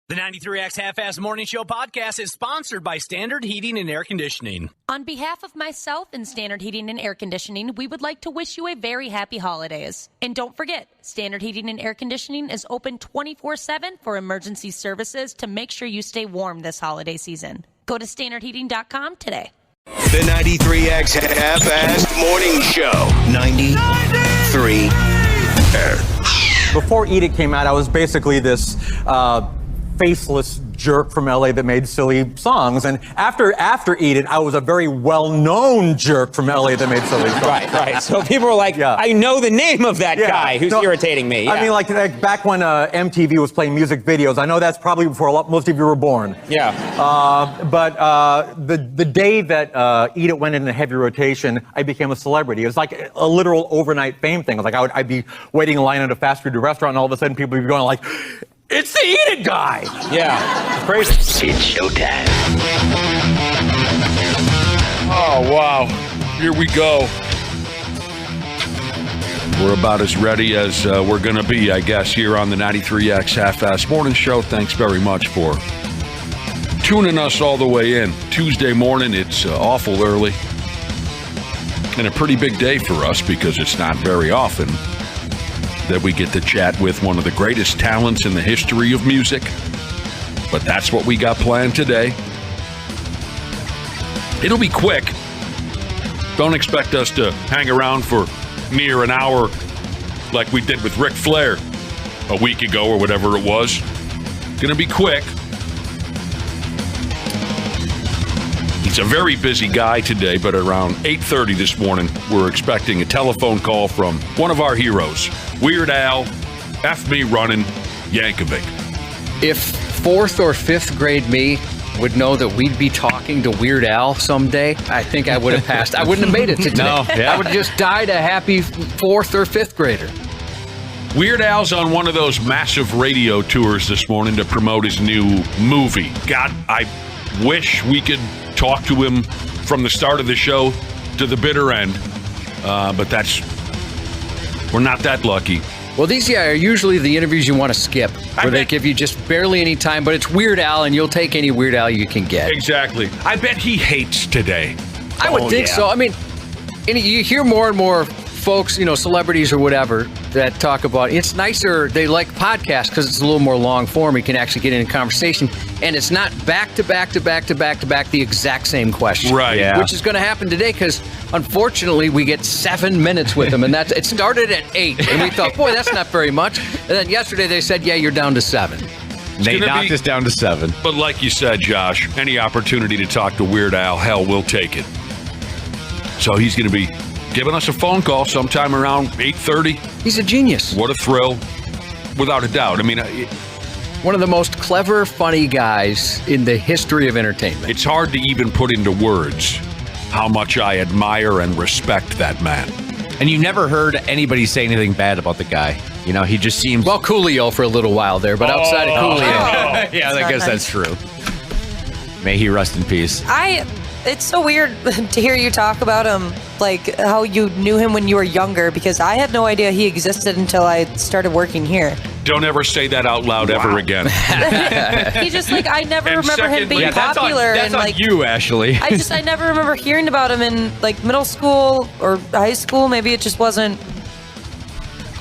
The 93X Half-Ass Morning Show podcast is sponsored by Standard Heating and Air Conditioning. On behalf of myself and Standard Heating and Air Conditioning, we would like to wish you a very happy holidays. And don't forget, Standard Heating and Air Conditioning is open 24/7 for emergency services to make sure you stay warm this holiday season. Go to standardheating.com today. The 93X Half-Ass Morning Show. 93X. Before Eat It came out, I was basically this faceless jerk from LA that made silly songs. And after Eat It, I was a very well-known jerk from LA that made silly songs. Right. So people were like, I know the name of that guy who's irritating me. Yeah. I mean, like back when MTV was playing music videos, I know that's probably before most of you were born. Yeah. But the day that Eat It went into heavy rotation, I became a celebrity. It was like a literal overnight fame thing. It was like I'd be waiting in line at a fast food restaurant, and all of a sudden people would be going like, "It's the Eat It guy!" Yeah, it's crazy. It's showtime. Oh, wow. Here we go. We're about as ready as we're going to be, I guess, here on the 93X Half-Ass Morning Show. Thanks very much for tuning us all the way in. Tuesday morning, it's awful early. And a pretty big day for us because it's not very often that we get to chat with one of the greatest talents in the history of music. But that's what we got planned today. It'll be quick. Don't expect us to hang around for near an hour like we did with Ric Flair a week ago or whatever it was. Gonna be quick. He's a very busy guy today, but around 8:30 this morning, we're expecting a telephone call from one of our heroes, Weird Al, F me running, Yankovic. If 4th or 5th grade me would know that we'd be talking to Weird Al someday, I think I would have passed. I wouldn't have made it to today. No, yeah. I would have just died a happy 4th or 5th grader. Weird Al's on one of those massive radio tours this morning to promote his new movie. God, I wish we could talk to him from the start of the show to the bitter end, but we're not that lucky. Well, these are usually the interviews you want to skip, where they give you just barely any time, but it's Weird Al, and you'll take any Weird Al you can get. Exactly. I bet he hates today. I would think so. I mean, and you hear more and more folks, celebrities or whatever, that talk about it's nicer. They like podcasts because it's a little more long form. You can actually get in a conversation, and it's not back to back the exact same question. Right. Yeah. Which is going to happen today because, unfortunately, we get 7 minutes with them, and it started at 8, and we thought, boy, that's not very much. And then yesterday they said, yeah, you're down to 7. They knocked us down to 7. But like you said, Josh, any opportunity to talk to Weird Al, hell, we'll take it. So he's going to be giving us a phone call sometime around 8:30. He's a genius. What a thrill, without a doubt. I mean, one of the most clever, funny guys in the history of entertainment. It's hard to even put into words how much I admire and respect that man. And you never heard anybody say anything bad about the guy. He just seems... Well, Coolio for a little while there, but outside of Coolio. Yeah, I guess that's true. May he rest in peace. It's so weird to hear you talk about him, like how you knew him when you were younger, because I had no idea he existed until I started working here. Don't ever say that out loud ever again. He just I never remember him being popular. That's on you, Ashley. I never remember hearing about him in middle school or high school. Maybe it just wasn't.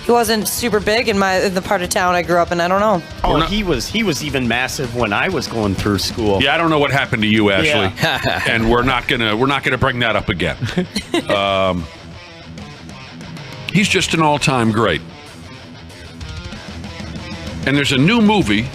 He wasn't super big in the part of town I grew up in. I don't know. Oh, he was even massive when I was going through school. Yeah, I don't know what happened to you, Ashley, and we're not gonna bring that up again. He's just an all-time great, and there's a new movie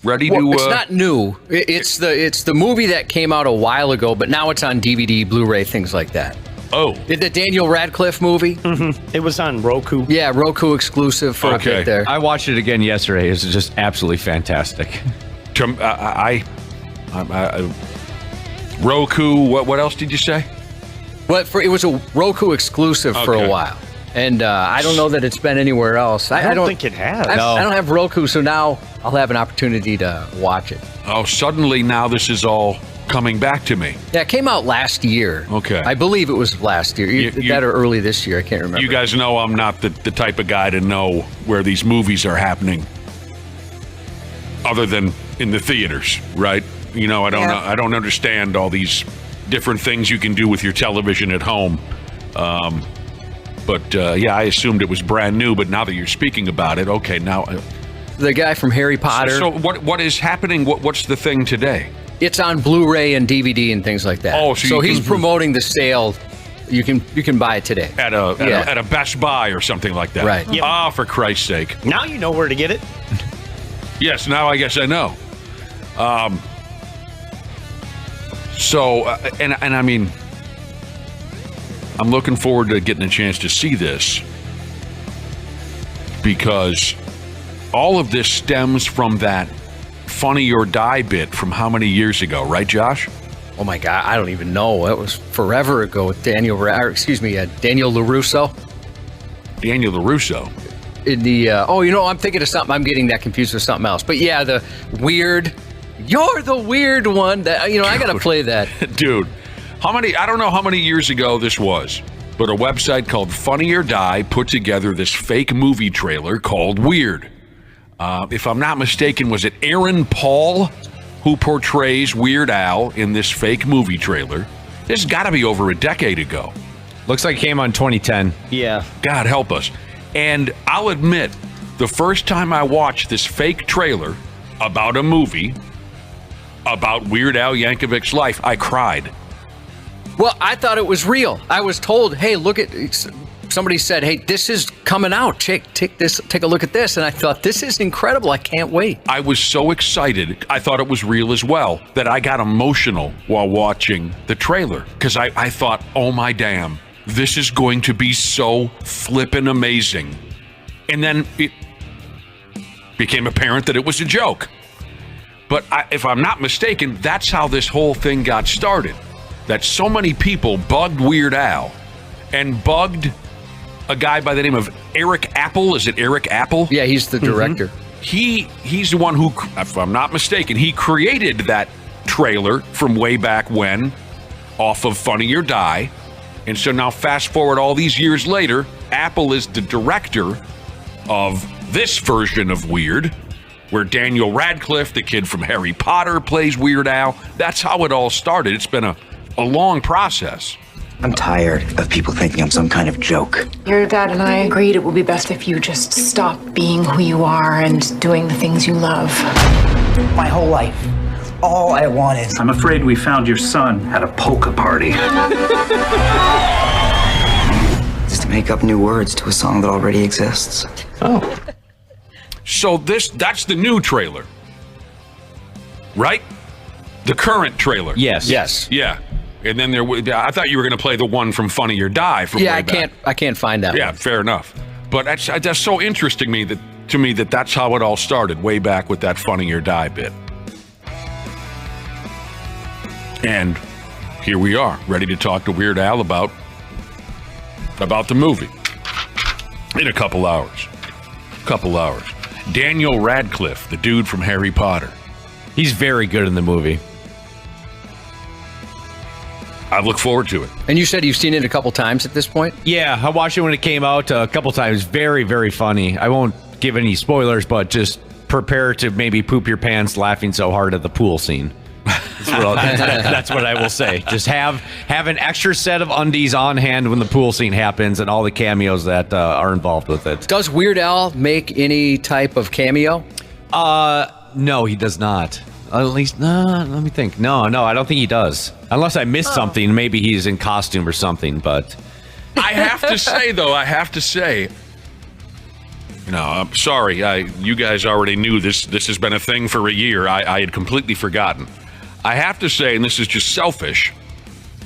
ready to. It's not new. It's the movie that came out a while ago, but now it's on DVD, Blu-ray, things like that. Oh. The Daniel Radcliffe movie? Mm-hmm. It was on Roku. Yeah, Roku exclusive for a bit there. I watched it again yesterday. It's just absolutely fantastic. Roku, what else did you say? It was a Roku exclusive for a while. And I don't know that it's been anywhere else. I don't think it has. I don't have Roku, so now I'll have an opportunity to watch it. Oh, suddenly now this is all coming back to me. Yeah, it came out last year. Okay. I believe it was last year. That or early this year. I can't remember. You guys know I'm not the type of guy to know where these movies are happening. other than in the theaters, right? You know, I don't know. I don't understand all these different things you can do with your television at home. But I assumed it was brand new. But now that you're speaking about it, okay, now the guy from Harry Potter. So what is happening? What's the thing today? It's on Blu-ray and DVD and things like that. Oh, so he's promoting the sale. You can buy it today at a Best Buy or something like that. Right. Yep. Ah, for Christ's sake! Now you know where to get it. Yes, now I guess I know. And I mean, I'm looking forward to getting a chance to see this because all of this stems from that Funny or Die bit from how many years ago, right, Josh? Oh my God, I don't even know. It was forever ago with Daniel LaRusso. Daniel LaRusso. In the I'm thinking of something. I'm getting that confused with something else. But yeah, the weird. You're the weird one. That I got to play that, dude. I don't know how many years ago this was, but a website called Funny or Die put together this fake movie trailer called Weird. If I'm not mistaken, was it Aaron Paul who portrays Weird Al in this fake movie trailer? This has got to be over a decade ago. Looks like it came on 2010. Yeah. God help us. And I'll admit, the first time I watched this fake trailer about a movie about Weird Al Yankovic's life, I cried. Well, I thought it was real. I was told, hey, look at... Somebody said, hey, this is coming out. Take a look at this. And I thought, this is incredible. I can't wait. I was so excited. I thought it was real as well, that I got emotional while watching the trailer. Because I thought, oh my damn, this is going to be so flippin' amazing. And then it became apparent that it was a joke. But if I'm not mistaken, that's how this whole thing got started. That so many people bugged Weird Al and bugged a guy by the name of Eric Apple. Is it Eric Apple? Yeah, he's the director. Mm-hmm. He's the one who, if I'm not mistaken, he created that trailer from way back when off of Funny or Die. And so now fast forward all these years later, Apple is the director of this version of Weird, where Daniel Radcliffe, the kid from Harry Potter, plays Weird Al. That's how it all started. It's been a long process. I'm tired of people thinking I'm some kind of joke. Your dad and I agreed it would be best if you just stop being who you are and doing the things you love. My whole life, all I want is... I'm afraid we found your son at a polka party. Just to make up new words to a song that already exists. Oh. So that's the new trailer, right? The current trailer. Yes. Yeah. And then I thought you were going to play the one from Funny or Die from way back. I can't find that. Yeah, one. Fair enough. But that's so interesting to me that that's how it all started, way back with that Funny or Die bit. And here we are, ready to talk to Weird Al about the movie in a couple hours. Daniel Radcliffe, the dude from Harry Potter. He's very good in the movie. I look forward to it. And you said you've seen it a couple times at this point? Yeah, I watched it when it came out a couple times. Very, very funny. I won't give any spoilers, but just prepare to maybe poop your pants laughing so hard at the pool scene. That's what I will say. Just have an extra set of undies on hand when the pool scene happens and all the cameos that are involved with it. Does Weird Al make any type of cameo? No, he does not. At least, let me think. No, I don't think he does. Unless I missed something, maybe he's in costume or something, but... I have to say, I'm sorry, you guys already knew this has been a thing for a year. I had completely forgotten. I have to say, and this is just selfish,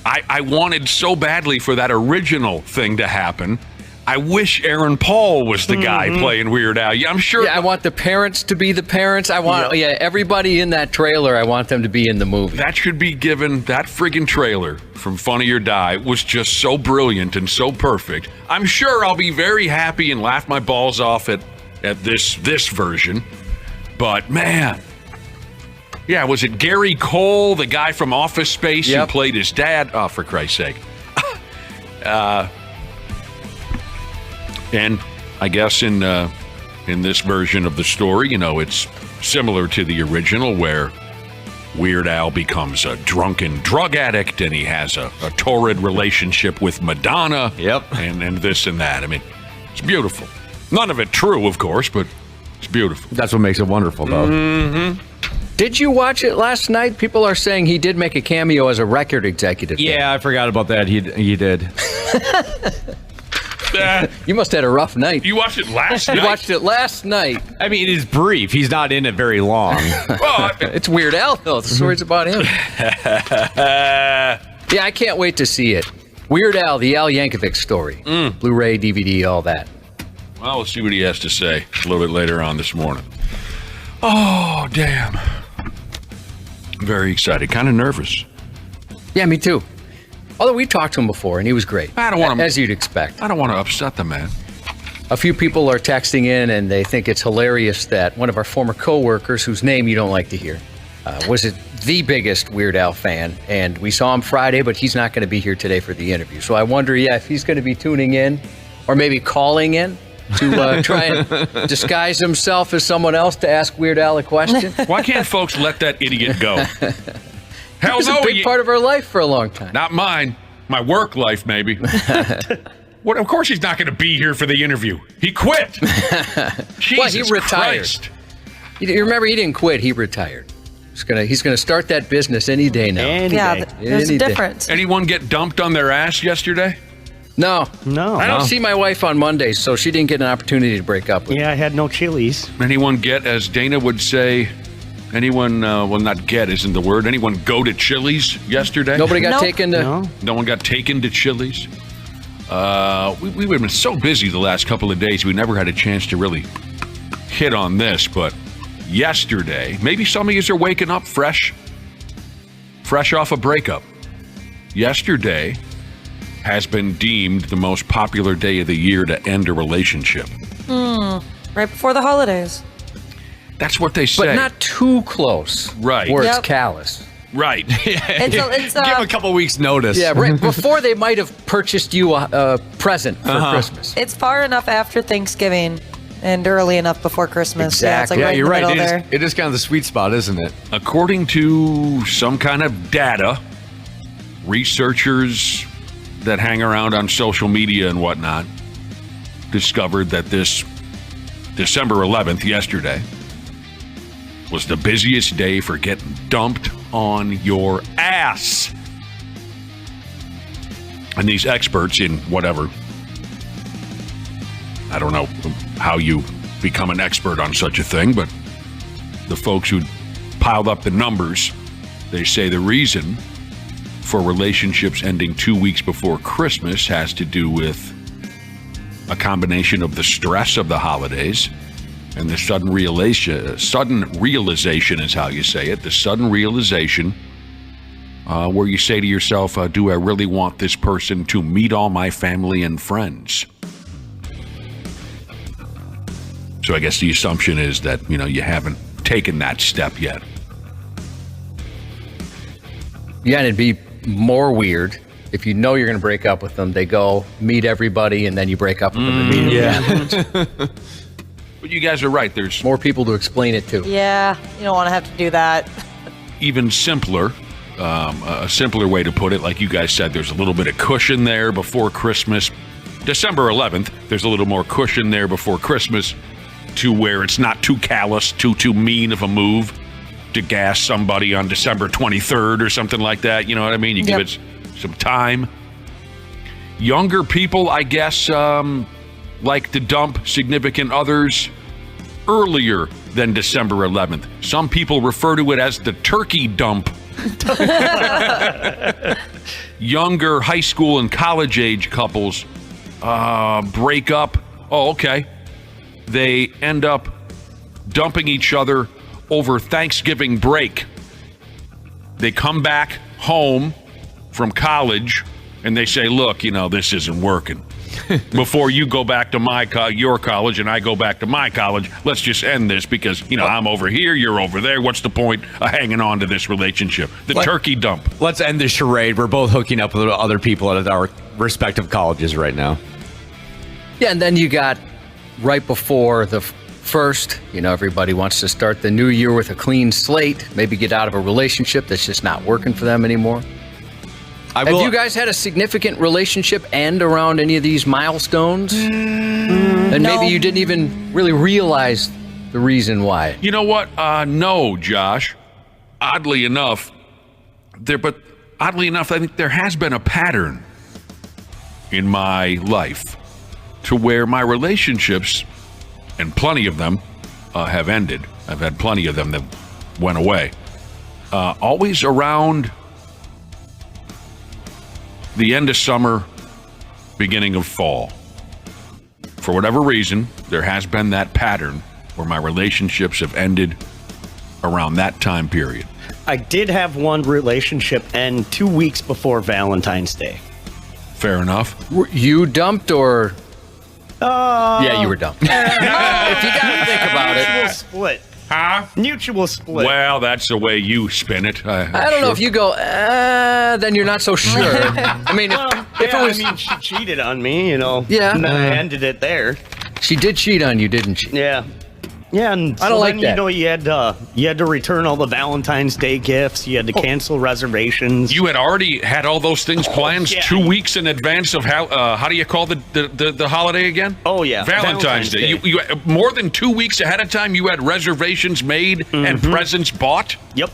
I wanted so badly for that original thing to happen. I wish Aaron Paul was the guy playing Weird Al. Yeah, I'm sure. Yeah, I want the parents to be the parents. I want everybody in that trailer, I want them to be in the movie. That should be given. That friggin' trailer from Funny or Die was just so brilliant and so perfect. I'm sure I'll be very happy and laugh my balls off at this version. But man, yeah, was it Gary Cole, the guy from Office Space who played his dad? Oh, for Christ's sake. And I guess in this version of the story, it's similar to the original, where Weird Al becomes a drunken drug addict and he has a torrid relationship with Madonna. Yep. And this and that. I mean, it's beautiful. None of it true, of course, but it's beautiful. That's what makes it wonderful, though. Mm-hmm. Did you watch it last night? People are saying he did make a cameo as a record executive. Yeah, I forgot about that. He did. You must have had a rough night. You watched it last night? You watched it last night. I mean, it is brief. He's not in it very long. Well, it's Weird Al, though. The story's about him. Yeah, I can't wait to see it. Weird Al, the Al Yankovic story. Blu-ray, DVD, all that. Well, we'll see what he has to say a little bit later on this morning. Oh, damn. Very excited. Kind of nervous. Yeah, me too. Although we talked to him before, and he was great. I don't want to, as you'd expect. I don't want to upset the man. A few people are texting in, and they think it's hilarious that one of our former co-workers, whose name you don't like to hear, was the biggest Weird Al fan. And we saw him Friday, but he's not going to be here today for the interview. So I wonder, if he's going to be tuning in or maybe calling in to try and disguise himself as someone else to ask Weird Al a question. Why can't folks let that idiot go? Hell It was no, a big part of our life for a long time. Not mine. My work life, maybe. What? Of course he's not going to be here for the interview. He quit. Jesus Well, he retired. Christ. You remember, he didn't quit. He retired. He's gonna start that business any day now. There's a difference. Anyone get dumped on their ass yesterday? No. No. I don't see my wife on Mondays, so she didn't get an opportunity to break up with me. Yeah, I had no chilies. Anyone get, as Dana would say, anyone, well, not get isn't the word. Anyone go to Chili's yesterday? Nobody got taken to... No one got taken to Chili's? We've been so busy the last couple of days, we never had a chance to really hit on this, but yesterday, maybe some of you are waking up fresh off a breakup. Yesterday has been deemed the most popular day of the year to end a relationship. Right before the holidays. That's what they say. But not too close. Right. Where Yep. it's callous. Right. It's Give him a couple weeks notice. Yeah, right before they might have purchased you a present for Christmas. It's far enough after Thanksgiving and early enough before Christmas. Exactly. Yeah, it's like Yeah, right you're in the right. middle there. It is kind of the sweet spot, isn't it? According to some kind of data, researchers that hang around on social media and whatnot discovered that this December 11th, yesterday, was the busiest day for getting dumped on your ass. And these experts in whatever, I don't know how you become an expert on such a thing, but the folks who piled up the numbers, they say the reason for relationships ending 2 weeks before Christmas has to do with a combination of the stress of the holidays and the sudden realization is how you say it, the sudden realization where you say to yourself, do I really want this person to meet all my family and friends? So I guess the assumption is that, you haven't taken that step yet. Yeah, and it'd be more weird if you know you're going to break up with them. They go meet everybody, and then you break up with them immediately. Yeah. But you guys are right. There's more people to explain it to. Yeah, you don't want to have to do that. Even simpler, a simpler way to put it, like you guys said, there's a little bit of cushion there before Christmas. December 11th, there's a little more cushion there before Christmas to where it's not too callous, too mean of a move to gas somebody on December 23rd or something like that. You know what I mean? You give it some time. Younger people, I guess, like to dump significant others earlier than December 11th. Some people refer to it as the turkey dump. Younger high school and college age couples break up. Oh, okay. They end up dumping each other over Thanksgiving break. They come back home from college and they say, look, this isn't working. Before you go back to your college and I go back to my college, let's just end this because, I'm over here, you're over there. What's the point of hanging on to this relationship? Turkey dump. Let's end this charade. We're both hooking up with other people at our respective colleges right now. Yeah, and then you got right before the 1st. You know, everybody wants to start the new year with a clean slate, maybe get out of a relationship that's just not working for them anymore. Have you guys had a significant relationship end around any of these milestones? And maybe you didn't even really realize the reason why. You know what? No, Josh. Oddly enough, I think there has been a pattern in my life to where my relationships, and plenty of them, have ended. I've had plenty of them that went away. Always around the end of summer, beginning of fall. For whatever reason, there has been that pattern where my relationships have ended around that time period. I did have one relationship end 2 weeks before Valentine's Day. Fair enough. Were you dumped or? Yeah, you were dumped. If you got to think about it. Mutual split. Huh? Mutual split. Well, that's the way you spin it. I don't know if you go, then you're not so sure. I mean, if it was... she cheated on me, you know. Yeah. And then I ended it there. She did cheat on you, didn't she? Yeah. Yeah, and I don't like that. You know, you had to return all the Valentine's Day gifts. You had to cancel reservations. You had already had all those things planned 2 weeks in advance of how do you call the holiday again? Oh yeah, Valentine's Day. You more than 2 weeks ahead of time. You had reservations made and presents bought. Yep.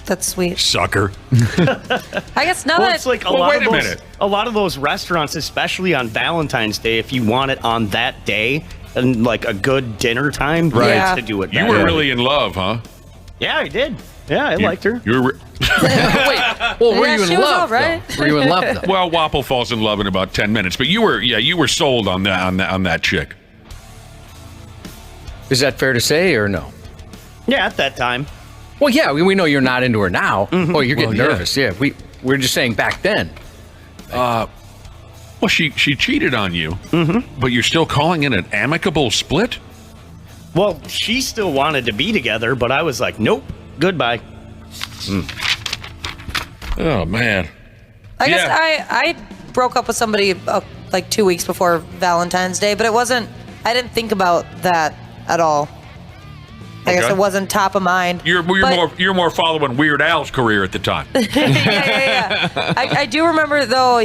That's sweet. Sucker. I guess now it's like a lot of those restaurants, especially on Valentine's Day, if you want it on that day. And like a good dinner time, right? To do it. You were really in love, huh? Yeah, I did. Yeah, I liked her. You were. Wait. Well, were you in love? Right? Were you in love? Though? Well, Wapple falls in love in about 10 minutes, but you were sold on that chick. Is that fair to say or no? Yeah, at that time. Well, yeah, we know you're not into her now. Mm-hmm. Oh, you're getting nervous. Yeah, we're just saying back then. Well, she cheated on you, but you're still calling it an amicable split? Well, she still wanted to be together, but I was like, nope, goodbye. Oh, man. I guess I broke up with somebody like 2 weeks before Valentine's Day, but I didn't think about that at all. I guess it wasn't top of mind. You're more following Weird Al's career at the time. Yeah. I do remember, though,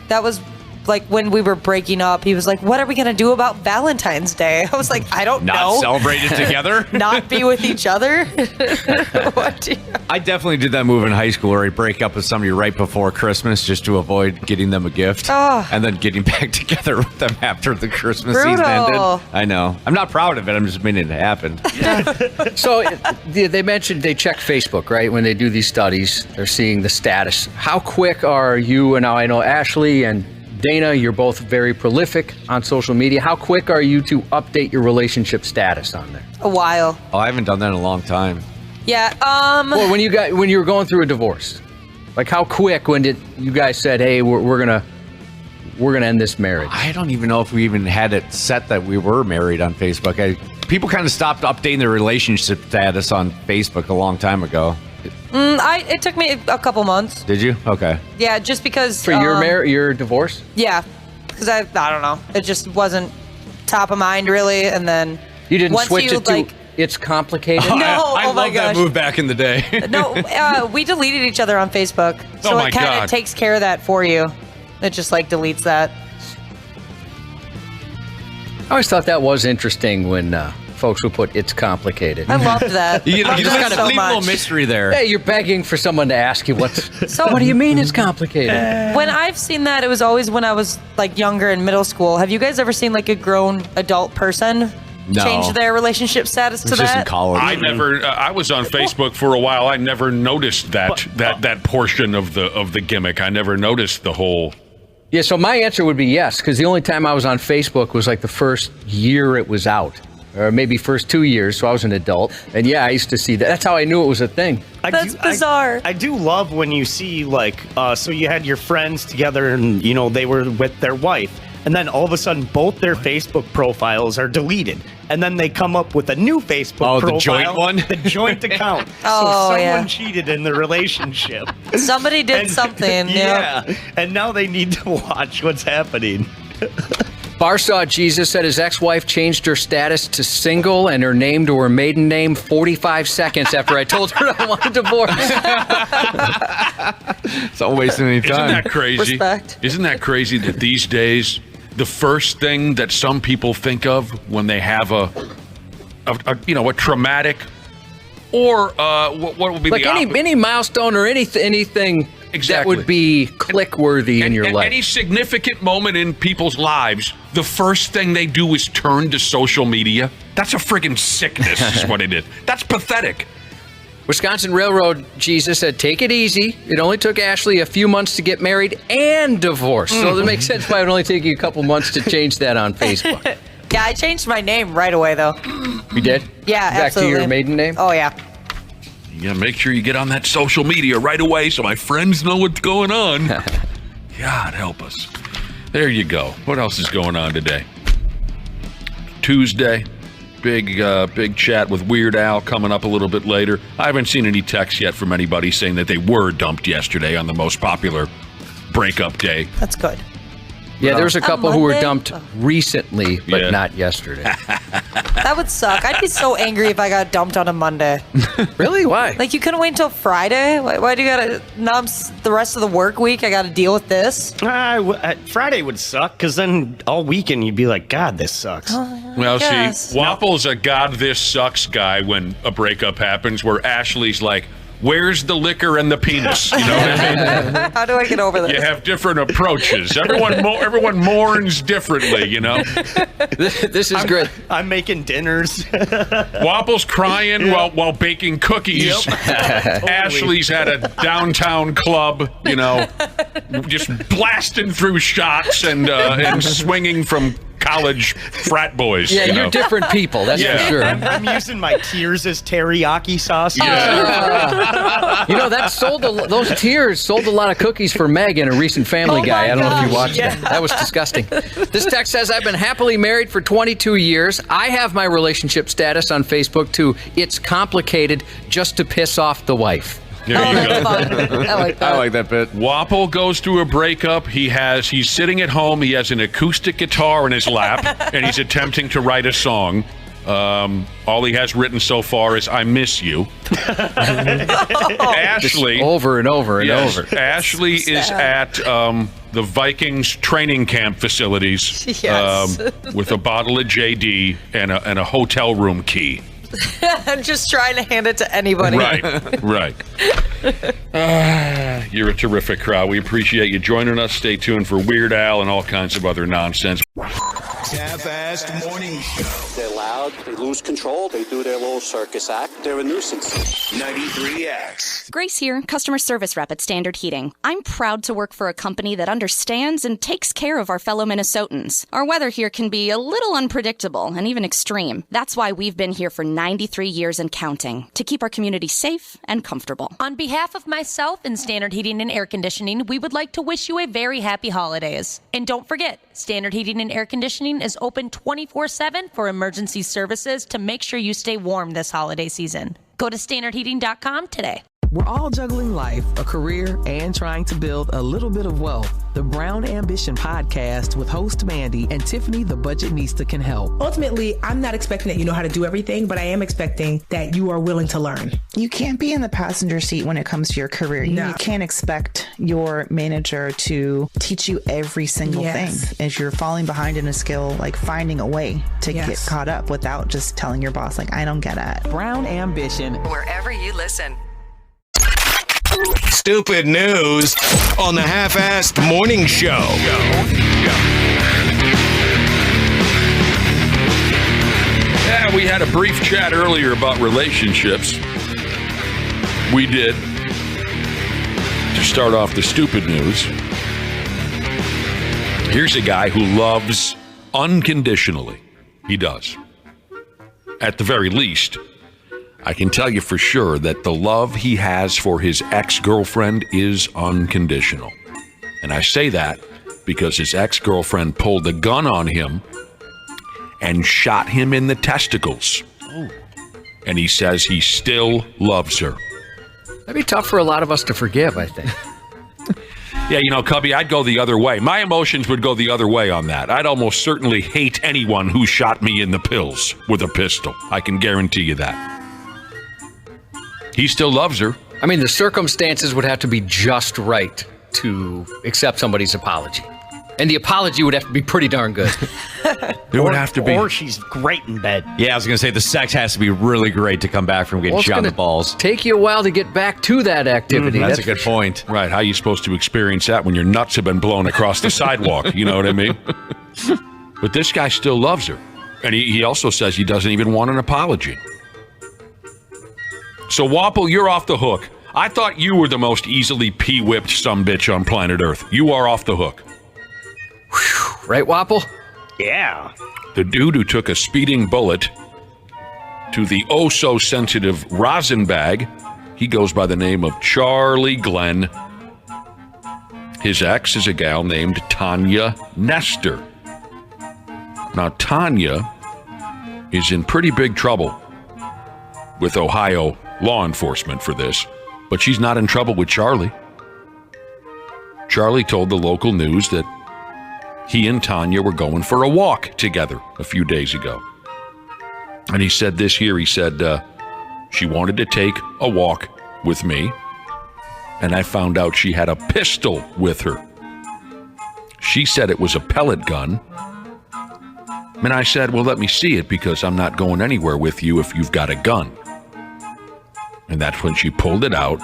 that was... like when we were breaking up, he was like, what are we going to do about Valentine's Day? I was like, I don't know. Not celebrate it together? Not be with each other? I definitely did that move in high school where I break up with somebody right before Christmas just to avoid getting them a gift. And then getting back together with them after the Christmas season ended. I know. I'm not proud of it. I'm just meaning it happened. So they mentioned they check Facebook, right? When they do these studies, they're seeing the status. How quick are you, and now I know Ashley and Dana, you're both very prolific on social media. How quick are you to update your relationship status on there? A while. Oh, I haven't done that in a long time. Yeah. Well, when you were going through a divorce, like how quick when did you guys said, hey, we're gonna end this marriage? I don't even know if we even had it set that we were married on Facebook. People kind of stopped updating their relationship status on Facebook a long time ago. It took me a couple months. Did you? Okay. Yeah, just because... For your divorce? Yeah, because I don't know. It just wasn't top of mind, really, and then... You didn't switch it to it's complicated? No, I oh my love gosh. that move back in the day. No, we deleted each other on Facebook, so it kind of takes care of that for you. It just, deletes that. I always thought that was interesting when... folks will put it's complicated. I loved that. You just kind of leave a little mystery there. Hey, you're begging for someone to ask you what do you mean it's complicated? When I've seen that, it was always when I was younger in middle school. Have you guys ever seen a grown adult person change their relationship status to that? Just in college. I never. I was on Facebook for a while. I never noticed that portion of the gimmick. I never noticed the whole. Yeah. So my answer would be yes, because the only time I was on Facebook was the first year it was out. Or maybe first 2 years, so I was an adult. And yeah, I used to see that. That's how I knew it was a thing. That's bizarre. I do love when you see, so you had your friends together and, they were with their wife. And then all of a sudden, both their Facebook profiles are deleted. And then they come up with a new Facebook profile. The joint one? The joint account. So someone cheated in the relationship. Somebody did something. Yeah. And now they need to watch what's happening. Barsaw Jesus said his ex-wife changed her status to single and her name to her maiden name 45 seconds after I told her I wanted a divorce. It's not wasting any time. Isn't that crazy? Respect. Isn't that crazy that these days the first thing that some people think of when they have a traumatic or what would be like any milestone or anything that would be click-worthy in your life. Any significant moment in people's lives, the first thing they do is turn to social media. That's a friggin' sickness is what it is. That's pathetic. Wisconsin Railroad Jesus said, take it easy. It only took Ashley a few months to get married and divorced. So that makes sense why it would only take you a couple months to change that on Facebook. Yeah, I changed my name right away, though. You did? Yeah, Back absolutely. to your maiden name? Oh, yeah. You gotta make sure you get on that social media right away so my friends know what's going on. God help us. There you go. What else is going on today? Tuesday. Big chat with Weird Al coming up a little bit later. I haven't seen any texts yet from anybody saying that they were dumped yesterday on the most popular breakup day. That's good. Yeah, there's a couple who were Monday? dumped recently, but not yesterday. That would suck. I'd be so angry if I got dumped on a Monday. Really? Why? Like, you couldn't wait until Friday? Why do you gotta the rest of the work week? I gotta deal with this? Friday would suck, because then all weekend you'd be like, God, this sucks. Well, see, Wapple's a God, this sucks guy when a breakup happens, where Ashley's like, where's the liquor and the penis? You know what I mean? How do I get over this? You have different approaches. Everyone mourns differently, you know? This is great. I'm making dinners. Wapple's crying while baking cookies. Totally. Ashley's at a downtown club, you know, just blasting through shots and swinging from college frat boys. Yeah, you know? you're different people, that's for sure. I'm using my tears as teriyaki sauce. Yeah. You know, those tears sold a lot of cookies for Meg in a recent Family Guy. I don't know if you watched that. That was disgusting. This text says, I've been happily married for 22 years. I have my relationship status on Facebook too. It's complicated just to piss off the wife. There you go. I like that. I like that bit. Wapple goes through a breakup. He's sitting at home. He has an acoustic guitar in his lap, and he's attempting to write a song. All he has written so far is "I miss you." Ashley, just over and over and yes, over. Ashley is at the Vikings training camp facilities Yes. with a bottle of JD and a hotel room key. I'm just trying to hand it to anybody. Right. You're a terrific crowd. We appreciate you joining us. Stay tuned for Weird Al and all kinds of other nonsense. Half-assed morning show. They're loud, they lose control, they do their little circus act. They're a nuisance. 93X. Grace here, customer service rep at Standard Heating. I'm proud to work for a company that understands and takes care of our fellow Minnesotans. Our weather here can be a little unpredictable and even extreme. That's why we've been here for 93 years and counting, to keep our community safe and comfortable. On behalf of myself and Standard Heating and Air Conditioning, we would like to wish you a very happy holidays. And don't forget, Standard Heating and Air Conditioning is open 24/7 for emergency services to make sure you stay warm this holiday season. Go to standardheating.com today. We're all juggling life, a career, and trying to build a little bit of wealth. The Brown Ambition podcast with host Mandy and Tiffany the Budgetnista can help. Ultimately, I'm not expecting that you know how to do everything, but I am expecting that you are willing to learn. You can't be in the passenger seat when it comes to your career. No. You can't expect your manager to teach you every single thing. If you're falling behind in a skill, like finding a way to get caught up without just telling your boss, like, I don't get it. Brown Ambition. Wherever you listen. Stupid news on the Half-assed Morning Show. Yeah, we had a brief chat earlier about relationships. We did. To start off the stupid news, here's a guy who loves unconditionally. He does. At the very least, I can tell you for sure that the love he has for his ex-girlfriend is unconditional. And I say that because his ex-girlfriend pulled a gun on him and shot him in the testicles. And he says he still loves her. That'd be tough for a lot of us to forgive, I think. Yeah, Cubby, I'd go the other way. My emotions would go the other way on that. I'd almost certainly hate anyone who shot me in the pills with a pistol. I can guarantee you that. He still loves her. I mean, the circumstances would have to be just right to accept somebody's apology. And the apology would have to be pretty darn good. It would have to be. Or she's great in bed. Yeah, I was going to say the sex has to be really great to come back from getting shot in the balls. Take you a while to get back to that activity. That's a good point. Right, how are you supposed to experience that when your nuts have been blown across the sidewalk? You know what I mean? But this guy still loves her. And he also says he doesn't even want an apology. So, Wapple, you're off the hook. I thought you were the most easily pee-whipped sumbitch on planet Earth. You are off the hook. Right, Wapple? Yeah. The dude who took a speeding bullet to the oh-so-sensitive rosin bag, he goes by the name of Charlie Glenn. His ex is a gal named Tanya Nestor. Now, Tanya is in pretty big trouble with Ohio law enforcement for this, but she's not in trouble with Charlie. Charlie told the local news that he and Tanya were going for a walk together a few days ago. And he said this here, he said, she wanted to take a walk with me, and I found out she had a pistol with her. She said it was a pellet gun. And I said, well, let me see it, because I'm not going anywhere with you if you've got a gun. And that's when she pulled it out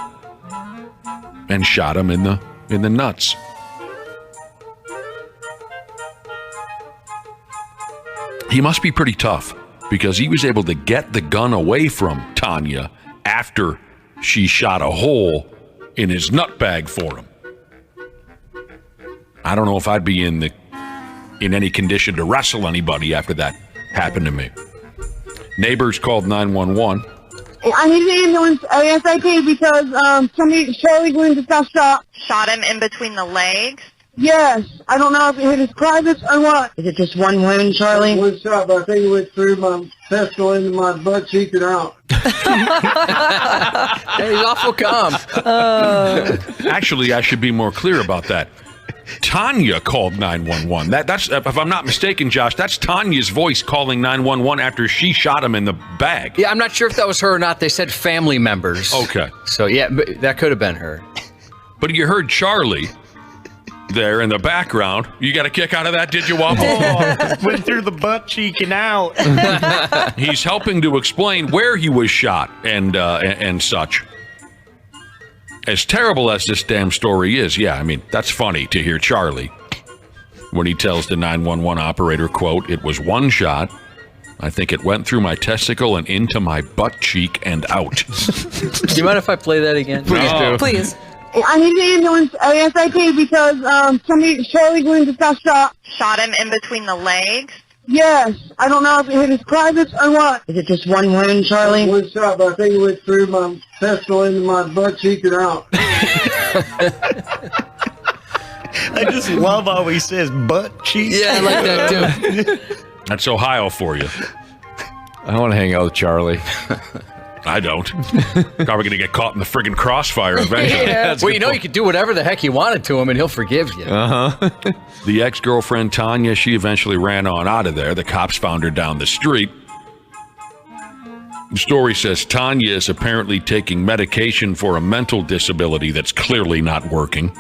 and shot him in the nuts. He must be pretty tough, because he was able to get the gun away from Tanya after she shot a hole in his nut bag for him. I don't know if I'd be in any condition to wrestle anybody after that happened to me. Neighbors called 911. I need an ambulance ASAP because Charlie Glenn just got shot. Shot him in between the legs? Yes. I don't know if it hit his privates or what. Is it just one wound, Charlie? One shot, but I think it went through my testicle into my butt cheek and out. He's awful calm. Actually, I should be more clear about that. Tanya called 911. That's, if I'm not mistaken, Josh, that's Tanya's voice calling 911 after she shot him in the bag. Yeah, I'm not sure if that was her or not. They said family members. Okay. So, yeah, that could have been her. But you heard Charlie there in the background. You got a kick out of that, did you, Wapple? Oh, went through the butt cheek and out. He's helping to explain where he was shot and such. As terrible as this damn story is, yeah, I mean, that's funny to hear Charlie when he tells the 911 operator, quote, "It was one shot. I think it went through my testicle and into my butt cheek and out." Do you mind if I play that again? Please do. Please. I need an ambulance ASAP because Charlie Glenn just got shot. Shot him in between the legs? Yes. I don't know if it hit his privates or what. Is it just one wound, Charlie? One shot, but I think it went through my testicle into my butt cheek and out. I just love how he says butt cheek. Yeah, I like that too. That's Ohio for you. I want to hang out with Charlie. I don't. Probably going to get caught in the friggin' crossfire eventually. Yeah. Well, you know, you could do whatever the heck you wanted to him and he'll forgive you. Uh-huh. The ex-girlfriend, Tanya, she eventually ran on out of there. The cops found her down the street. The story says Tanya is apparently taking medication for a mental disability that's clearly not working.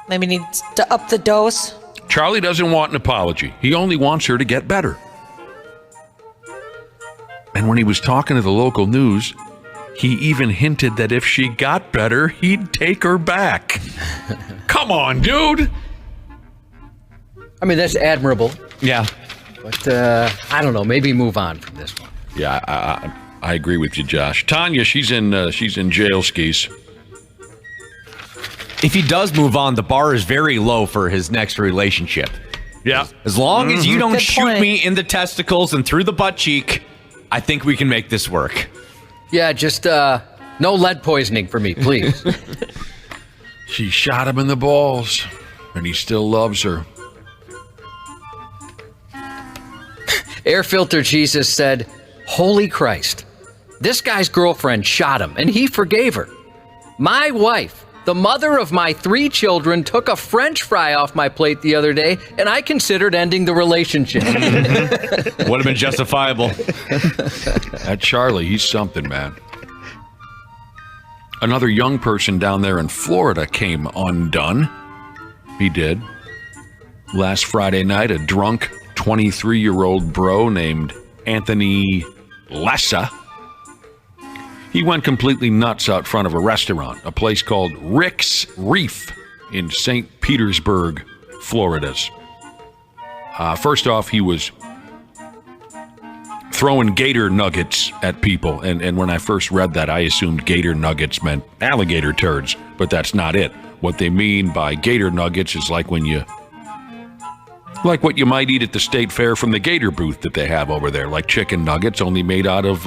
Maybe needs to up the dose. Charlie doesn't want an apology. He only wants her to get better. And when he was talking to the local news, he even hinted that if she got better, he'd take her back. Come on, dude. I mean, that's admirable. Yeah. But I don't know. Maybe move on from this one. Yeah, I agree with you, Josh. Tanya, she's in jail skis. If he does move on, the bar is very low for his next relationship. Yeah. As long as you don't Good shoot point. me in the testicles and through the butt cheek, I think we can make this work. Yeah, just no lead poisoning for me, please. She shot him in the balls, and he still loves her. Air Filter Jesus said, "Holy Christ, this guy's girlfriend shot him, and he forgave her. My wife, The mother of my 3 children took a French fry off my plate the other day, and I considered ending the relationship. Would have been justifiable. That Charlie, he's something, man. Another young person down there in Florida came undone. He did. Last Friday night, a drunk 23-year-old bro named Anthony Lessa. He went completely nuts out front of a restaurant, a place called Rick's Reef in St. Petersburg, Florida. First off, he was throwing gator nuggets at people. And when I first read that, I assumed gator nuggets meant alligator turds, but that's not it. What they mean by gator nuggets is like what you might eat at the state fair from the gator booth that they have over there, like chicken nuggets, only made out of,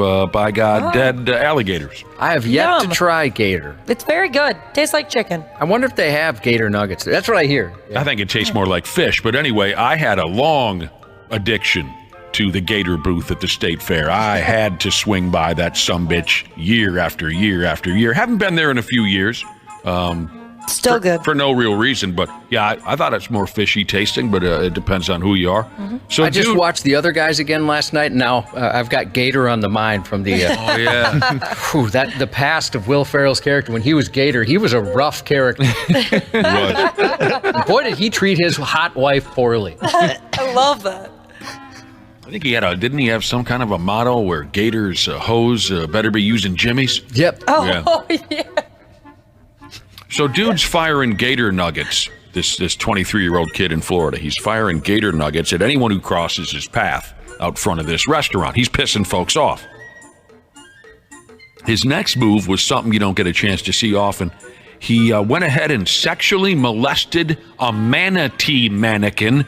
dead alligators. I have yet to try gator. It's very good. Tastes like chicken. I wonder if they have gator nuggets. That's what I hear. I think it tastes more like fish. But anyway, I had a long addiction to the gator booth at the state fair. I had to swing by that sumbitch year after year after year. Haven't been there in a few years. Still good. For no real reason, but yeah, I thought it's more fishy tasting, but it depends on who you are. Mm-hmm. So I just watched the other guys again last night, and now I've got Gator on the mind from the... oh, yeah. The past of Will Ferrell's character. When he was Gator, he was a rough character. Boy, did he treat his hot wife poorly. I love that. I think he had didn't he have some kind of a motto where Gator's hose better be using Jimmy's? Yep. Oh, yeah. So dude's firing gator nuggets, this 23-year-old kid in Florida. He's firing gator nuggets at anyone who crosses his path out front of this restaurant. He's pissing folks off. His next move was something you don't get a chance to see often. He went ahead and sexually molested a manatee mannequin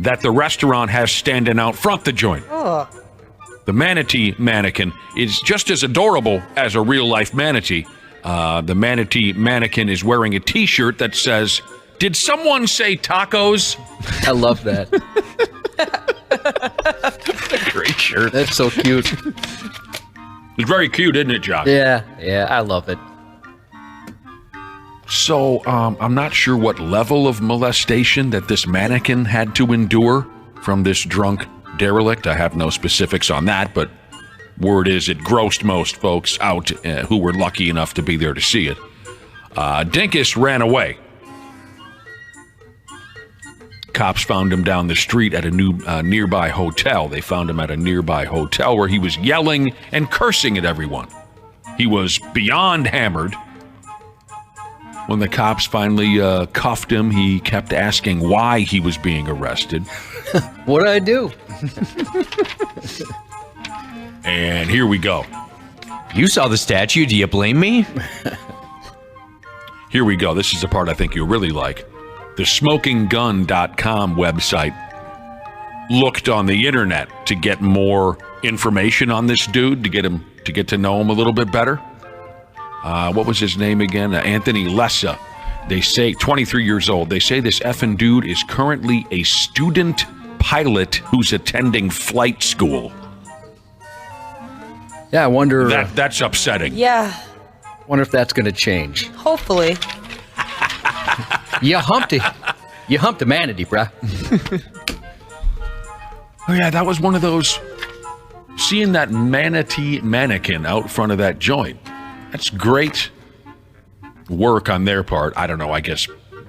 that the restaurant has standing out front the joint. Oh. The manatee mannequin is just as adorable as a real-life manatee. The manatee mannequin is wearing a T-shirt that says, "Did someone say tacos?" I love that. Great shirt. That's so cute. It's very cute, isn't it, Josh? Yeah, I love it. So, I'm not sure what level of molestation that this mannequin had to endure from this drunk derelict. I have no specifics on that, but word is it grossed most folks out who were lucky enough to be there to see it. Dinkus ran away. Cops found him down the street at a nearby hotel. They found him at a nearby hotel where he was yelling and cursing at everyone. He was beyond hammered. When the cops finally cuffed him, he kept asking why he was being arrested. What did I do? And here we go. You saw the statue. Do you blame me? Here we go. This is the part I think you'll really like. The smokinggun.com website looked on the internet to get more information on this dude, to get to know him a little bit better. What was his name again? Anthony Lessa. They say 23 years old. They say this effing dude is currently a student pilot who's attending flight school. Yeah, I wonder. That's upsetting. Yeah. Wonder if that's going to change. Hopefully. You humped it. You humped a manatee, bruh. Oh yeah, that was one of those. Seeing that manatee mannequin out front of that joint. That's great work on their part. I don't know, I guess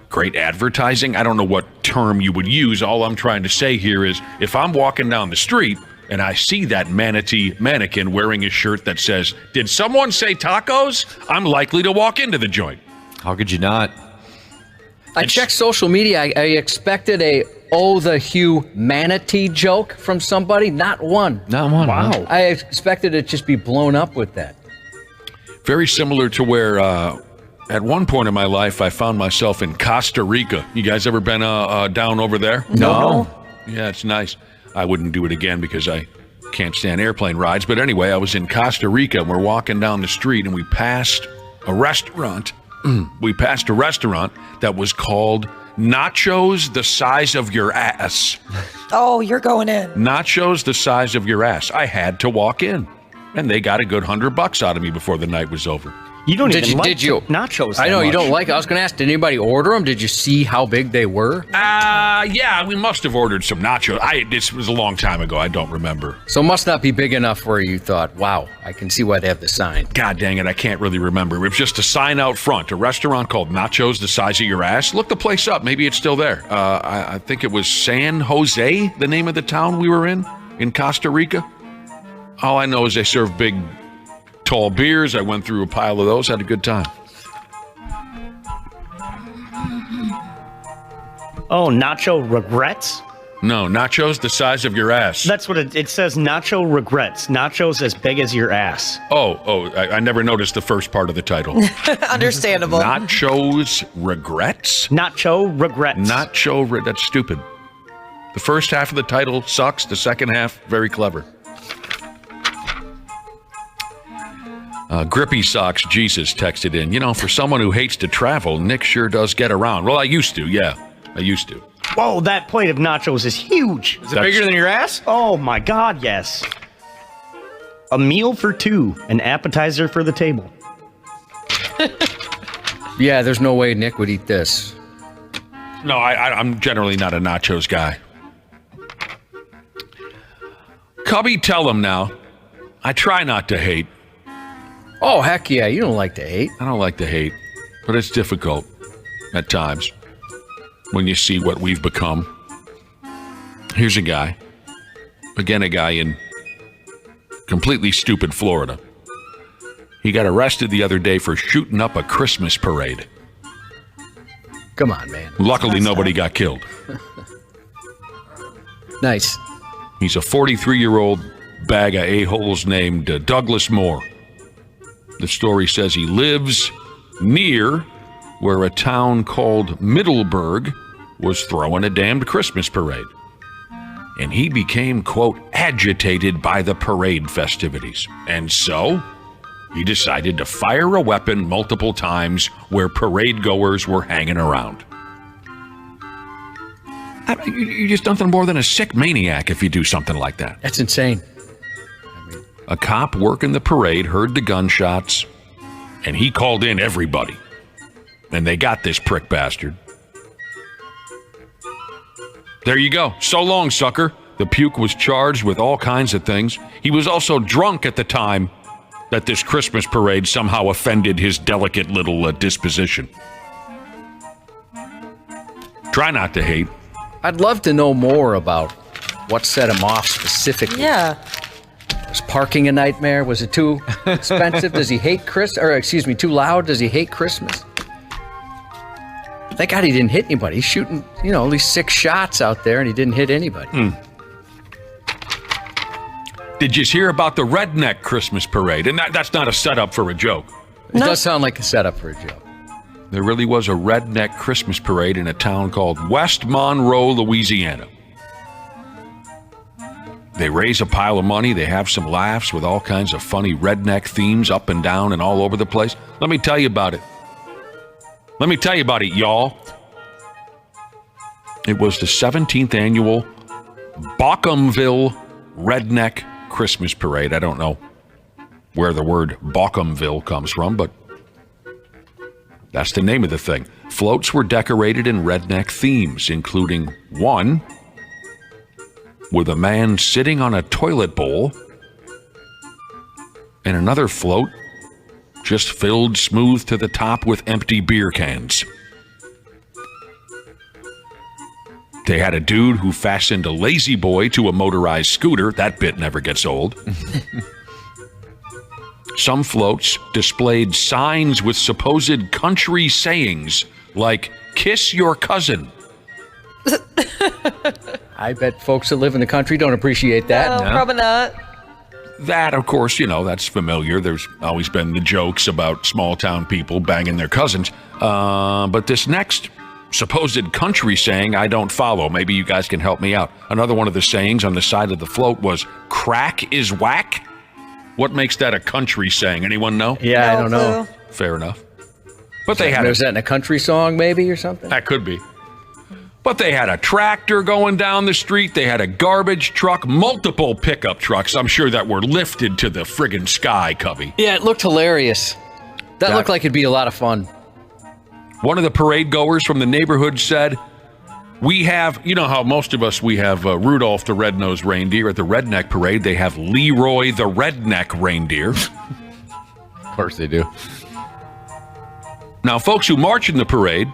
great advertising. I don't know what term you would use. All I'm trying to say here is if I'm walking down the street and I see that manatee mannequin wearing a shirt that says, "Did someone say tacos?" I'm likely to walk into the joint. How could you not? I checked social media. I expected a the Hugh manatee joke from somebody. Not one. Not one. Wow. Huh? I expected it just be blown up with that. Very similar to where at one point in my life I found myself in Costa Rica. You guys ever been down over there? No. Yeah, it's nice. I wouldn't do it again because I can't stand airplane rides. But anyway, I was in Costa Rica and we're walking down the street and we passed a restaurant. We passed a restaurant that was called Nachos the Size of Your Ass. Oh, you're going in. Nachos the Size of Your Ass. I had to walk in. And they got a good $100 out of me before the night was over. You don't even like did you? nachos. I know that you much. don't like. I was going to ask, did anybody order them? Did you see how big they were? Yeah, we must have ordered some nachos. This was a long time ago. I don't remember. So it must not be big enough where you thought, wow, I can see why they have the sign. God dang it, I can't really remember. It was just a sign out front, a restaurant called Nachos the Size of Your Ass. Look the place up. Maybe it's still there. I think it was San Jose, the name of the town we were in Costa Rica. All I know is they serve big, tall beers. I went through a pile of those, had a good time. Oh, nacho regrets? No, nachos the size of your ass. That's what it says, nacho regrets. Nachos as big as your ass. I never noticed the first part of the title. Understandable. Nachos regrets? Nacho regrets. That's stupid. The first half of the title sucks. The second half, very clever. Grippy Socks Jesus texted in, for someone who hates to travel, Nick sure does get around. Well, I used to, yeah. I used to. Whoa, that plate of nachos is huge. Is it bigger than your ass? Oh my God, yes. A meal for two, an appetizer for the table. Yeah, there's no way Nick would eat this. No, I'm generally not a nachos guy. Cubby, tell him now. I try not to hate. Oh, heck yeah, you don't like to hate. I don't like to hate, but it's difficult at times when you see what we've become. Here's a guy in completely stupid Florida. He got arrested the other day for shooting up a Christmas parade. Come on, man. Luckily, nobody got killed. Nice. He's a 43-year-old bag of a-holes named Douglas Moore. The story says he lives near where a town called Middleburg was throwing a damned Christmas parade. And he became, quote, agitated by the parade festivities. And so he decided to fire a weapon multiple times where parade goers were hanging around. You're just nothing more than a sick maniac if you do something like that. That's insane. A cop working the parade heard the gunshots, and he called in everybody. And they got this prick bastard. There you go. So long, sucker. The puke was charged with all kinds of things. He was also drunk at the time that this Christmas parade somehow offended his delicate little disposition. Try not to hate. I'd love to know more about what set him off specifically. Yeah. Was parking a nightmare? Was it too expensive? Does he hate too loud? Does he hate Christmas? Thank God he didn't hit anybody. He's shooting, at least 6 shots out there, and he didn't hit anybody. Did you hear about the redneck Christmas parade? And that's not a setup for a joke. It does sound like a setup for a joke. There really was a redneck Christmas parade in a town called West Monroe, Louisiana. They raise a pile of money. They have some laughs with all kinds of funny redneck themes up and down and all over the place. Let me tell you about it. Y'all. It was the 17th annual Bauchamville Redneck Christmas Parade. I don't know where the word Bauchamville comes from, but that's the name of the thing. Floats were decorated in redneck themes, including one with a man sitting on a toilet bowl and another float just filled smooth to the top with empty beer cans. They had a dude who fastened a lazy boy to a motorized scooter. That bit never gets old. Some floats displayed signs with supposed country sayings like, "Kiss your cousin." I bet folks that live in the country don't appreciate that. No, probably not. That, of course, that's familiar. There's always been the jokes about small town people banging their cousins. But this next supposed country saying, I don't follow. Maybe you guys can help me out. Another one of the sayings on the side of the float was, "Crack is whack." What makes that a country saying? Anyone know? Yeah, I don't know. Fair enough. But they had... Was that in a country song, maybe, or something? That could be. But they had a tractor going down the street. They had a garbage truck, multiple pickup trucks, I'm sure, that were lifted to the friggin' sky, Cubby. Yeah, it looked hilarious. That looked like it'd be a lot of fun. One of the parade goers from the neighborhood said, we have, you know how most of us, we have Rudolph the Red-Nosed Reindeer. At the Redneck Parade, they have Leroy the Redneck Reindeer. Of course they do. Now, folks who march in the parade,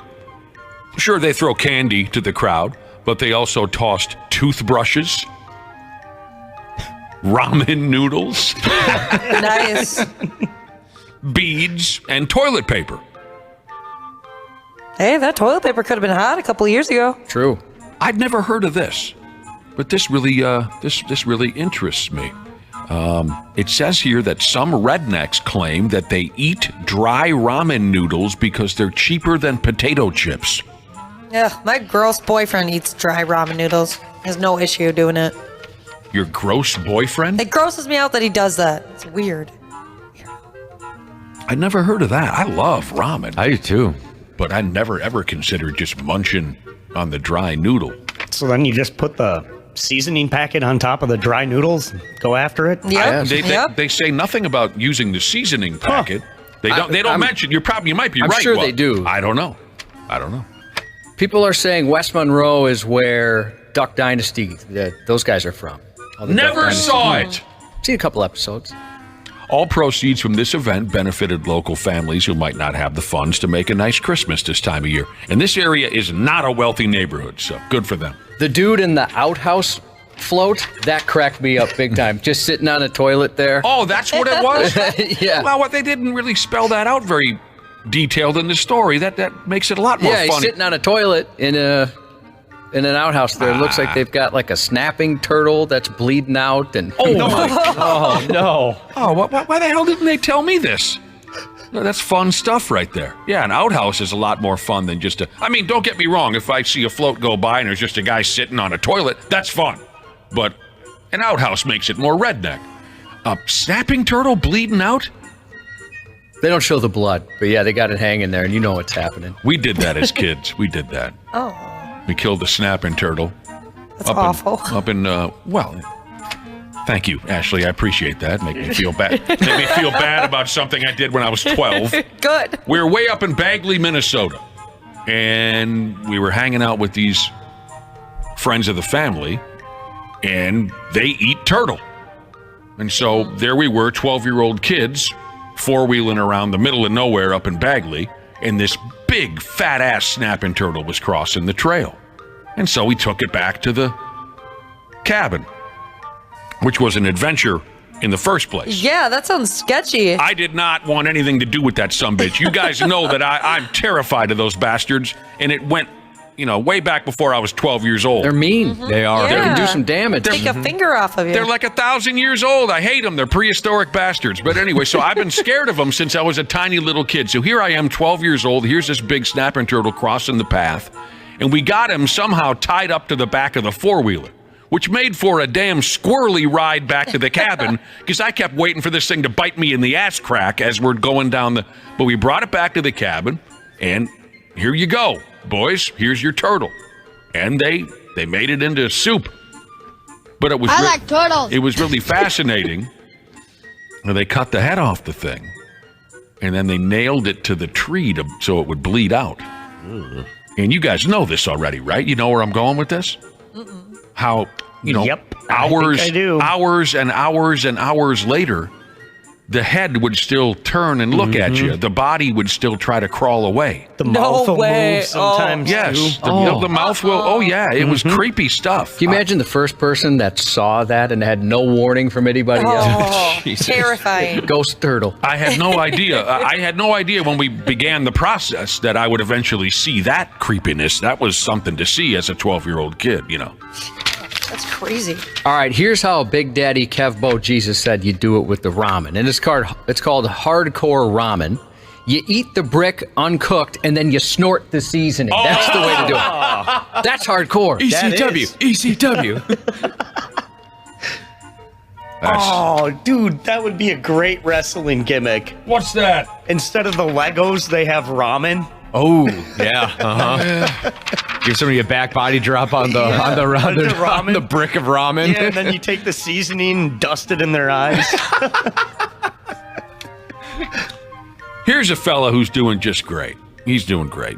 sure, they throw candy to the crowd, but they also tossed toothbrushes, ramen noodles, Nice. beads, and toilet paper. Hey, that toilet paper could have been hot a couple of years ago. True. I'd never heard of this, but this really interests me. It says here that some rednecks claim that they eat dry ramen noodles because they're cheaper than potato chips. Yeah, my gross boyfriend eats dry ramen noodles. He has no issue doing it. Your gross boyfriend? It grosses me out that he does that. It's weird. I never heard of that. I love ramen. I do too. But I never ever considered just munching on the dry noodle. So then you just put the seasoning packet on top of the dry noodles and go after it? They say nothing about using the seasoning packet. They don't mention. You might be I'm right. sure they do. I don't know. People are saying West Monroe is where Duck Dynasty, those guys are from. Never saw it. Seen a couple episodes. All proceeds from this event benefited local families who might not have the funds to make a nice Christmas this time of year. And this area is not a wealthy neighborhood, so good for them. The dude in the outhouse float, that cracked me up big time. Just sitting on a toilet there. Oh, that's what it was? Yeah. Well, they didn't really spell that out very detailed in the story. That makes it a lot more funny. Yeah, he's sitting on a toilet in an outhouse there. It looks like they've got like a snapping turtle that's bleeding out. And oh my God. Oh, no. Oh, why the hell didn't they tell me this? No, that's fun stuff right there. Yeah, an outhouse is a lot more fun than just don't get me wrong. If I see a float go by and there's just a guy sitting on a toilet, that's fun. But an outhouse makes it more redneck. A snapping turtle bleeding out? They don't show the blood, but yeah, they got it hanging there, and you know what's happening. We did that as kids. We did that. Oh. We killed the snapping turtle. That's awful. Thank you, Ashley. I appreciate that. Make me feel bad. Make me feel bad about something I did when I was 12. Good. We were way up in Bagley, Minnesota, and we were hanging out with these friends of the family, and they eat turtle. And so there we were, 12-year-old kids, four-wheeling around the middle of nowhere up in Bagley, and this big fat-ass snapping turtle was crossing the trail. And so we took it back to the cabin, which was an adventure in the first place. Yeah, that sounds sketchy. I did not want anything to do with that sumbitch. You guys know that I'm terrified of those bastards, and it went, way back before I was 12 years old. They're mean. They are. Yeah. They can do some damage. Take a finger off of you. They're like 1,000 years old. I hate them. They're prehistoric bastards. But anyway, so I've been scared of them since I was a tiny little kid. So here I am, 12 years old. Here's this big snapping turtle crossing the path. And we got him somehow tied up to the back of the four-wheeler, which made for a damn squirrely ride back to the cabin because I kept waiting for this thing to bite me in the ass crack as we're going down But we brought it back to the cabin, and here you go, boys. Here's your turtle. And they made it into soup. But it was I like turtles. It was really fascinating. They cut the head off the thing, and then they nailed it to the tree so it would bleed out. And you guys know this already, right? You know where I'm going with this? Mm-mm. How, Yep, hours and hours later, the head would still turn and look at you. The body would still try to crawl away. The mouth will move sometimes. Yes, the mouth will. Oh, yeah, it was creepy stuff. Can you imagine the first person that saw that and had no warning from anybody else? Terrifying. Ghost turtle. I had no idea. I had no idea when we began the process that I would eventually see that creepiness. That was something to see as a 12-year-old kid, That's crazy. All right, here's how Big Daddy Kev Bo Jesus said you do it with the ramen. And it's called hardcore ramen. You eat the brick uncooked, and then you snort the seasoning. That's the way to do it. That's hardcore. ECW. Oh, dude, that would be a great wrestling gimmick. What's that? Instead of the Legos, they have ramen. Oh, yeah. Uh-huh. Give somebody a back body drop on the brick of ramen. Yeah, and then you take the seasoning and dust it in their eyes. Here's a fella who's doing just great. He's doing great.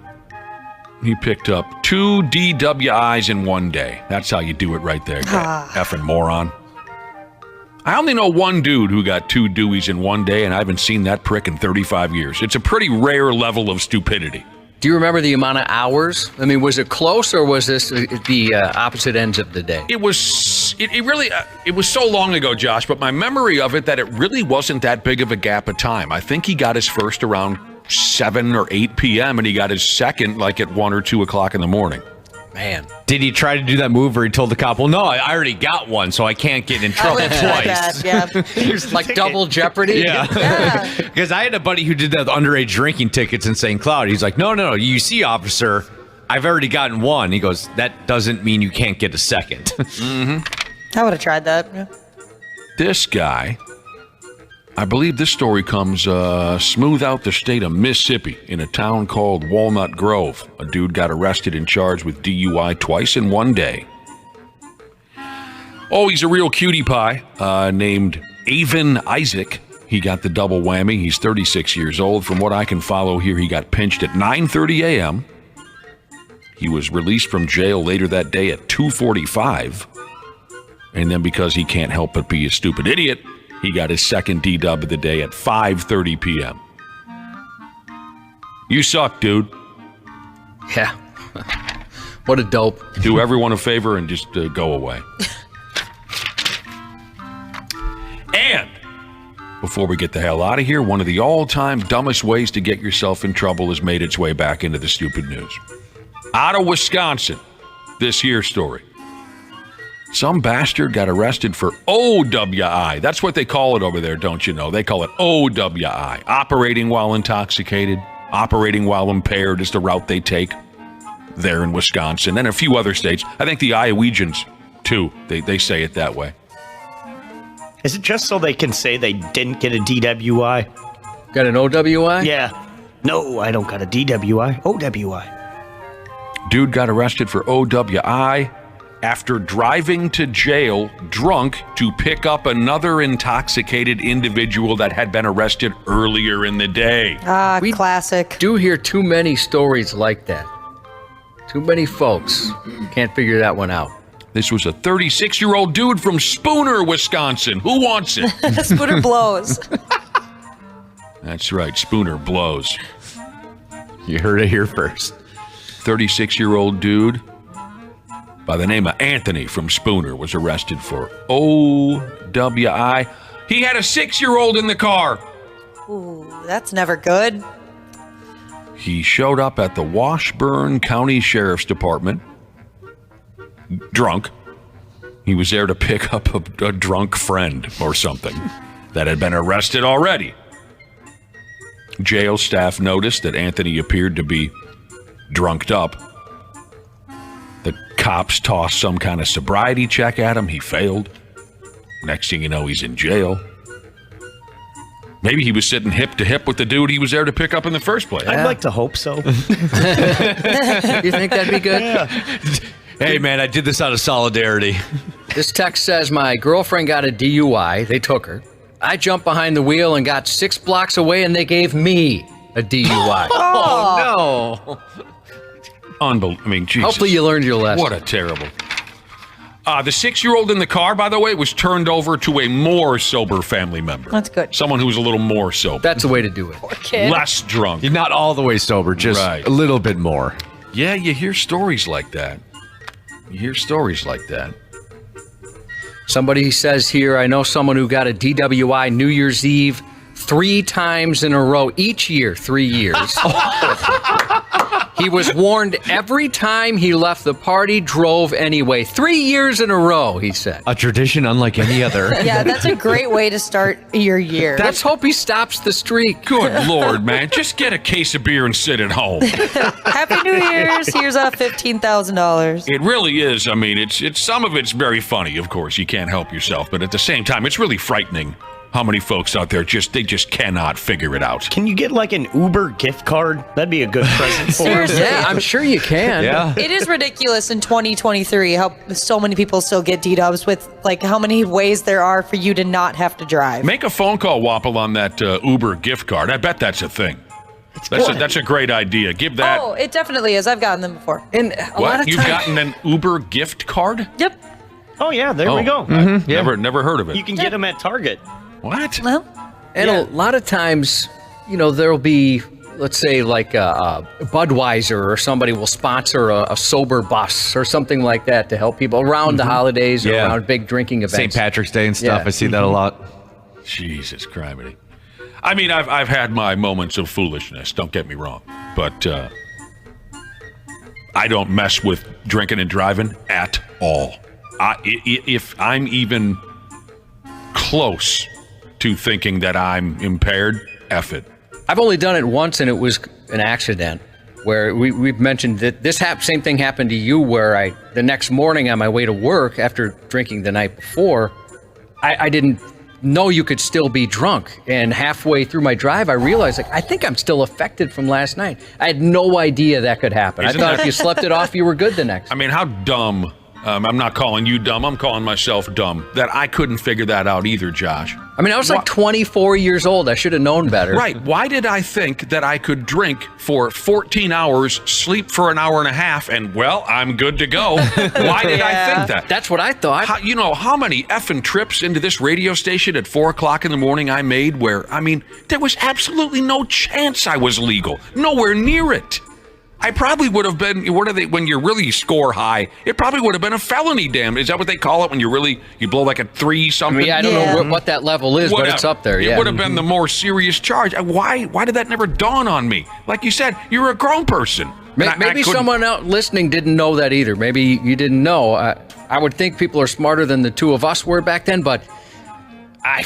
He picked up 2 DWIs in one day. That's how you do it right there, effing moron. I only know one dude who got 2 Deweys in one day, and I haven't seen that prick in 35 years. It's a pretty rare level of stupidity. Do you remember the amount of hours? I mean, was it close, or was this the opposite ends of the day? It was. It really. It was so long ago, Josh. But my memory of it that it really wasn't that big of a gap of time. I think he got his first around 7 or 8 p.m. and he got his second like at 1 or 2 o'clock in the morning. Man, did he try to do that move where he told the cop, "Well, no, I already got one, so I can't get in trouble twice"? Like double jeopardy. Yeah, because I had a buddy who did that with underage drinking tickets in St. Cloud. He's like, no, you see, officer, I've already gotten one. He goes, that doesn't mean you can't get a second. I would have tried that. Yeah. This guy, I believe this story comes smooth out the state of Mississippi in a town called Walnut Grove. A dude got arrested and charged with DUI twice in one day. Oh, he's a real cutie pie named Avon Isaac. He got the double whammy. He's 36 years old. From what I can follow here, he got pinched at 9:30 a.m. He was released from jail later that day at 2:45. And then because he can't help but be a stupid idiot, he got his second D-dub of the day at 5:30 p.m. You suck, dude. Yeah. What a dope. Do everyone a favor and just go away. And before we get the hell out of here, one of the all-time dumbest ways to get yourself in trouble has made its way back into the stupid news. Out of Wisconsin, this here story. Some bastard got arrested for OWI. That's what they call it over there, don't you know? They call it OWI. Operating while intoxicated, operating while impaired is the route they take there in Wisconsin and a few other states. I think the Iowegians, too, they say it that way. Is it just so they can say they didn't get a DWI? Got an OWI? Yeah. No, I don't got a DWI. OWI. Dude got arrested for OWI after driving to jail drunk to pick up another intoxicated individual that had been arrested earlier in the day. We classic. Do hear too many stories like that. Too many folks can't figure that one out. This was a 36-year-old dude from Spooner, Wisconsin. Who wants it? Spooner blows. That's right, Spooner blows. You heard it here first. 36-year-old dude by the name of Anthony from Spooner was arrested for OWI. He had a 6-year-old in the car. Ooh, that's never good. He showed up at the Washburn County Sheriff's Department drunk. He was there to pick up a drunk friend or something that had been arrested already. Jail staff noticed that Anthony appeared to be drunked up. The cops tossed some kind of sobriety check at him. He failed. Next thing you know, he's in jail. Maybe he was sitting hip to hip with the dude he was there to pick up in the first place. I'd like to hope so. You think that'd be good? Yeah. Hey, man, I did this out of solidarity. This text says, my girlfriend got a DUI. They took her. I jumped behind the wheel and got 6 blocks away, and they gave me a DUI. Oh, no. Unbelievable. I mean, Jesus. Hopefully you learned your lesson. What a terrible. The 6-year-old in the car, by the way, was turned over to a more sober family member. That's good. Someone who was a little more sober. That's the way to do it. Poor kid. Less drunk. You're not all the way sober, just a little bit more. Yeah, you hear stories like that. Somebody says here, I know someone who got a DWI New Year's Eve 3 times in a row, each year, 3 years. He was warned every time he left the party, drove anyway. 3 years in a row, he said. A tradition unlike any other. Yeah, that's a great way to start your year. Let's hope he stops the streak. Good Lord, man. Just get a case of beer and sit at home. Happy New Year's. Here's a $15,000. It really is. I mean, it's some of it's very funny, of course. You can't help yourself. But at the same time, it's really frightening how many folks out there they just cannot figure it out. Can you get like an Uber gift card? That'd be a good present for them. Yeah, I'm sure you can. Yeah. It is ridiculous in 2023 how so many people still get D-dubs with like how many ways there are for you to not have to drive. Make a phone call, Wapple, on that Uber gift card. I bet that's a thing. That's a great idea. Give that. Oh, it definitely is. I've gotten them before. And a lot of You've gotten an Uber gift card? Yep. Oh yeah, there we go. Never heard of it. You can get them at Target. What? Well, And a lot of times, there'll be, let's say, like a Budweiser or somebody will sponsor a sober bus or something like that to help people around the holidays or around big drinking events. St. Patrick's Day and stuff. I see that a lot. Jesus Christ. I mean, I've had my moments of foolishness, don't get me wrong. But I don't mess with drinking and driving at all. If I'm even close to thinking that I'm impaired, F it. I've only done it once, and it was an accident where we've mentioned that this same thing happened to you, where the next morning on my way to work after drinking the night before, I didn't know you could still be drunk. And halfway through my drive, I realized, I think I'm still affected from last night. I had no idea that could happen. I thought if you slept it off, you were good the next. I mean, how dumb. I'm not calling you dumb. I'm calling myself dumb. That I couldn't figure that out either, Josh. I mean, I was like 24 years old. I should have known better. Right. Why did I think that I could drink for 14 hours, sleep for an hour and a half, and, well, I'm good to go? Why did I think that? That's what I thought. How many effing trips into this radio station at 4 o'clock in the morning I made where, I mean, there was absolutely no chance I was legal. Nowhere near it. I probably would have been, when you really score high, it probably would have been a felony, damn. Is that what they call it when you blow like a 3 something? I mean, I don't know what that level is, but it's up there, It would have been the more serious charge. Why did that never dawn on me? Like you said, you're a grown person. Maybe someone out listening didn't know that either. Maybe you didn't know. I would think people are smarter than the two of us were back then, but I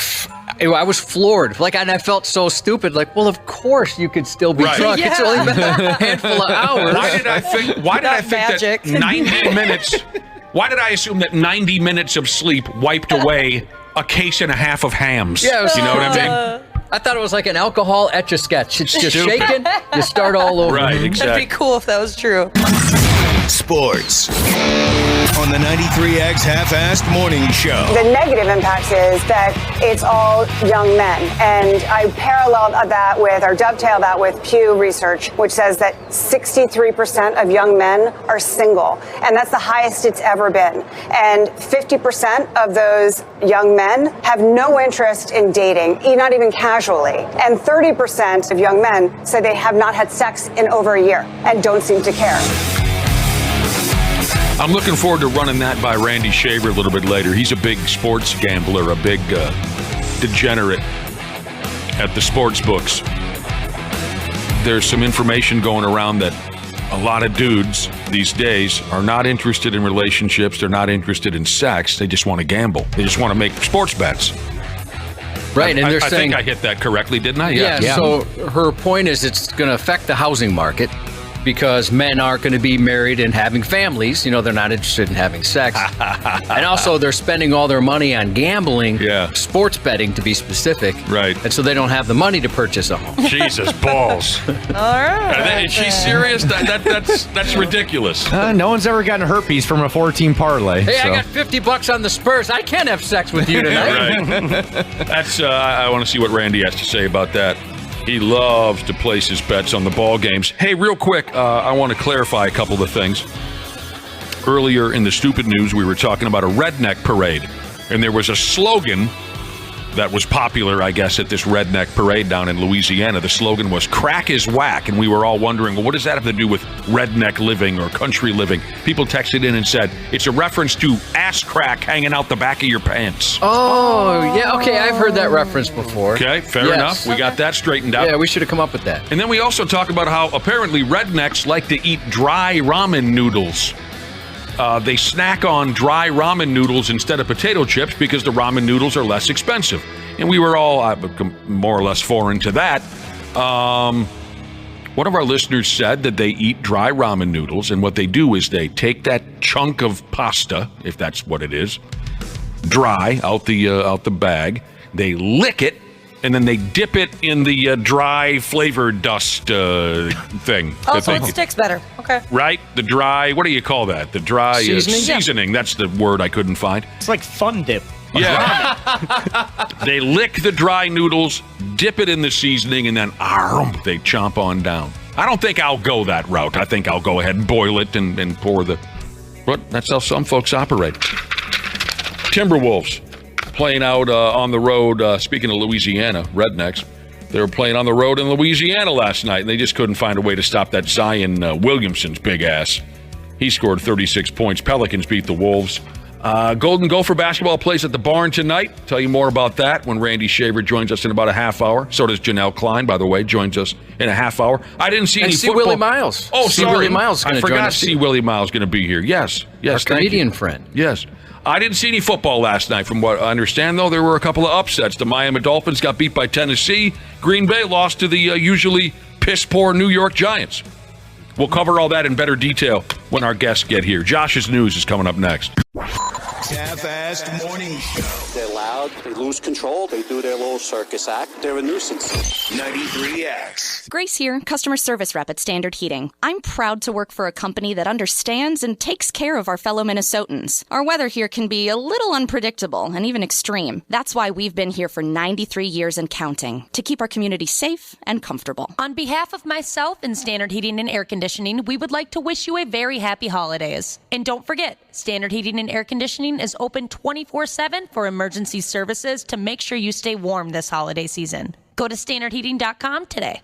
was floored. And I felt so stupid. Well, of course you could still be drunk. Yeah. It's only been a handful of hours. Why did I think that 90 minutes? Why did I assume that 90 minutes of sleep wiped away a case and a half of hams? Yeah, you know what I mean? I thought it was like an alcohol etch-a-sketch. It's just shaking, you start all over. Right, exactly. That'd be cool if that was true. Sports on the 93X Half-Assed Morning Show. The negative impact is that it's all young men. And I dovetail that with Pew Research, which says that 63% of young men are single. And that's the highest it's ever been. And 50% of those young men have no interest in dating, not even casually. And 30% of young men say they have not had sex in over a year and don't seem to care. I'm looking forward to running that by Randy Shaver a little bit later. He's a big sports gambler, a big degenerate at the sports books. There's some information going around that a lot of dudes these days are not interested in relationships. They're not interested in sex. They just want to gamble. They just want to make sports bets. Right, and they're saying... I think I hit that correctly, didn't I? Yeah, so her point is it's going to affect the housing market because men aren't going to be married and having families. They're not interested in having sex. And also they're spending all their money on gambling, sports betting to be specific. Right. And so they don't have the money to purchase a home. Jesus balls. All right. Is she serious? That's ridiculous. No one's ever gotten herpes from a 14 parlay. Hey, I got $50 on the Spurs. I can't have sex with you tonight. Right. That's. I want to see what Randy has to say about that. He loves to place his bets on the ball games. Hey, real quick, I want to clarify a couple of things. Earlier in the stupid news, we were talking about a redneck parade, and there was a slogan that was popular, I guess, at this redneck parade down in Louisiana. The slogan was "Crack is whack," and we were all wondering, well, what does that have to do with redneck living or country living? People texted in and said it's a reference to ass crack hanging out the back of your pants. Oh, yeah, okay, I've heard that reference before. Okay, fair enough. We got that straightened out. Yeah, we should have come up with that. And then we also talk about how apparently rednecks like to eat dry ramen noodles. They snack on dry ramen noodles instead of potato chips because the ramen noodles are less expensive. And we were all more or less foreign to that. One of our listeners said that they eat dry ramen noodles, and what they do is they take that chunk of pasta, if that's what it is, dry out the bag. they lick it, and then they dip it in the dry flavor dust thing. Oh, so it sticks better. Okay. Right? The dry, what do you call that? The dry Seasoning? Yeah. That's the word I couldn't find. It's like Fun Dip. Yeah. They lick the dry noodles, dip it in the seasoning, and then they chomp on down. I don't think I'll go that route. I think I'll go ahead and boil it and pour the... But that's how some folks operate. Timberwolves playing out on the road. Speaking of Louisiana, Rednecks, they were playing on the road in Louisiana last night, and they just couldn't find a way to stop that Zion Williamson's big ass. He scored 36 points. Pelicans beat the Wolves. Golden Gopher basketball plays at the Barn tonight. Tell you more about that when Randy Shaver joins us in about a half hour. So does Janel Klein, by the way, joins us in a half hour. I didn't see any football. Willi Myles. Oh, sorry. Willi Myles I forgot to see Willi Myles going to be here. Yes. Our comedian friend. Yes. I didn't see any football last night. From what I understand, though, there were a couple of upsets. The Miami Dolphins got beat by Tennessee. Green Bay lost to the usually piss-poor New York Giants. We'll cover all that in better detail when our guests get here. Josh's News is coming up next. Half-assed morning show. They're loud, they lose control, they do their little circus act. They're a nuisance. 93X. Grace here, customer service rep at Standard Heating. I'm proud to work for a company that understands and takes care of our fellow Minnesotans. Our weather here can be a little unpredictable and even extreme. That's why we've been here for 93 years and counting, to keep our community safe and comfortable. On behalf of myself and Standard Heating and Air Conditioning, we would like to wish you a very happy holidays. And don't forget, Standard Heating and Air Conditioning is open 24/7 for emergency services to make sure you stay warm this holiday season. Go to standardheating.com today.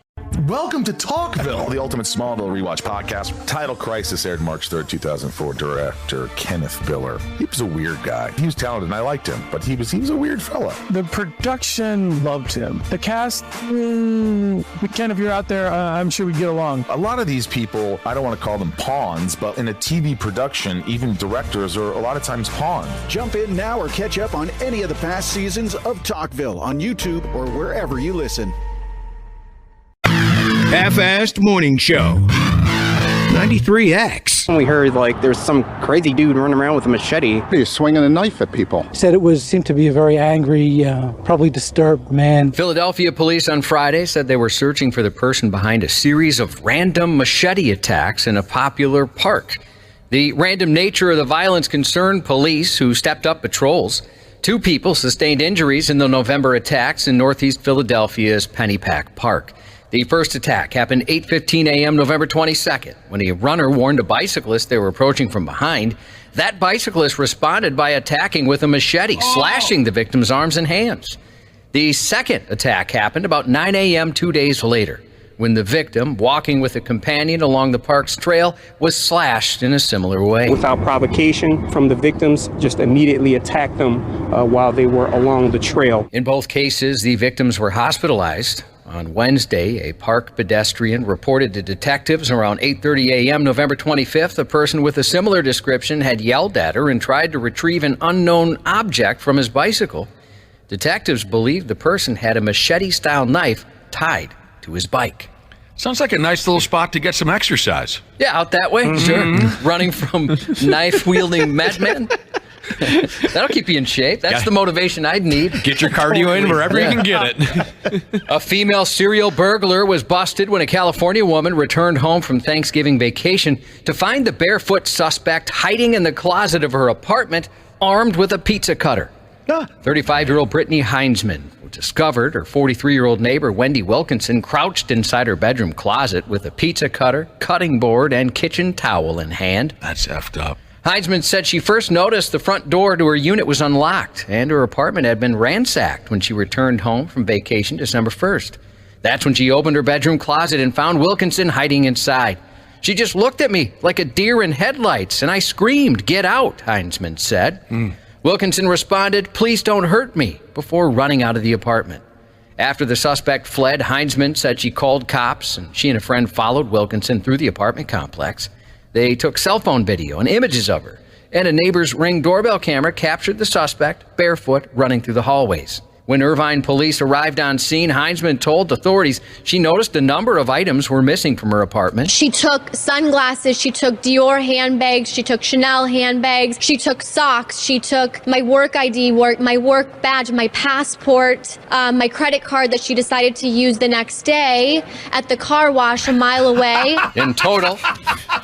Welcome to Talkville, the ultimate Smallville rewatch podcast. Title Crisis aired March 3rd, 2004. Director Kenneth Biller. He was a weird guy. He was talented and I liked him, but he was a weird fella. The production loved him. The cast, Ken, if you're out there, I'm sure we get along. A lot of these people, I don't want to call them pawns, but in a TV production, even directors are a lot of times pawns. Jump in now or catch up on any of the past seasons of Talkville on YouTube or wherever you listen. Half-assed morning show. 93X. We heard there's some crazy dude running around with a machete. He's swinging a knife at people. Said it seemed to be a very angry, probably disturbed man. Philadelphia police on Friday said they were searching for the person behind a series of random machete attacks in a popular park. The random nature of the violence concerned police, who stepped up patrols. 2 people sustained injuries in the November attacks in northeast Philadelphia's Pennypack Park. The first attack happened 8:15 a.m. November 22nd, when a runner warned a bicyclist they were approaching from behind. That bicyclist responded by attacking with a machete, slashing the victim's arms and hands. The second attack happened about 9 a.m. 2 days later, when the victim, walking with a companion along the park's trail, was slashed in a similar way. Without provocation from the victims, just immediately attacked them while they were along the trail. In both cases, the victims were hospitalized. On Wednesday, a park pedestrian reported to detectives around 8:30 a.m. November 25th, a person with a similar description had yelled at her and tried to retrieve an unknown object from his bicycle. Detectives believe the person had a machete-style knife tied to his bike. Sounds like a nice little spot to get some exercise. Yeah, out that way, sure. Running from knife-wielding madmen. That'll keep you in shape. That's the motivation I'd need. Get your cardio in wherever you can get it. A female serial burglar was busted when a California woman returned home from Thanksgiving vacation to find the barefoot suspect hiding in the closet of her apartment, armed with a pizza cutter. 35-year-old Brittany Heinzman discovered her 43-year-old neighbor Wendy Wilkinson crouched inside her bedroom closet with a pizza cutter, cutting board, and kitchen towel in hand. That's effed up. Heinzman said she first noticed the front door to her unit was unlocked and her apartment had been ransacked when she returned home from vacation December 1st. That's when she opened her bedroom closet and found Wilkinson hiding inside. She just looked at me like a deer in headlights and I screamed, "Get out," Heinzman said. Wilkinson responded, "Please don't hurt me," before running out of the apartment. After the suspect fled, Heinzman said she called cops and she and a friend followed Wilkinson through the apartment complex. They took cell phone video and images of her, and a neighbor's Ring doorbell camera captured the suspect barefoot running through the hallways. When Irvine police arrived on scene, Heinzman told authorities she noticed a number of items were missing from her apartment. She took sunglasses, she took Dior handbags, she took Chanel handbags, she took socks, she took my work ID, my work badge, my passport, my credit card that she decided to use the next day at the car wash a mile away. In total,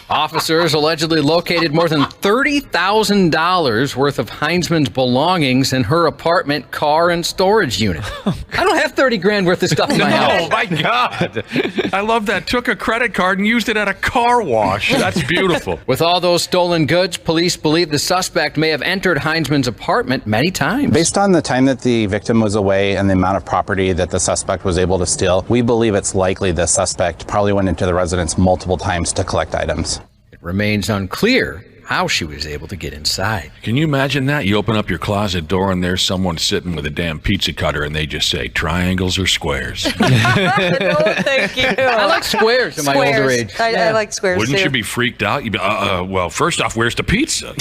officers allegedly located more than $30,000 worth of Heinzman's belongings in her apartment, car, and storage unit. I don't have 30 grand worth of stuff in my house. Oh my God. I love that. Took a credit card and used it at a car wash. That's beautiful. With all those stolen goods, police believe the suspect may have entered Heinzman's apartment many times. Based on the time that the victim was away and the amount of property that the suspect was able to steal, we believe it's likely the suspect probably went into the residence multiple times to collect items. It remains unclear how she was able to get inside. Can you imagine that? You open up your closet door and there's someone sitting with a damn pizza cutter and they just say triangles or squares. No, thank you. I like squares in my older age. I like squares Wouldn't too. you be freaked out? You'd be, well, first off, where's the pizza?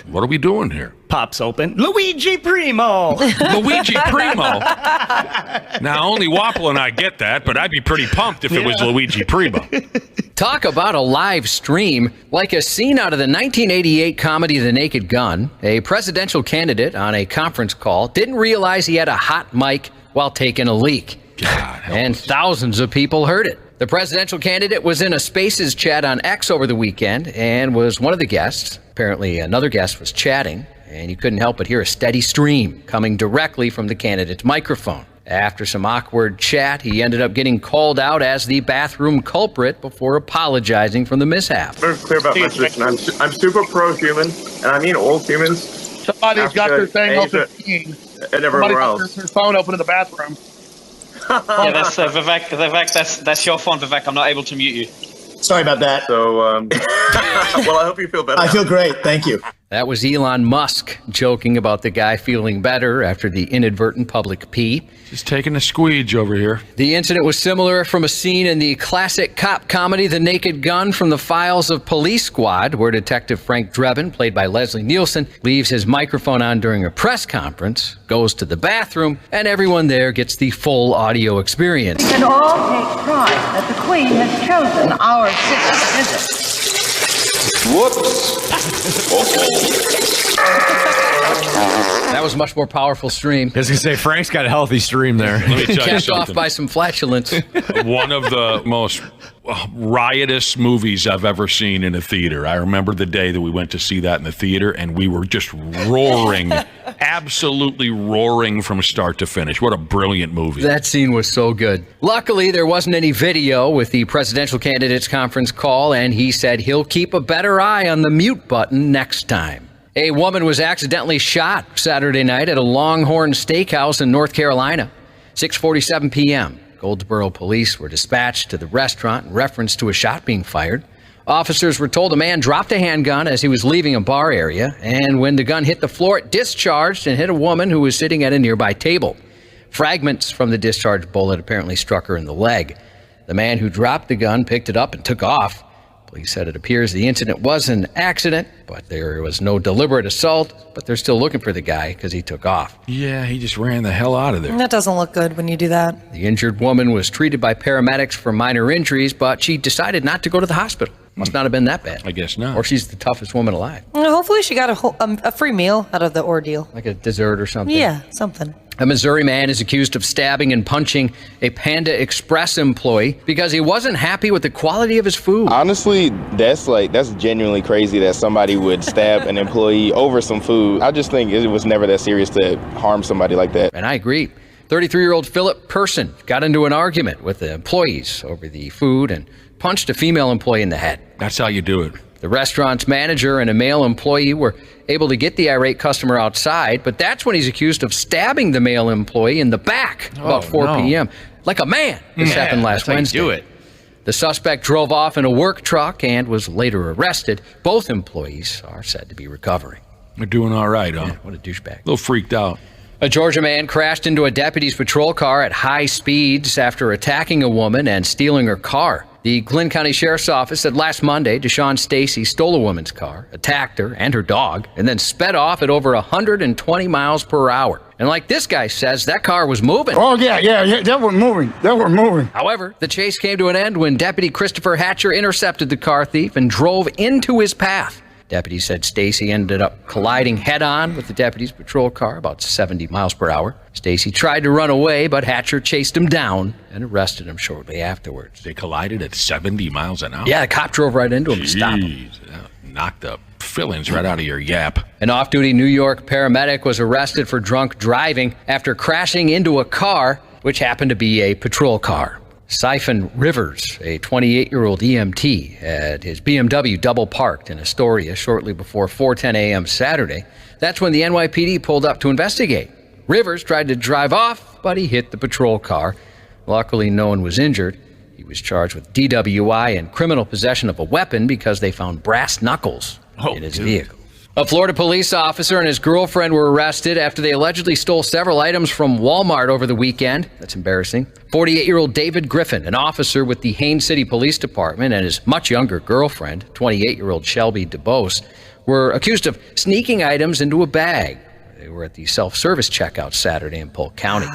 What are we doing here? Pops open. Luigi Primo. Luigi Primo. Now, only Wapple and I get that, but I'd be pretty pumped if it was Luigi Primo. Talk about a live stream. Like a scene out of the 1988 comedy The Naked Gun, a presidential candidate on a conference call didn't realize he had a hot mic while taking a leak. And thousands of people heard it. The presidential candidate was in a Spaces chat on X over the weekend and was one of the guests. Apparently another guest was chatting, and you couldn't help but hear a steady stream coming directly from the candidate's microphone. After some awkward chat, he ended up getting called out as the bathroom culprit before apologizing for the mishap. Very clear about my position. I'm super pro-human, and I mean all humans. Somebody's got their thing open and everywhere else. Got their phone open in the bathroom. Yeah, that's Vivek. Vivek, that's your phone, Vivek. I'm not able to mute you. Sorry about that. So, well, I hope you feel better. I feel great. Thank you. That was Elon Musk joking about the guy feeling better after the inadvertent public pee. Just taking a squeege over here. The incident was similar from a scene in the classic cop comedy The Naked Gun from the Files of Police Squad, where Detective Frank Drebin, played by Leslie Nielsen, leaves his microphone on during a press conference, goes to the bathroom, and everyone there gets the full audio experience. We can all take pride that the Queen has chosen our sixth visit. Whoops. That was a much more powerful stream. I was going to say, Frank's got a healthy stream there. Let me tell you Capped something. off by some flatulence. One of the most riotous movies I've ever seen in a theater. I remember the day that we went to see that in the theater, and we were just roaring, absolutely roaring from start to finish. What a brilliant movie. That scene was so good. Luckily, there wasn't any video with the presidential candidate's conference call, and he said he'll keep a better eye on the mute button next time. A woman was accidentally shot Saturday night at a Longhorn Steakhouse in North Carolina. 6:47 p.m. Goldsboro police were dispatched to the restaurant in reference to a shot being fired. Officers were told a man dropped a handgun as he was leaving a bar area, and when the gun hit the floor, it discharged and hit a woman who was sitting at a nearby table. Fragments from the discharged bullet apparently struck her in the leg. The man who dropped the gun picked it up and took off. Police said it appears the incident was an accident, but there was no deliberate assault, but they're still looking for the guy because he took off. Yeah, he just ran the hell out of there. That doesn't look good when you do that. The injured woman was treated by paramedics for minor injuries, but she decided not to go to the hospital. Must not have been that bad. I guess not. Or she's the toughest woman alive. Well, hopefully she got a free meal out of the ordeal. Like a dessert or something. Yeah, something. A Missouri man is accused of stabbing and punching a Panda Express employee because he wasn't happy with the quality of his food. Honestly, that's genuinely crazy that somebody would stab an employee over some food. I just think it was never that serious to harm somebody like that. And I agree. 33-year-old Philip Person got into an argument with the employees over the food and punched a female employee in the head. That's how you do it. The restaurant's manager and a male employee were able to get the irate customer outside, but that's when he's accused of stabbing the male employee in the back about 4 p.m. Like a man. This happened last Wednesday. Do it. The suspect drove off in a work truck and was later arrested. Both employees are said to be recovering. They're doing all right, huh? Yeah, what a douchebag. A little freaked out. A Georgia man crashed into a deputy's patrol car at high speeds after attacking a woman and stealing her car. The Glynn County Sheriff's Office said last Monday, Deshaun Stacy stole a woman's car, attacked her and her dog, and then sped off at over 120 miles per hour. And like this guy says, that car was moving. Oh, yeah, they were moving. However, the chase came to an end when Deputy Christopher Hatcher intercepted the car thief and drove into his path. Deputies said Stacy ended up colliding head-on with the deputy's patrol car about 70 miles per hour. Stacy tried to run away, but Hatcher chased him down and arrested him shortly afterwards. They collided at 70 miles an hour? Yeah, the cop drove right into him and stopped him. That knocked the fillings right out of your yap. An off-duty New York paramedic was arrested for drunk driving after crashing into a car, which happened to be a patrol car. Siphon Rivers, a 28-year-old EMT, had his BMW double parked in Astoria shortly before 4:10 a.m. Saturday. That's when the NYPD pulled up to investigate. Rivers tried to drive off, but he hit the patrol car. Luckily, no one was injured. He was charged with DWI and criminal possession of a weapon because they found brass knuckles in his vehicle. A Florida police officer and his girlfriend were arrested after they allegedly stole several items from Walmart over the weekend. That's embarrassing. 48-year-old David Griffin, an officer with the Haines City Police Department, and his much younger girlfriend, 28-year-old Shelby DeBose, were accused of sneaking items into a bag. They were at the self-service checkout Saturday in Polk County.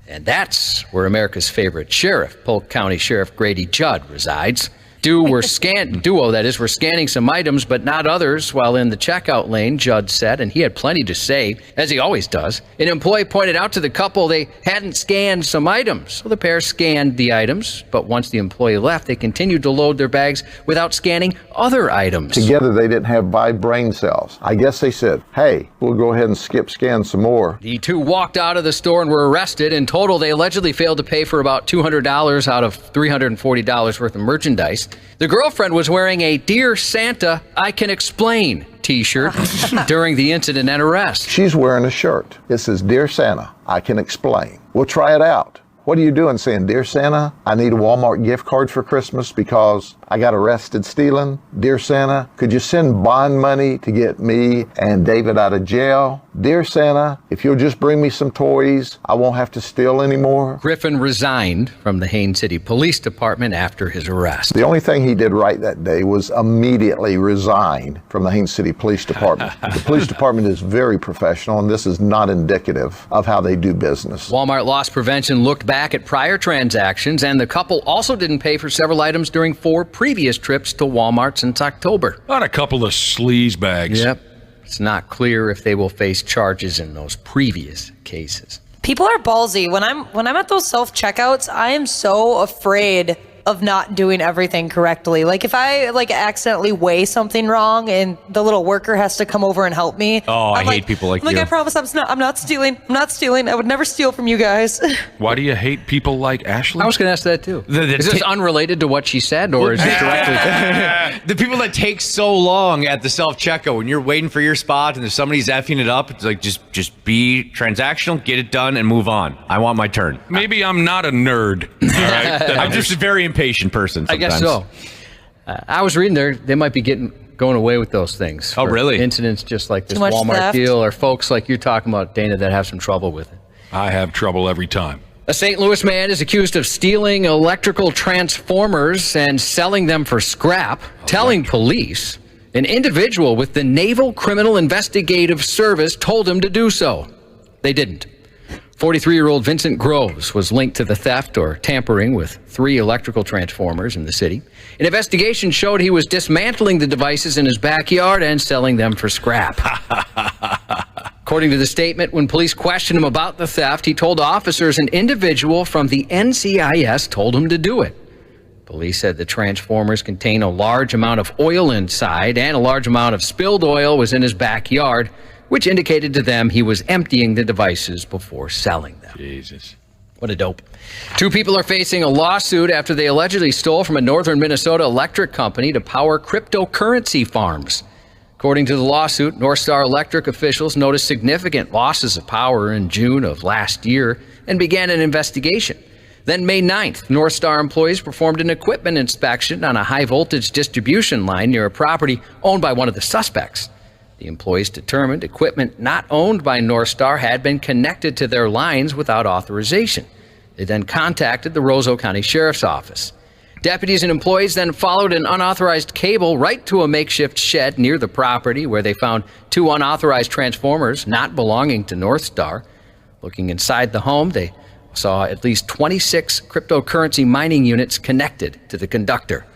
And that's where America's favorite sheriff, Polk County Sheriff Grady Judd, resides. Duo were scanning some items, but not others, while in the checkout lane, Judd said, and he had plenty to say, as he always does. An employee pointed out to the couple they hadn't scanned some items, so the pair scanned the items, but once the employee left, they continued to load their bags without scanning other items. Together, they didn't have 5 brain cells. I guess they said, hey, we'll go ahead and scan some more. The two walked out of the store and were arrested. In total, they allegedly failed to pay for about $200 out of $340 worth of merchandise. The girlfriend was wearing a Dear Santa, I Can Explain t-shirt during the incident and arrest. She's wearing a shirt. It says, Dear Santa, I Can Explain. We'll try it out. What are you doing saying, Dear Santa, I need a Walmart gift card for Christmas because I got arrested stealing? Dear Santa, could you send bond money to get me and David out of jail? Dear Santa, if you'll just bring me some toys, I won't have to steal anymore. Griffin resigned from the Haines City Police Department after his arrest. The only thing he did right that day was immediately resign from the Haines City Police Department. The police department is very professional, and this is not indicative of how they do business. Walmart Loss Prevention looked back at prior transactions, and the couple also didn't pay for several items during 4 previous trips to Walmart since October. Not a couple of sleaze bags. Yep. It's not clear if they will face charges in those previous cases. People are ballsy. When I'm at those self-checkouts, I am so afraid of not doing everything correctly. Like if I accidentally weigh something wrong and the little worker has to come over and help me. Oh, I hate people like you. I promise I'm not stealing. I'm not stealing. I would never steal from you guys. Why do you hate people like Ashley? I was going to ask that too. Is this unrelated to what she said, or is it directly? The people that take so long at the self-checkout when you're waiting for your spot and there's somebody's effing it up, it's like just be transactional, get it done, and move on. I want my turn. Maybe I'm not a nerd. All right? I'm just a very impatient person sometimes. I guess so. I was reading they might be going away with those things. Oh, really? Incidents just like this Too much Walmart theft. deal, or folks like you're talking about, Dana, that have some trouble with it. I have trouble every time. A St. Louis man is accused of stealing electrical transformers and selling them for scrap, telling police an individual with the Naval Criminal Investigative Service told him to do so. They didn't. 43-year-old Vincent Groves was linked to the theft or tampering with 3 electrical transformers in the city. An investigation showed he was dismantling the devices in his backyard and selling them for scrap. According to the statement, when police questioned him about the theft, he told officers an individual from the NCIS told him to do it. Police said the transformers contain a large amount of oil inside, and a large amount of spilled oil was in his backyard, which indicated to them he was emptying the devices before selling them. Jesus. What a dope. 2 people are facing a lawsuit after they allegedly stole from a northern Minnesota electric company to power cryptocurrency farms. According to the lawsuit, North Star Electric officials noticed significant losses of power in June of last year and began an investigation. Then May 9th, North Star employees performed an equipment inspection on a high-voltage distribution line near a property owned by one of the suspects. The employees determined equipment not owned by North Star had been connected to their lines without authorization. They then contacted the Roseau County Sheriff's Office. Deputies and employees then followed an unauthorized cable right to a makeshift shed near the property where they found 2 unauthorized transformers not belonging to North Star. Looking inside the home, they saw at least 26 cryptocurrency mining units connected to the conductor.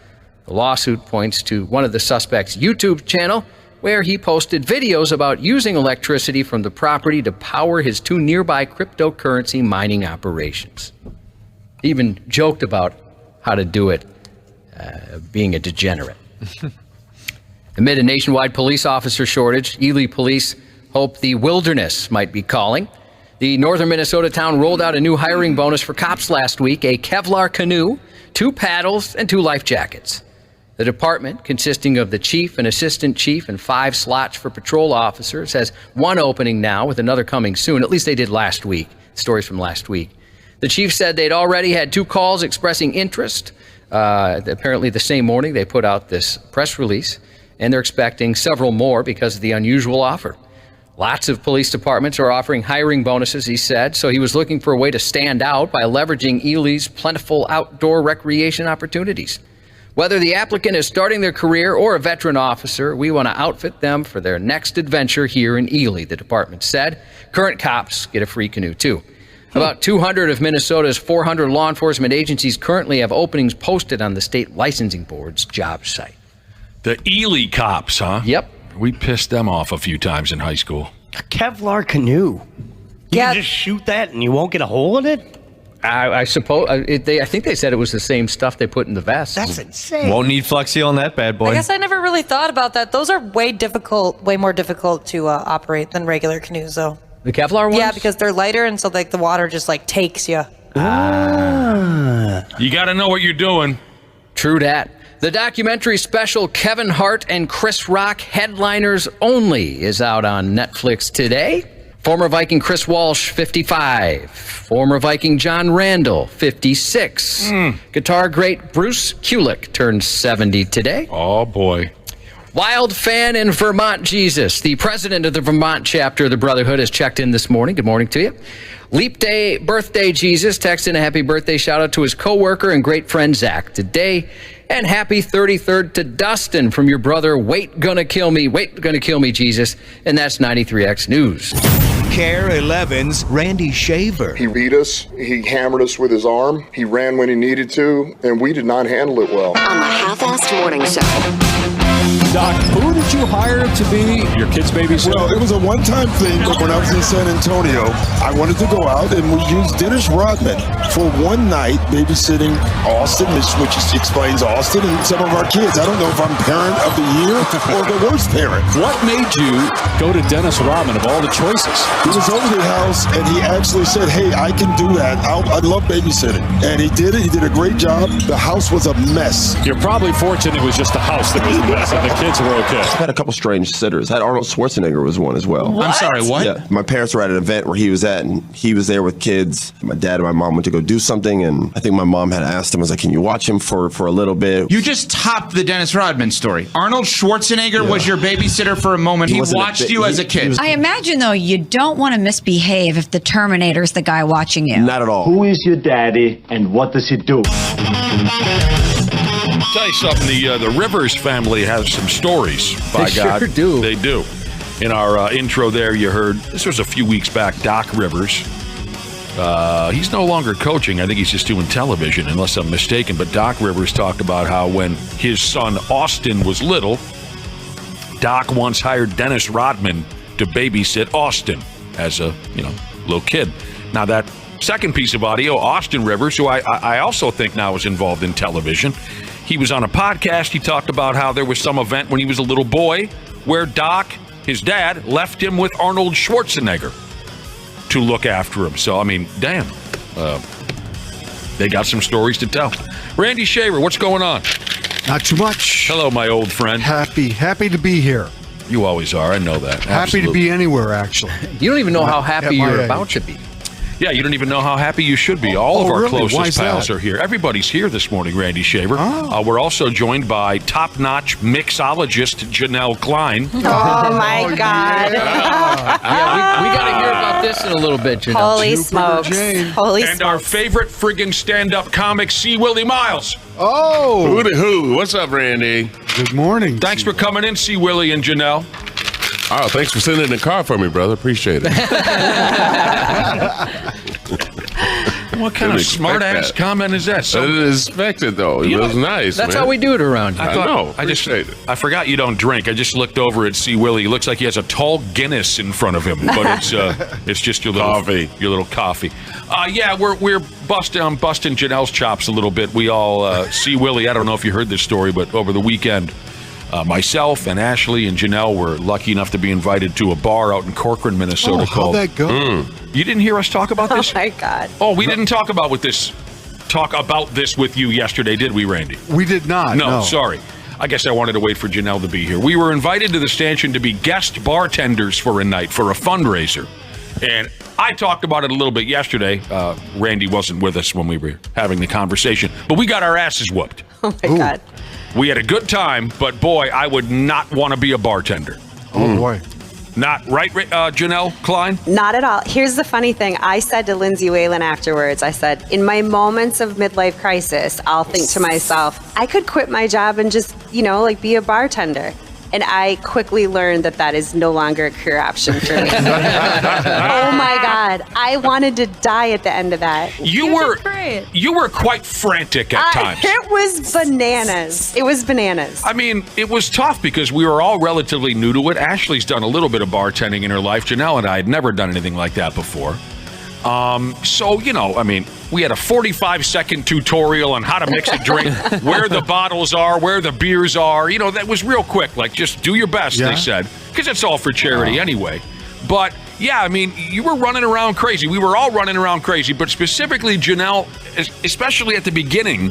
The lawsuit points to one of the suspects' YouTube channel, where he posted videos about using electricity from the property to power his 2 nearby cryptocurrency mining operations. He even joked about how to do it, being a degenerate. Amid a nationwide police officer shortage, Ely police hope the wilderness might be calling. The northern Minnesota town rolled out a new hiring bonus for cops last week, a Kevlar canoe, 2 paddles, and 2 life jackets. The department, consisting of the chief and assistant chief and 5 slots for patrol officers, has 1 opening now with another coming soon. At least they did last week. Stories from last week. The chief said they'd already had 2 calls expressing interest. Apparently the same morning they put out this press release, and they're expecting several more because of the unusual offer. Lots of police departments are offering hiring bonuses, he said, so he was looking for a way to stand out by leveraging Ely's plentiful outdoor recreation opportunities. Whether the applicant is starting their career or a veteran officer, we want to outfit them for their next adventure here in Ely, the department said. Current cops get a free canoe, too. About 200 of Minnesota's 400 law enforcement agencies currently have openings posted on the state licensing board's job site. The Ely cops, huh? Yep. We pissed them off a few times in high school. A Kevlar canoe. You can just shoot that and you won't get a hole in it? I suppose. I think they said it was the same stuff they put in the vest. That's insane. Won't need Flex Seal on that bad boy. I guess I never really thought about that. Those are way more difficult to operate than regular canoes, though. The Kevlar ones? Yeah, because they're lighter, and so like the water just like takes you. You got to know what you're doing. True that. The documentary special Kevin Hart and Chris Rock Headliners Only is out on Netflix today. Former Viking Chris Walsh, 55. Former Viking John Randall, 56. Guitar great Bruce Kulick turned 70 today. Oh, boy. Wild fan in Vermont Jesus. The president of the Vermont chapter of the Brotherhood has checked in this morning. Good morning to you. Leap Day Birthday Jesus texted a happy birthday shout out to his co-worker and great friend Zach today. And happy 33rd to Dustin from your brother Wait Gonna Kill Me Jesus. And that's 93X News. KARE 11's Randy Shaver. He beat us, he hammered us with his arm, he ran when he needed to, and we did not handle it well. On the Half-Assed Morning Show. Doc, who did you hire to be your kid's babysitter? Well, it was a one-time thing, but when I was in San Antonio, I wanted to go out, and we used Dennis Rodman for one night babysitting Austin, which explains Austin and some of our kids. I don't know if I'm parent of the year or the worst parent. What made you go to Dennis Rodman of all the choices? He was over the house, and he actually said, hey, I can do that. I love babysitting. And he did it. He did a great job. The house was a mess. You're probably fortunate it was just the house that was a mess, and the kids were okay. I've had a couple strange sitters. I had Arnold Schwarzenegger was one as well. What? I'm sorry, what? Yeah, my parents were at an event where he was at, and he was there with kids. My dad and my mom went to go do something, and I think my mom had asked him, I was like, can you watch him for a little bit? You just topped the Dennis Rodman story. Arnold Schwarzenegger was your babysitter for a moment. He watched you as a kid. I imagine, though, you don't want to misbehave if the Terminator's the guy watching you. Not at all. Who is your daddy, and what does he do? I'll tell you something, the Rivers family has some stories, by They God. sure do. They do. In our intro there, you heard, this was a few weeks back, Doc Rivers. He's no longer coaching. I think he's just doing television, unless I'm mistaken. But Doc Rivers talked about how when his son Austin was little, Doc once hired Dennis Rodman to babysit Austin as a little kid. Now that second piece of audio, Austin Rivers, who I also think now is involved in television, he was on a podcast. He talked about how there was some event when he was a little boy where Doc, his dad, left him with Arnold Schwarzenegger to look after him. So, I mean, damn. They got some stories to tell. Randy Shaver, what's going on? Not too much. Hello, my old friend. Happy to be here. You always are. I know that. Happy to be anywhere, actually. You don't even know how happy at my you're age. about to be. Yeah, you don't even know how happy you should be. All of our really? Why closest is pals that? are here. Everybody's here this morning, Randy Shaver. We're also joined by top-notch mixologist Janel Klein. Oh, my God. Yeah, we got to hear about this in a little bit, Janelle. Holy smokes. Holy and our favorite friggin' stand-up comic, C. Willi Myles. Oh. Who the who? What's up, Randy? Good morning. Thanks for coming in, C. Willi and Janelle. Oh, thanks for sending the car for me, brother. Appreciate it. What kind of smart-ass comment is that? I didn't expect it, though. It was nice, That's man. how we do it around here. I know. Appreciate it. I forgot you don't drink. I just looked over at C. Willi. He looks like he has a tall Guinness in front of him, but it's just your little coffee. Your little coffee. Yeah, we're busting Janelle's chops a little bit. We all C. Willi. I don't know if you heard this story, but over the weekend, myself and Ashley and Janelle were lucky enough to be invited to a bar out in Corcoran, Minnesota. How'd that go? You didn't hear us talk about this? Oh, my God. Oh, we didn't talk about this with you yesterday, did we, Randy? We did not. No, sorry. I guess I wanted to wait for Janelle to be here. We were invited to the station to be guest bartenders for a night for a fundraiser. And I talked about it a little bit yesterday. Randy wasn't with us when we were having the conversation, but we got our asses whooped. Oh, my God. We had a good time, but boy, I would not want to be a bartender. Oh, boy. Not right, Janel Klein? Not at all. Here's the funny thing. I said to Lindsay Whalen afterwards, I said, in my moments of midlife crisis, I'll think to myself, I could quit my job and just, be a bartender. And I quickly learned that is no longer a career option for me. Oh my God. I wanted to die at the end of that. You were quite frantic at times. It was bananas. It was bananas. I mean, it was tough because we were all relatively new to it. Ashley's done a little bit of bartending in her life. Janelle and I had never done anything like that before. So, we had a 45-second tutorial on how to mix a drink, where the bottles are, where the beers are. That was real quick. Like, just do your best, they said, because it's all for charity anyway. But, yeah, you were running around crazy. We were all running around crazy, but specifically Janelle, especially at the beginning,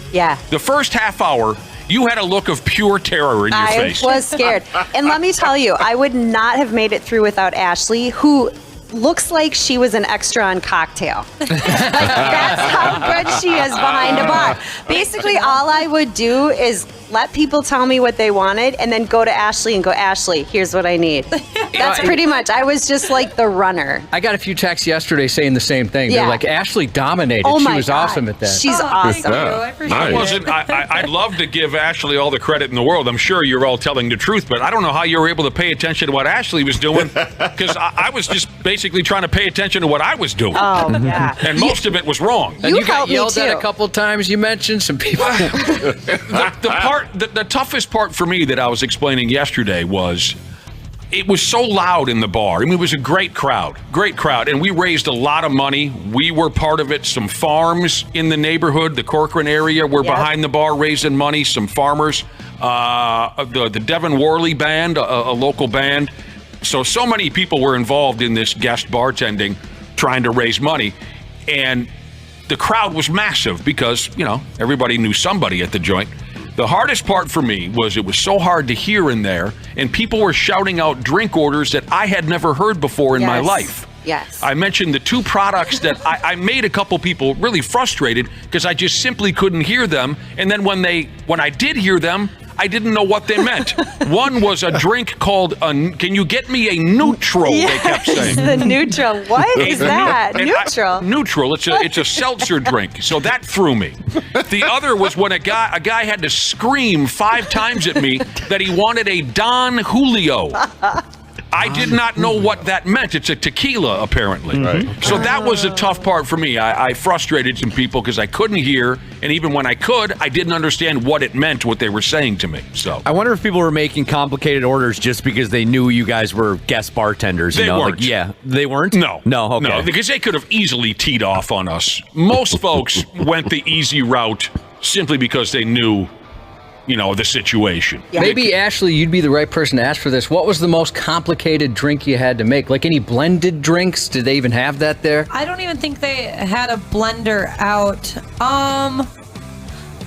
the first half hour, you had a look of pure terror in your face. I was scared. And let me tell you, I would not have made it through without Ashley, who looks like she was an extra on Cocktail. That's how good she is behind a bar. Basically, all I would do is let people tell me what they wanted and then go to Ashley and go, Ashley, here's what I need. That's pretty much, I was just like the runner. I got a few texts yesterday saying the same thing. Yeah. They're like, Ashley dominated. Oh She my was God. awesome at that. She's awesome. I'd love to give Ashley all the credit in the world. I'm sure you're all telling the truth, but I don't know how you were able to pay attention to what Ashley was doing, because I was just basically trying to pay attention to what I was doing. Oh, yeah. And most of it was wrong. And you got yelled at a couple times. You mentioned some people. The toughest part for me that I was explaining yesterday was it was so loud in the bar. It was a great crowd, and we raised a lot of money. We were part of it. Some farms in the neighborhood, the Corcoran area, were behind the bar raising money. Some farmers, the Devon Worley Band, a local band. So many people were involved in this guest bartending, trying to raise money, and the crowd was massive because everybody knew somebody at the joint. The hardest part for me was it was so hard to hear in there, and people were shouting out drink orders that I had never heard before in my life. Yes. I mentioned the two products that I made a couple people really frustrated because I just simply couldn't hear them. And then when I did hear them, I didn't know what they meant. One was a drink called, can you get me a neutral, they kept saying. The neutral. What is that? Neutral. Neutral. It's a seltzer drink. So that threw me. The other was when a guy had to scream 5 times at me that he wanted a Don Julio. I did not know what that meant. It's a tequila, apparently. Right. So that was a tough part for me. I frustrated some people because I couldn't hear, and even when I could, I didn't understand what it meant, what they were saying to me. So I wonder if people were making complicated orders just because they knew you guys were guest bartenders. They weren't. They weren't? No. Okay. No, because they could have easily teed off on us. Most folks went the easy route simply because they knew the situation. Yeah. Maybe, Ashley, you'd be the right person to ask for this. What was the most complicated drink you had to make? Like any blended drinks? Did they even have that there? I don't even think they had a blender out.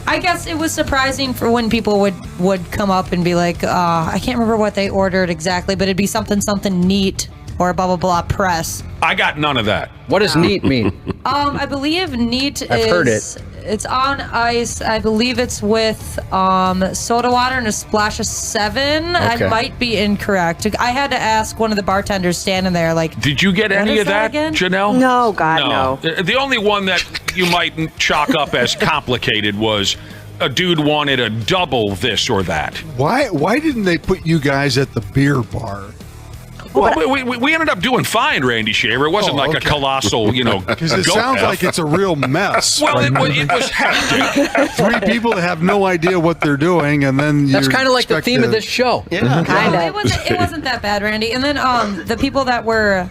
I guess it was surprising for when people would come up and be like, I can't remember what they ordered exactly, but it'd be something neat. or blah, blah, blah press. I got none of that. What does neat mean? I believe neat I've heard it. It's on ice. I believe it's with soda water and a splash of 7. Okay. I might be incorrect. I had to ask one of the bartenders standing there, like, Did you get what any is of that, again? Janelle? No, God, no. The only one that you might chalk up as complicated was a dude wanted a double this or that. Why didn't they put you guys at the beer bar? Well, we ended up doing fine, Randy Shaver. It wasn't like a colossal, Because it sounds like it's a real mess. Well, it was hectic. 3 people that have no idea what they're doing, and then That's kind of like the theme of this show. Yeah, kind of. It wasn't that bad, Randy. And then the people that were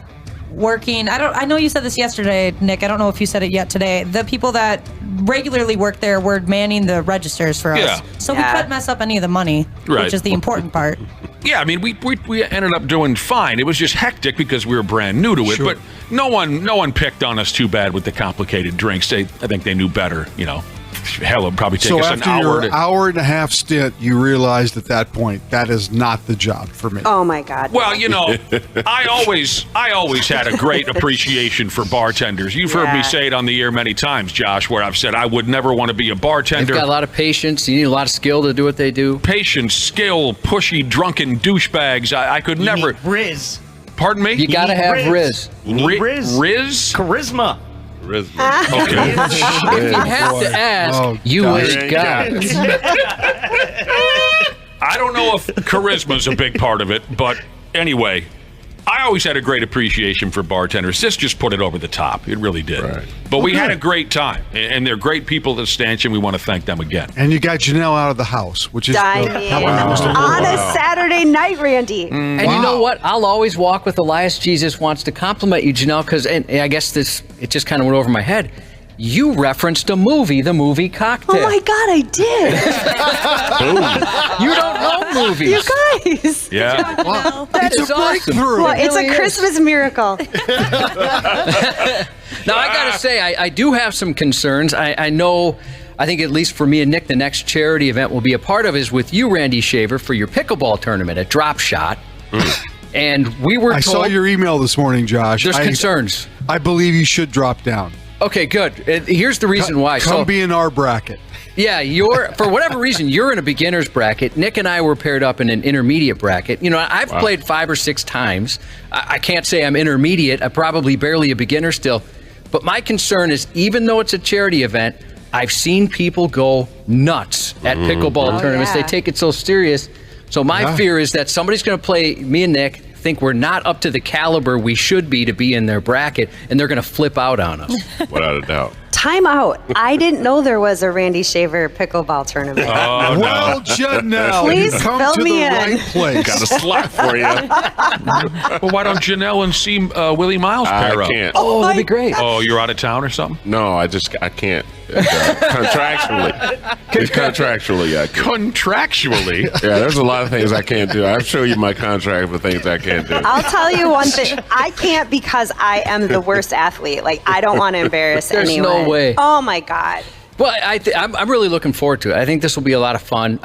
working, I know you said this yesterday, Nick. I don't know if you said it yet today. The people that regularly work there were manning the registers for us. Yeah. So we couldn't mess up any of the money, Right. which is the important part. Yeah, I mean, we ended up doing fine. It was just hectic because we were brand new to it. Sure. But no one picked on us too bad with the complicated drinks. I think they knew better. Hell, it'd probably take So us an after hour. your hour and a half stint, you realized at that point that is not the job for me. Oh my God. Well, I always had a great appreciation for bartenders. You've heard me say it on the air many times, Josh, where I've said I would never want to be a bartender. They've got a lot of patience. You need a lot of skill to do what they do. Patience, skill, pushy, drunken douchebags. I could never. Riz. Pardon me? You got to have Riz. You need Riz. Riz? Charisma. Okay. If you have to ask, you wish God. I don't know if charisma's a big part of it, but anyway, I always had a great appreciation for bartenders. This just put it over the top. It really did. Right. But we had a great time, and they're great people at the stanchion. We want to thank them again. And you got Janelle out of the house, which is I the mean, most on important. a Saturday night, Randy. And you know what? I'll always walk with Elias Jesus wants to compliment you, Janelle, because I guess it just kind of went over my head. You referenced the movie Cocktail. Oh my God, I did. You don't know movies. You guys. Yeah. Wow. That It's is a breakthrough. Well, It it's really a is. Christmas miracle. Now, I got to say, I do have some concerns. I know, I think at least for me and Nick, the next charity event we'll be a part of is with you, Randy Shaver, for your pickleball tournament at Drop Shot. And we were I told... saw your email this morning, Josh. There's concerns. I believe you should drop down. Okay, good. Here's the reason why. Come be in our bracket. Yeah, for whatever reason, you're in a beginner's bracket. Nick and I were paired up in an intermediate bracket. I've played 5 or 6 times. I can't say I'm intermediate. I'm probably barely a beginner still. But my concern is, even though it's a charity event, I've seen people go nuts at pickleball tournaments. Yeah. They take it so serious. So my fear is that somebody's going to play me and Nick, think we're not up to the caliber we should be to be in their bracket, and they're going to flip out on us. Without a doubt. Time out. I didn't know there was a Randy Shaver pickleball tournament. Oh, Well, Janelle, Please you come fill to me the in. right place. Got a slot for you. Well, why don't Janelle and Willi Myles pair I up? can't. Oh, that'd be great. Oh, you're out of town or something? No, I can't. Contractually. It's contractually, I can't. Contractually? Yeah, there's a lot of things I can't do. I'll show you my contract for things I can't do. I'll tell you one thing. I can't because I am the worst athlete. Like, I don't want to embarrass There's anyone. no way. Oh, my God. Well, I'm really looking forward to it. I think this will be a lot of fun.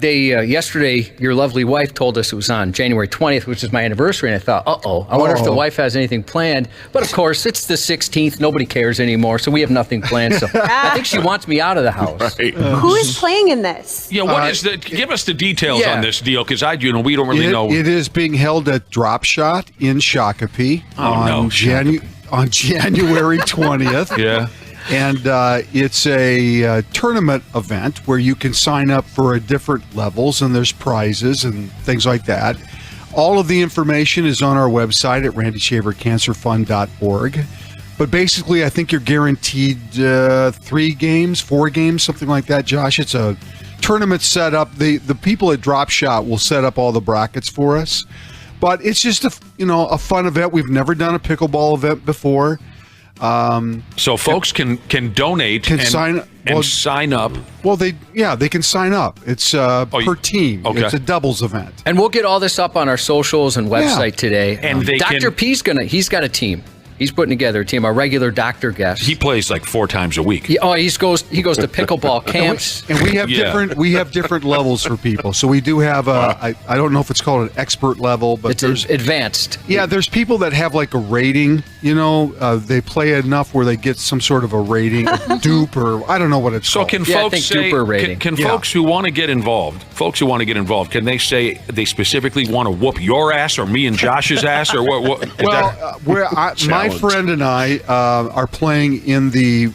Yesterday, your lovely wife told us it was on January 20th, which is my anniversary, and I thought, I wonder if the wife has anything planned. But of course, it's the 16th. Nobody cares anymore, so we have nothing planned. So I think she wants me out of the house. Right. Who is playing in this? Yeah, what is the? Give us the details on this deal, because we don't really know. It is being held at Drop Shot in Shakopee on January 20th. Yeah. And it's a tournament event where you can sign up for different levels, and there's prizes and things like that. All of the information is on our website at randyshavercancerfund.org. But basically, I think you're guaranteed 4 games, something like that, Josh. It's a tournament set up. The people at Drop Shot will set up all the brackets for us. But it's just a fun event. We've never done a pickleball event before. So folks can donate and sign up. Well, they can sign up. It's per team. Okay. It's a doubles event. And we'll get all this up on our socials and website today. And Dr. P's he's got a team. He's putting together a team, a regular doctor guest. He plays like 4 times a week. He goes to pickleball camps. And we have different levels for people. So we do have I don't know if it's called an expert level, but there's advanced. Yeah, there's people that have like a rating. They play enough where they get some sort of a rating, a dupe, or I don't know what it's called. So can folks say, can folks who want to get involved, can they say they specifically want to whoop your ass or me and Josh's ass or what? My friend and I are playing in the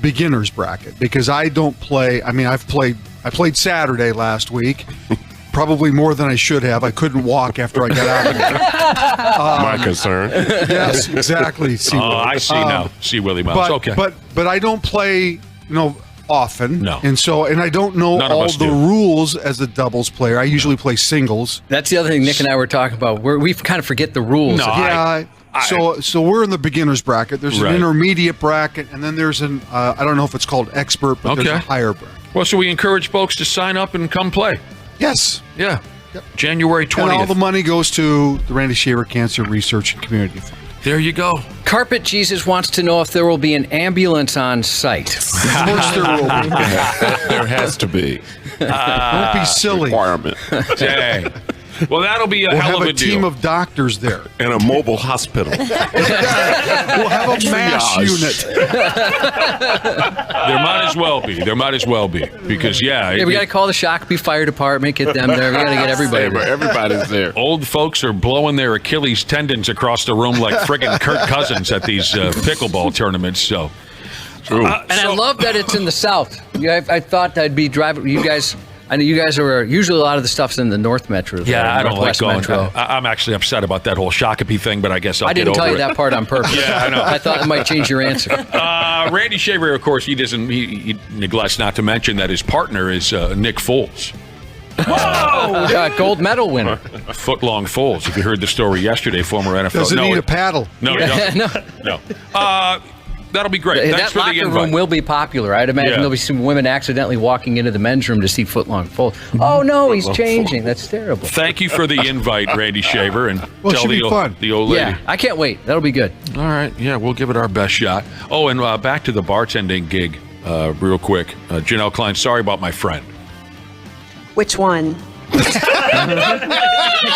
beginners bracket because I don't play. I mean, I played Saturday last week. Probably more than I should have. I couldn't walk after I got out of there. My concern. Yes, exactly. I see now. See Willi Myles. Okay. But I don't play, often. No. And I don't know all the rules as a doubles player. I usually play singles. That's the other thing Nick and I were talking about. We kind of forget the rules. No, So we're in the beginners bracket. There's an intermediate bracket, and then there's an I don't know if it's called expert, but there's a higher bracket. Well, so we encourage folks to sign up and come play. Yes. Yeah. Yep. January 20th. And all the money goes to the Randy Shaver Cancer Research and Community Fund. There you go. Carpet Jesus wants to know if there will be an ambulance on site. Of course there will be. There has to be. Don't be silly. Requirement. Dang. Well, that'll be a hell of a deal. We'll have a team of doctors there. And a mobile hospital. We'll have a mass unit. There might as well be. Because, we got to call the Shakopee Fire Department, get them there. We got to get everybody there. Everybody's there. Old folks are blowing their Achilles tendons across the room like friggin' Kirk Cousins at these pickleball tournaments. So, true. I love that it's in the South. I thought I'd be driving you guys. I know you guys are usually a lot of the stuff's in the North Metro. Yeah, I don't like going. Metro. I'm actually upset about that whole Shakopee thing, but I guess I'll get over it. I didn't tell you that part on purpose. Yeah, I know. I thought it might change your answer. Randy Shaver, of course, he neglects not to mention that his partner is Nick Foles. Whoa! Gold medal winner. Footlong Foles. If you heard the story yesterday, former NFL. Doesn't need a paddle. No, he doesn't. No. That'll be great. Thanks for the invite. That locker room will be popular. I'd imagine there'll be some women accidentally walking into the men's room to see Footlong Foles. Oh, no, he's changing. That's terrible. Thank you for the invite, Randy Shaver. And tell the old lady. Yeah, I can't wait. That'll be good. All right. Yeah, we'll give it our best shot. Oh, and back to the bartending gig real quick. Janel Klein, sorry about my friend. Which one? Good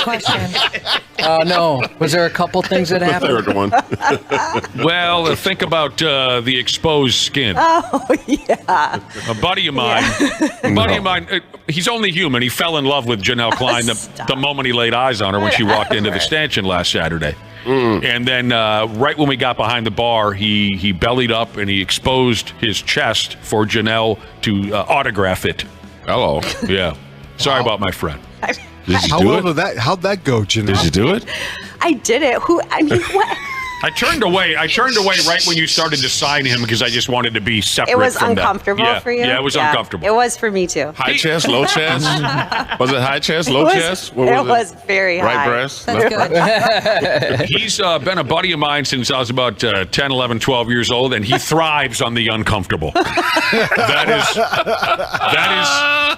question. No. Was there a couple things that happened? The third one. Well, think about the exposed skin. Oh, yeah. A buddy of mine, he's only human. He fell in love with Janel Klein the moment he laid eyes on her when she walked into the stanchion last Saturday. And then right when we got behind the bar, he bellied up and he exposed his chest for Janel to autograph it. Hello. Yeah. Sorry about my friend. How'd that go, Janel? Did you do it? I did it. What? I turned away right when you started to sign him because I just wanted to be separate. It was from uncomfortable that. for you? Yeah, it was uncomfortable. It was for me too. High chest, low chest? Was it high chest, low chest? What it was very high. Right breast? He's been a buddy of mine since I was about 10, 11, 12 years old, and he thrives on the uncomfortable.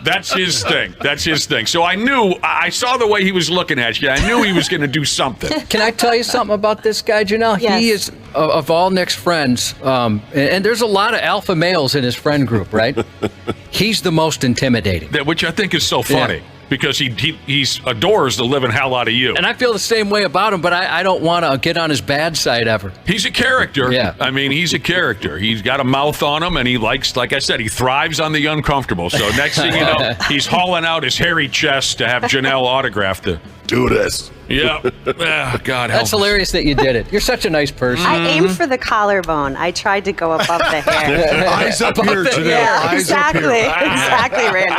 That's his thing. That's his thing. So I saw the way he was looking at you. I knew he was going to do something. Can I tell you something about this guy, Janel? Yes. He is, of all Nick's friends, and there's a lot of alpha males in his friend group, right? He's the most intimidating. Which I think is so funny. Yeah. Because he adores the living hell out of you. And I feel the same way about him, but I don't want to get on his bad side ever. He's a character. Yeah. I mean, he's a character. He's got a mouth on him, and he likes, like I said, he thrives on the uncomfortable. So next thing you know, he's hauling out his hairy chest to have Janel autograph the... Do this. Yeah. God help That's hilarious that you did it. You're such a nice person. I aimed for the collarbone. I tried to go above the hair. Eyes up here, Janel. Yeah, Eyes exactly. up here. Exactly, Randy.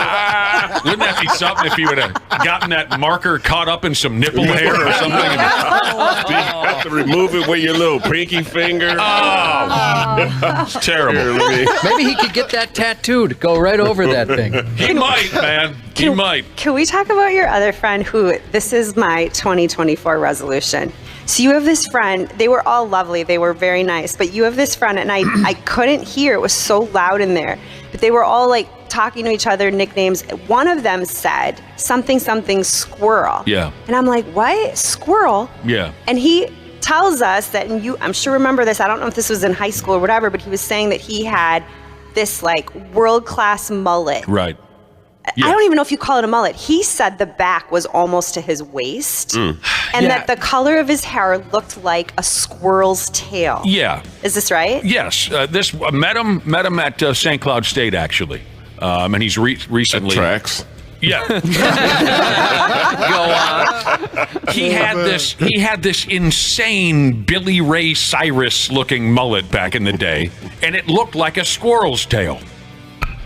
Wouldn't that be something if you would have gotten that marker caught up in some nipple hair or something? You have to remove it with your little pinky finger. It's terrible. Maybe he could get that tattooed. Go right over that thing. He might, man. He might. Can we talk about your other friend who, this is my 2024 resolution. So you have this friend, they were all lovely, they were very nice, but you have this friend and I couldn't hear, it was so loud in there, but they were all like talking to each other, nicknames. One of them said something squirrel. Yeah. And I'm like, what? Squirrel? Yeah. And he tells us that, and you, I'm sure remember this, I don't know if this was in high school or whatever, but he was saying that he had this like world-class mullet. Right. I don't even know if you call it a mullet. He said the back was almost to his waist, and that the color of his hair looked like a squirrel's tail. Yeah. Is this right? Yes. This met him at St. Cloud State, actually. And he's recently... That tracks. Yeah. Go on. He had this insane Billy Ray Cyrus looking mullet back in the day, and it looked like a squirrel's tail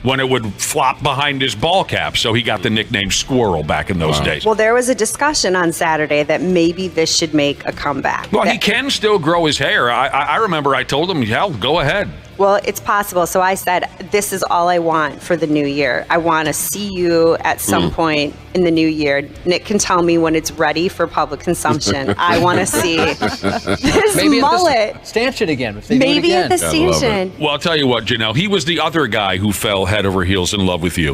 when it would flop behind his ball cap, so he got the nickname Squirrel back in those days. Well, there was a discussion on Saturday that maybe this should make a comeback. Well, he can still grow his hair. I remember I told him, hell, go ahead. Well, it's possible. So I said, this is all I want for the new year. I want to see you at some point in the new year. Nick can tell me when it's ready for public consumption. I want to see this Maybe mullet. At the stanchion again. If they Maybe do it at again. the station. Well, I'll tell you what, Janelle, he was the other guy who fell head over heels in love with you.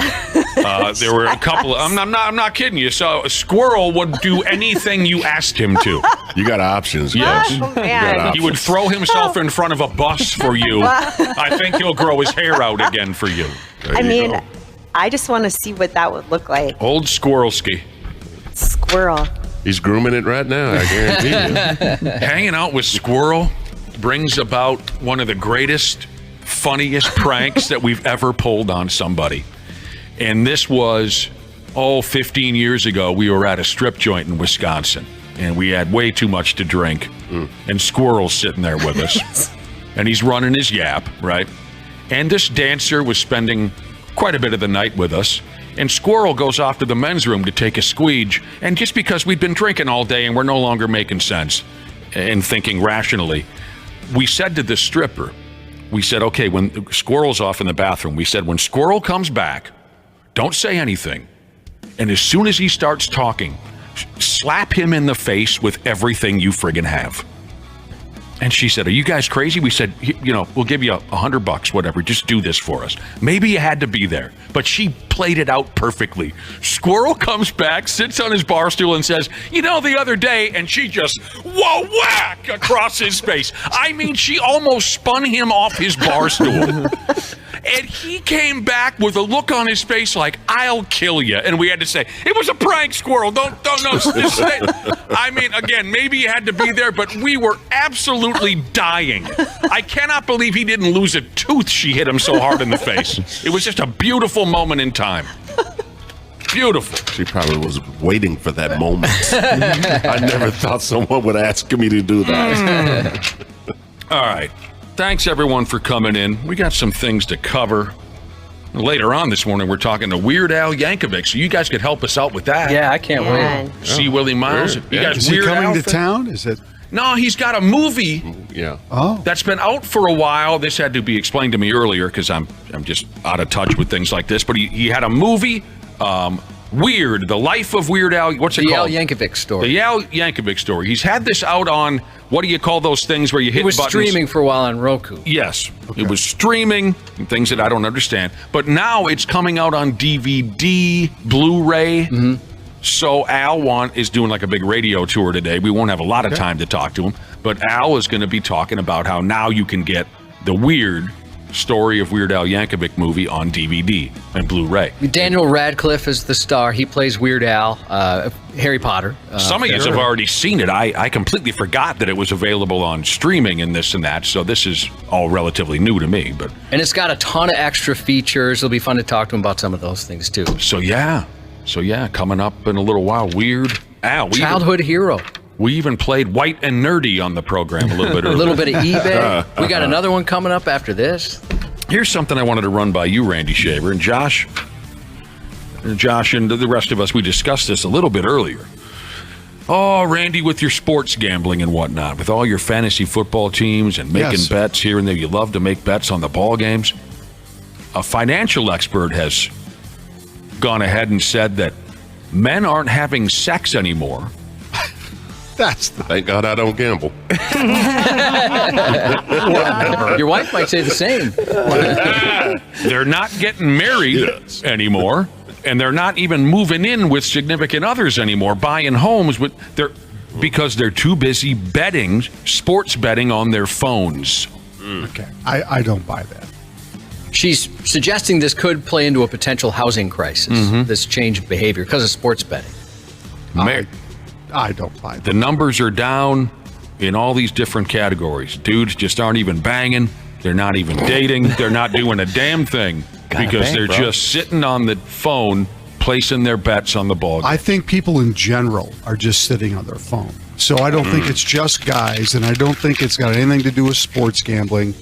There were a couple. I'm not kidding you. So a squirrel would do anything you asked him to. You got options. Yes. Oh, man. He would throw himself in front of a bus for you. I think he'll grow his hair out again for you. I just want to see what that would look like. Old Squirrelski. Squirrel. He's grooming it right now, I guarantee you. Hanging out with Squirrel brings about one of the greatest, funniest pranks that we've ever pulled on somebody. And this was, 15 years ago, we were at a strip joint in Wisconsin, and we had way too much to drink. And Squirrel's sitting there with us. And he's running his yap, right? And this dancer was spending quite a bit of the night with us. And Squirrel goes off to the men's room to take a squeege. And just because we'd been drinking all day and we're no longer making sense and thinking rationally, we said to the stripper, we said, okay, when Squirrel's off in the bathroom, we said, when Squirrel comes back, don't say anything. And as soon as he starts talking, slap him in the face with everything you friggin' have. And she said, are you guys crazy? We said, we'll give you $100, whatever. Just do this for us. Maybe you had to be there, but she played it out perfectly. Squirrel comes back, sits on his bar stool and says, the other day, and she just, whack across his face. I mean, she almost spun him off his bar stool. And he came back with a look on his face like, I'll kill you. And we had to say, it was a prank, Squirrel. Don't. I mean, again, maybe you had to be there, but we were absolutely dying. I cannot believe he didn't lose a tooth. She hit him so hard in the face. It was just a beautiful moment in time. Beautiful. She probably was waiting for that moment. I never thought someone would ask me to do that. All right. Thanks, everyone, for coming in. We got some things to cover. Later on this morning, we're talking to Weird Al Yankovic, so you guys could help us out with that. Yeah, I can't wait. See Willi Myles. You guys Is he Weird coming Al to fan? town? Is it? No, he's got a movie. Yeah. Oh. That's been out for a while. This had to be explained to me earlier because I'm just out of touch with things like this. But he had a movie, Weird, The Life of Weird Al. What's it called? The Al Yankovic story. The Al Yankovic story. He's had this out on, what do you call those things where you hit buttons? It was streaming for a while on Roku. Yes. Okay. It was streaming, things that I don't understand. But now it's coming out on DVD, Blu-ray. Mm-hmm. So Al is doing like a big radio tour today. We won't have a lot of time to talk to him. But Al is going to be talking about how now you can get the Weird story of Weird Al Yankovic movie on DVD and Blu-ray. Daniel Radcliffe is the star. He plays Weird Al, Harry Potter. Some of you have already seen it. I completely forgot that it was available on streaming and this and that, so this is all relatively new to me. And it's got a ton of extra features. It'll be fun to talk to him about some of those things, too. So yeah, coming up in a little while, Weird Al. Childhood hero. We even played White and Nerdy on the program a little bit earlier. A little bit of eBay. We got another one coming up after this. Here's something I wanted to run by you, Randy Shaver. And Josh and the rest of us, we discussed this a little bit earlier. Oh, Randy, with your sports gambling and whatnot, with all your fantasy football teams and making bets here and there, you love to make bets on the ball games. A financial expert has gone ahead and said that men aren't having sex anymore. Thank God I don't gamble. Your wife might say the same. They're not getting married anymore, and they're not even moving in with significant others anymore, buying homes. They're because they're too busy betting, sports betting on their phones. Okay, I don't buy that. She's suggesting this could play into a potential housing crisis, this change of behavior because of sports betting. I don't buy that. The numbers are down in all these different categories. Dudes just aren't even banging. They're not even dating. They're not doing a damn thing because they're just sitting on the phone placing their bets on the ball game. I think people in general are just sitting on their phone. So I don't think it's just guys, and I don't think it's got anything to do with sports gambling.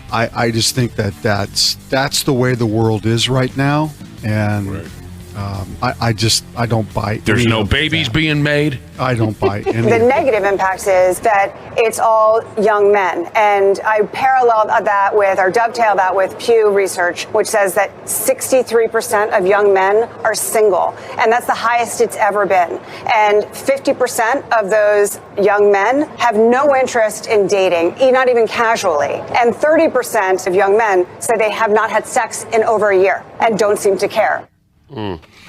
I just think that's the way the world is right now, and I don't buy. There's no babies being made. I don't buy any. The negative impact is that it's all young men, and I parallel that with, or dovetail that with Pew research, which says that 63% of young men are single, and that's the highest it's ever been. And 50% of those young men have no interest in dating, not even casually. And 30% of young men say they have not had sex in over a year and don't seem to care.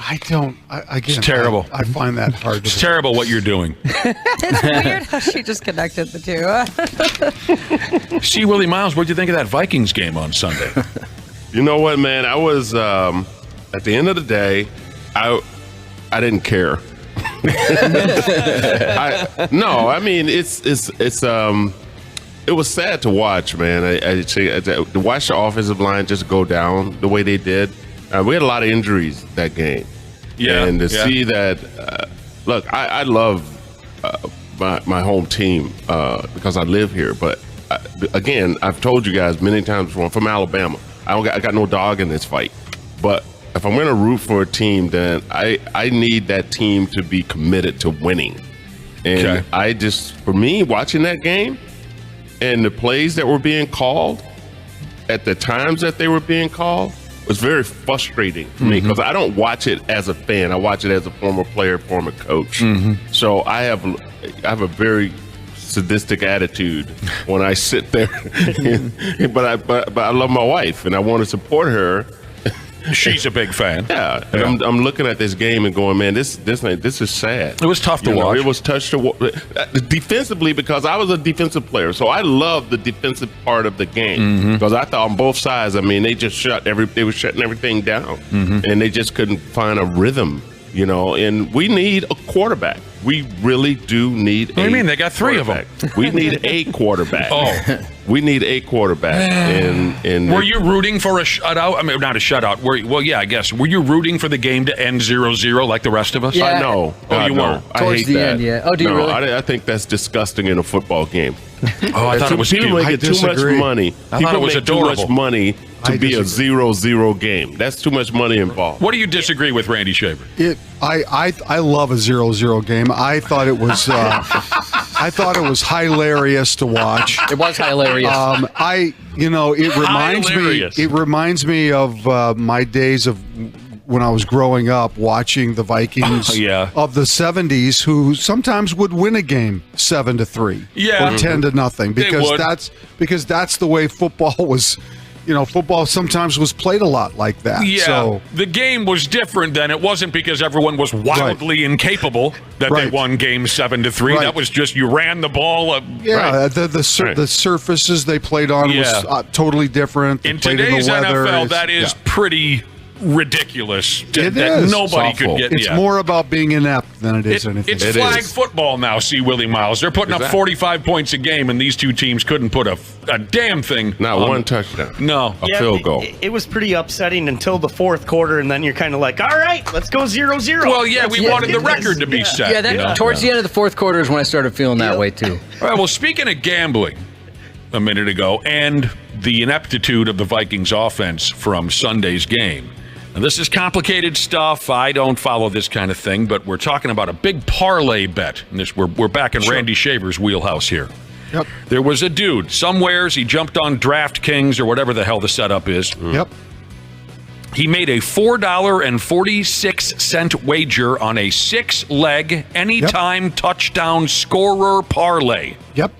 I don't. Again, it's terrible. I find that hard. It's terrible what you're doing. It's weird how she just connected the two. See, Willi Myles, what'd you think of that Vikings game on Sunday? You know what, man? I was at the end of the day, I didn't care. It was sad to watch, man. To watch the offensive line just go down the way they did. We had a lot of injuries that game. Yeah. And to see that, look, I love my home team because I live here. But again, I've told you guys many times before, I'm from Alabama. I got no dog in this fight. But if I'm going to root for a team, then I need that team to be committed to winning. And for me, watching that game and the plays that were being called at the times that they were being called, was very frustrating for me because I don't watch it as a fan. I watch it as a former player, former coach. So I have a very sadistic attitude when I sit there. but I love my wife and I want to support her. She's a big fan. Yeah, and I'm looking at this game and going, man, this is sad. It was tough to watch. It was tough to watch defensively because I was a defensive player, so I love the defensive part of the game because I thought on both sides, I mean, they were shutting everything down, and they just couldn't find a rhythm, And we need a quarterback. We really do need. What do you mean? They got three of them. We need a quarterback. We need a quarterback. And were you rooting for a shutout? I mean, not a shutout. I guess. Were you rooting for the game to end 0-0 like the rest of us? Yeah. No. You weren't? I hate the that. end, yeah. Oh, do you really? I think that's disgusting in a football game. I thought it was people make too much money. I thought it was adorable. Too much money to be a 0-0 game. That's too much money involved. What do you disagree with, Randy Shaver? I love a 0-0 game. I thought it was hilarious to watch. It was hilarious. It reminds me of my days of when I was growing up watching the Vikings of the 70s, who sometimes would win a game 7-3 or 10-0 because that's the way football was. Football sometimes was played a lot like that. Yeah, so the game was different then. It wasn't because everyone was wildly incapable that they won games 7-3. Right. That was just you ran the ball. The surfaces they played on was totally different. In today's NFL, that is pretty ridiculous. Nobody could get. It's more about being inept than it is anything. It's flag football now. See, Willi Myles. They're putting up 45 points a game, and these two teams couldn't put a damn thing. Not one touchdown. No, a field goal. It was pretty upsetting until the fourth quarter, and then you're kind of like, all right, let's go 0-0. Well, we wanted the record to be set. Yeah, towards the end of the fourth quarter is when I started feeling that way too. All right. Well, speaking of gambling, a minute ago, and the ineptitude of the Vikings offense from Sunday's game. Now, this is complicated stuff. I don't follow this kind of thing, but we're talking about a big parlay bet. And we're back in Randy Shaver's wheelhouse here. Yep. There was a dude somewheres. He jumped on DraftKings or whatever the hell the setup is. Yep. He made a $4.46 wager on a 6-leg anytime touchdown scorer parlay. Yep.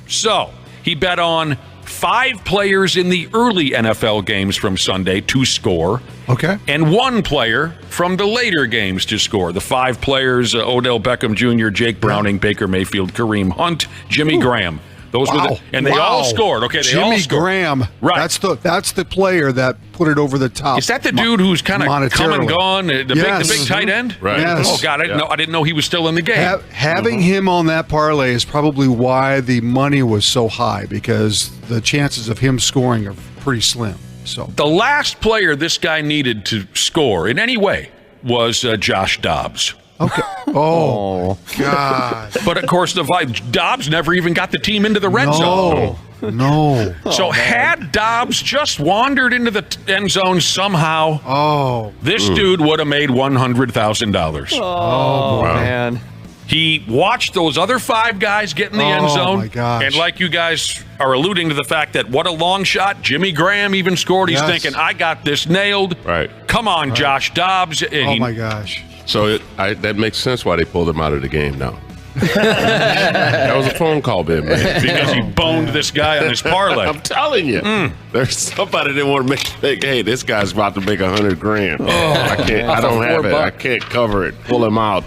So he bet on 5 players in the early NFL games from Sunday to score. Okay. And 1 player from the later games to score. The 5 players, Odell Beckham Jr., Jake Browning, Baker Mayfield, Kareem Hunt, Jimmy Graham. Those were and they all scored. Okay, they all Jimmy scored. Graham. Right. That's the player that put it over the top. Is that the dude who's kind of come and gone? The big tight end? Right. Yes. Oh God, I didn't know he was still in the game. Having him on that parlay is probably why the money was so high, because the chances of him scoring are pretty slim. So the last player this guy needed to score in any way was Josh Dobbs. Okay. Oh, God. But of course, Dobbs never even got the team into the red zone. No. So had Dobbs just wandered into the end zone somehow, this dude would have made $100,000. Oh, man. He watched those other 5 guys get in the end zone. My gosh. And like you guys are alluding to the fact that what a long shot. Jimmy Graham even scored. He's thinking, I got this nailed. Right. Come on, Josh Dobbs. And my gosh. So that makes sense why they pulled him out of the game now. That was a phone call, man. Because he boned this guy on his parlay. I'm telling you, there's somebody that want to think, hey, this guy's about to make $100,000. I can't. I don't have it. I can't cover it. Pull him out.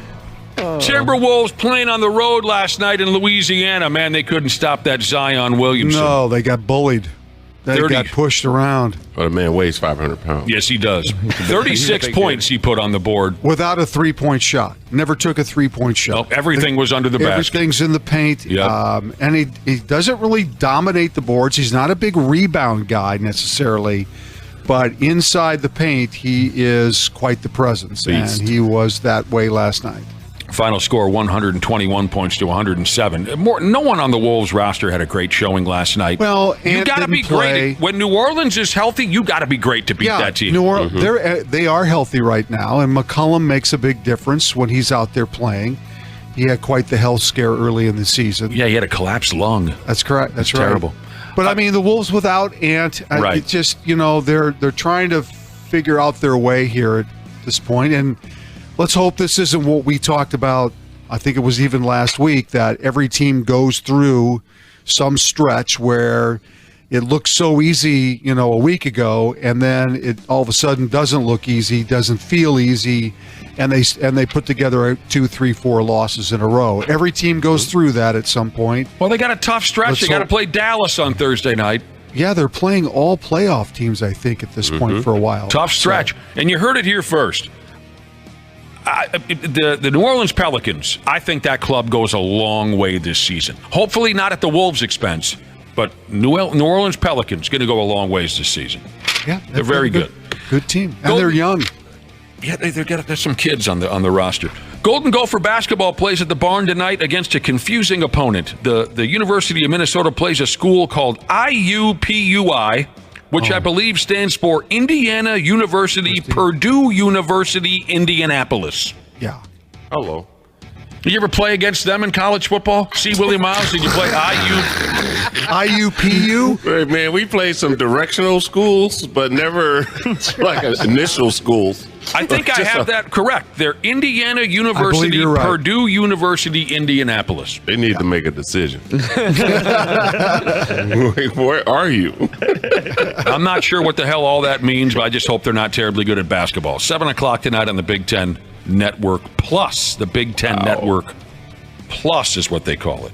Timberwolves playing on the road last night in Louisiana. Man, they couldn't stop that Zion Williamson. No, they got bullied. They got pushed around. But a man weighs 500 pounds. Yes, he does. 36 points he put on the board. Without a three-point shot. Never took a three-point shot. Nope, everything was under the basket. Everything's in the paint. Yep. And he doesn't really dominate the boards. He's not a big rebound guy necessarily. But inside the paint, he is quite the presence. Beast. And he was that way last night. Final score, 121 points to 107. No one on the Wolves roster had a great showing last night. Well, you got to be great. When New Orleans is healthy, you got to be great to beat that team. They are healthy right now, and McCollum makes a big difference when he's out there playing. He had quite the health scare early in the season. Yeah, he had a collapsed lung. That's correct. That's right. Terrible. But I mean, the Wolves without Ant, it just they're trying to figure out their way here at this point, and let's hope this isn't what we talked about. I think it was even last week that every team goes through some stretch where it looked so easy, a week ago, and then it all of a sudden doesn't look easy, doesn't feel easy, and they put together 2, 3, 4 losses in a row. Every team goes through that at some point. Well, they got a tough stretch. They got to play Dallas on Thursday night. Yeah, they're playing all playoff teams, I think, at this point for a while. Tough stretch. And you heard it here first. The New Orleans Pelicans, I think that club goes a long way this season. Hopefully not at the Wolves' expense, but New Orleans Pelicans going to go a long ways this season. Yeah, they're very good. Good team, and they're young. Yeah, there's some kids on the roster. Golden Gopher basketball plays at the Barn tonight against a confusing opponent. The University of Minnesota plays a school called IUPUI, which I believe stands for Indiana University, Purdue University, Indianapolis. Yeah. Hello. Did you ever play against them in college football? See Willi Myles? Did you play IUPU? Hey, man, we played some directional schools, but never like initial schools. I think I have that correct. They're Indiana University, right. Purdue University, Indianapolis. They need to make a decision. Where are you? I'm not sure what the hell all that means, but I just hope they're not terribly good at basketball. 7 o'clock tonight on the Big Ten Network Plus. The Big Ten Network Plus is what they call it.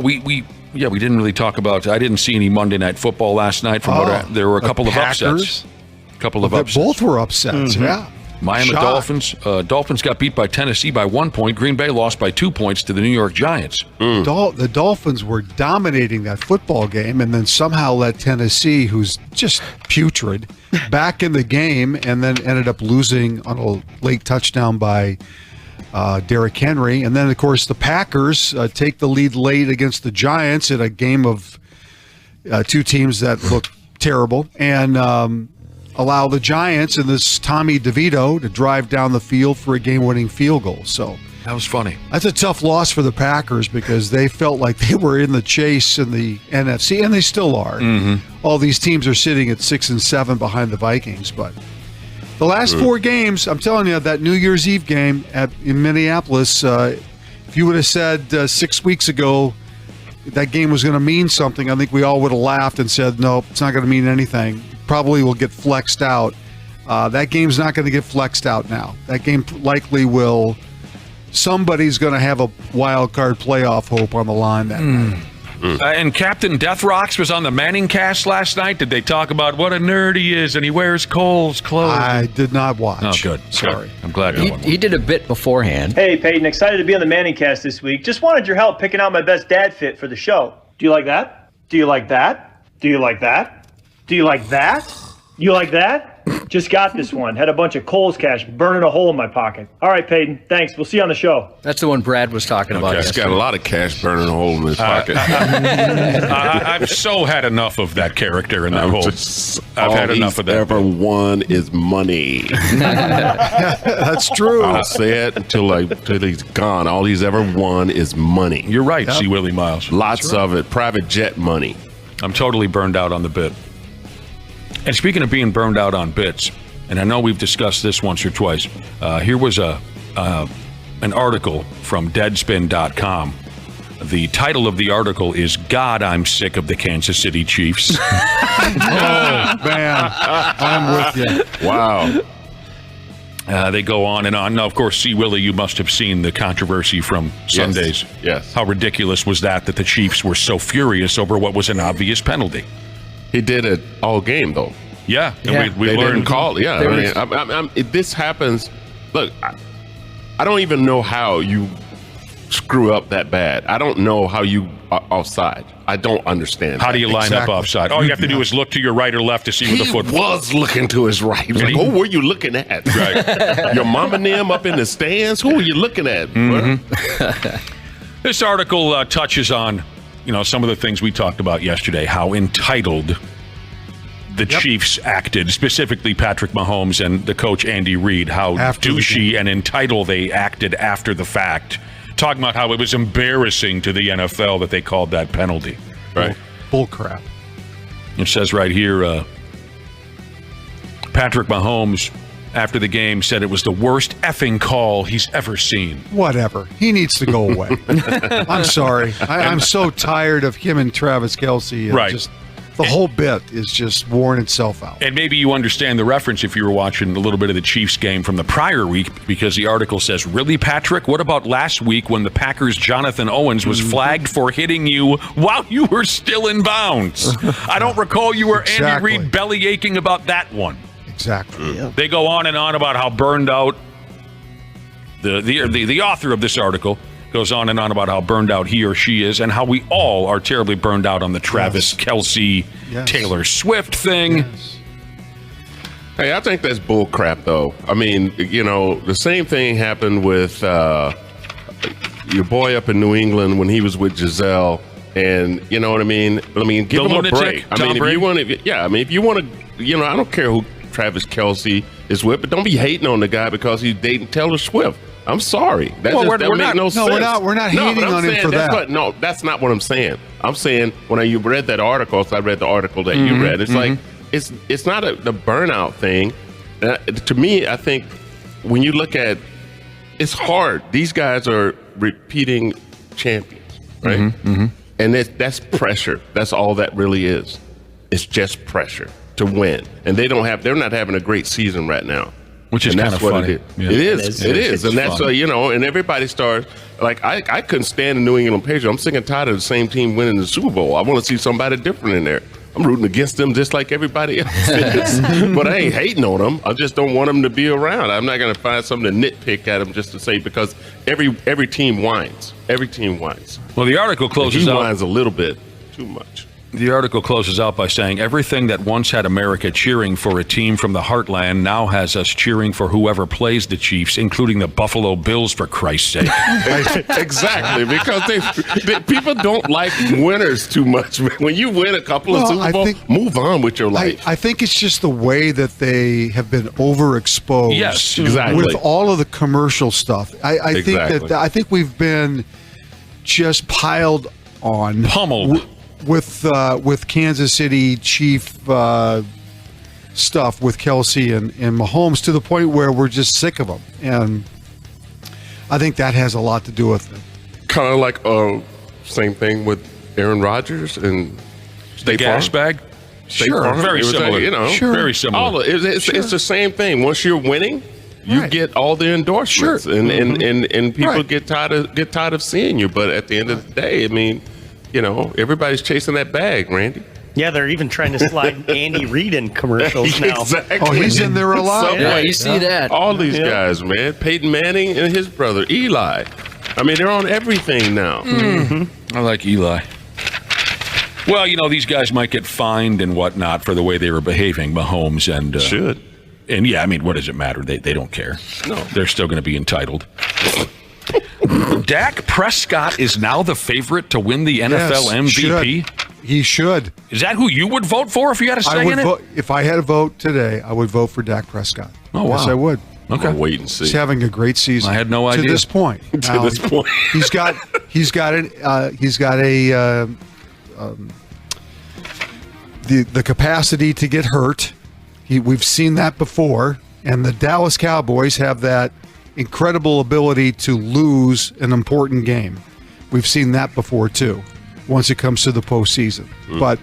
We didn't really talk about. I didn't see any Monday Night Football last night. There were a couple of upsets. Both were upsets. Yeah. Miami Dolphins. Dolphins got beat by Tennessee by 1 point. Green Bay lost by 2 points to the New York Giants. The Dolphins were dominating that football game, and then somehow let Tennessee, who's just putrid, back in the game, and then ended up losing on a late touchdown by Derrick Henry. And then, of course, the Packers take the lead late against the Giants in a game of two teams that look terrible, and allow the Giants and this Tommy DeVito to drive down the field for a game-winning field goal. So that was funny. That's a tough loss for the Packers because they felt like they were in the chase in the NFC, and they still are. All these teams are sitting at 6 and 7 behind the Vikings, but the last 4 games, I'm telling you, that New Year's Eve game in Minneapolis, if you would have said 6 weeks ago that game was going to mean something, I think we all would have laughed and said, nope, it's not going to mean anything. Probably will get flexed out. That game's not going to get flexed out now. That game likely will. Somebody's going to have a wild card playoff hope on the line that night. And Captain Death Rocks was on the Manning cast last night. Did they talk about what a nerd he is and he wears Cole's clothes? I did not watch. Oh, good. Sorry. I'm glad he did a bit beforehand. Hey, Peyton, excited to be on the Manning cast this week. Just wanted your help picking out my best dad fit for the show. Do you like that? Do you like that? Do you like that? Do you like that? You like that? Just got this one. Had a bunch of Kohl's cash burning a hole in my pocket. All right, Peyton. Thanks. We'll see you on the show. That's the one Brad was talking about. He's got a lot of cash burning a hole in his pocket. I've so had enough of that character in that hole. I've had enough of that. Ever won is money. That's true. I'll say it until he's gone. All he's ever won is money. You're right, see Willi Myles. Lots of it. Private jet money. I'm totally burned out on the bit. And speaking of being burned out on bits, and I know we've discussed this once or twice, here was an article from Deadspin.com. The title of the article is "God, I'm Sick of the Kansas City Chiefs." Oh, man. I'm with you. Wow. They go on and on. Now, of course, see, Willie, you must have seen the controversy from Sundays. Yes. How ridiculous was that the Chiefs were so furious over what was an obvious penalty? He did it all game, though. Yeah. And we learned call. Yeah. This happens. Look, I don't even know how you screw up that bad. I don't know how you are offside. I don't understand. How do you line up offside? All you have to do is look to your right or left to see where the foot was looking to his right. He was like, who were you looking at? Right. Your mom and them up in the stands? Who are you looking at? This article touches on, some of the things we talked about yesterday, how entitled the Chiefs acted, specifically Patrick Mahomes and the coach Andy Reid, how douchey and entitled they acted after the fact, talking about how it was embarrassing to the NFL that they called that penalty. Right. Bull crap. It says right here, Patrick Mahomes, after the game, said it was the worst effing call he's ever seen. Whatever. He needs to go away. I'm sorry. I'm so tired of him and Travis Kelce. Right. The whole bit is just worn itself out. And maybe you understand the reference if you were watching a little bit of the Chiefs game from the prior week, because the article says, really, Patrick? What about last week when the Packers' Jonathan Owens was flagged for hitting you while you were still in bounds? I don't recall you or Andy Reid belly aching about that one. Exactly. Yeah. They go on and on about how burned out the author of this article goes on and on about how burned out he or she is and how we all are terribly burned out on the Travis Kelce, Taylor Swift thing. Yes. Hey, I think that's bull crap, though. I mean, the same thing happened with your boy up in New England when he was with Giselle, and you know what I mean? Give him a break. I mean, if you want to, I don't care who Travis Kelce is with, but don't be hating on the guy because he's dating Taylor Swift. I'm sorry. That makes no sense. We're not hating on him for that. No, that's not what I'm saying. I'm saying when you read that article, so I read the article that you read. It's like it's not the burnout thing. To me, I think when you look at, it's hard. These guys are repeating champions, right? And that's pressure. That's all that really is. It's just pressure to win, and they're not having a great season right now. Which is kind of funny. It is. And that's, and everybody starts, like, I couldn't stand the New England Patriots. I'm sick and tired of the same team winning the Super Bowl. I want to see somebody different in there. I'm rooting against them just like everybody else is. But I ain't hating on them. I just don't want them to be around. I'm not going to find something to nitpick at them just to say, because every team whines. Every team whines. Well, the article closes out. He whines a little bit too much. The article closes out by saying, everything that once had America cheering for a team from the heartland now has us cheering for whoever plays the Chiefs, including the Buffalo Bills, for Christ's sake. Exactly, because people don't like winners too much. When you win a couple of Super Bowls, move on with your life. I think it's just the way that they have been overexposed. Yes, exactly. With all of the commercial stuff. I think we've been just piled on. Pummeled. With Kansas City Chief stuff with Kelce and Mahomes, to the point where we're just sick of them, and I think that has a lot to do with it. Kind of like same thing with Aaron Rodgers and the gas bag? Sure. Very similar. Very similar. It's the same thing. Once you're winning, you get all the endorsements, and people get tired of seeing you. But at the end of the day, I mean, everybody's chasing that bag, Randy. Yeah, they're even trying to slide Andy Reid in commercials now. Exactly. Oh, he's in there a lot. Yeah, you see that. All these guys, man. Peyton Manning and his brother, Eli. I mean, they're on everything now. I like Eli. Well, these guys might get fined and whatnot for the way they were behaving, Mahomes and... Should. And yeah, I mean, what does it matter? They don't care. No. They're still going to be entitled. Dak Prescott is now the favorite to win the NFL MVP. He should. Is that who you would vote for if you had a say in it? If I had a vote today, I would vote for Dak Prescott. Oh, wow. Yes, I would. Okay. We'll wait and see. He's having a great season. I had no idea. To this point. Now, he's got the capacity to get hurt. We've seen that before, and the Dallas Cowboys have that incredible ability to lose an important game. We've seen that before too, once it comes to the postseason. But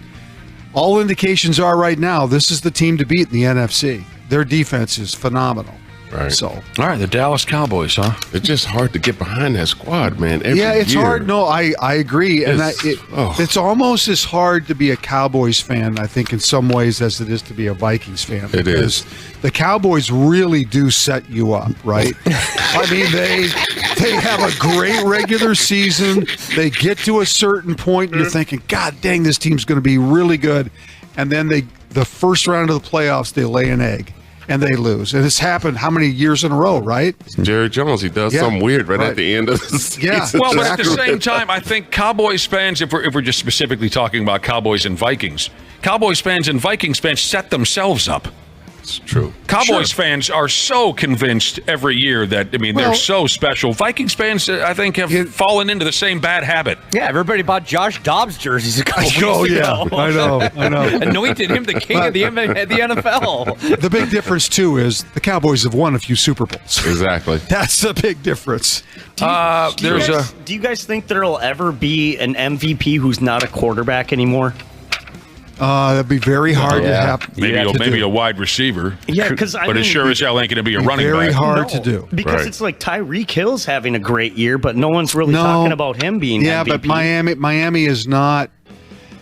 all indications are right now, this is the team to beat in the NFC. Their defense is phenomenal. Right. So, all right, the Dallas Cowboys, huh? It's just hard to get behind that squad, man. It's year. hard. No, I agree. And it's almost as hard to be a Cowboys fan, I think, in some ways, as it is to be a Vikings fan. It is. The Cowboys really do set you up, right? I mean, they have a great regular season. They get to a certain point, and you're thinking, God dang, this team's going to be really good. And then the first round of the playoffs, they lay an egg. And they lose. And it's happened how many years in a row, right? Jerry Jones, he does something weird at the end of the season. Yeah. Well, but at the same time, I think Cowboys fans, if we're just specifically talking about Cowboys and Vikings, Cowboys fans and Vikings fans set themselves up. It's true. Cowboys fans are so convinced every year that, they're so special. Vikings fans, I think, have fallen into the same bad habit. Yeah, everybody bought Josh Dobbs jerseys a couple weeks ago. I know. Anointed him the king of the NFL. The big difference, too, is the Cowboys have won a few Super Bowls. Exactly. That's the big difference. Do you guys think there'll ever be an MVP who's not a quarterback anymore? That'd be very hard to have. Maybe a wide receiver. Yeah, because it sure as hell ain't going to be a running back. Very hard to do because it's like Tyreek Hill's having a great year, but no one's really talking about him being. Yeah, MVP. but Miami is not.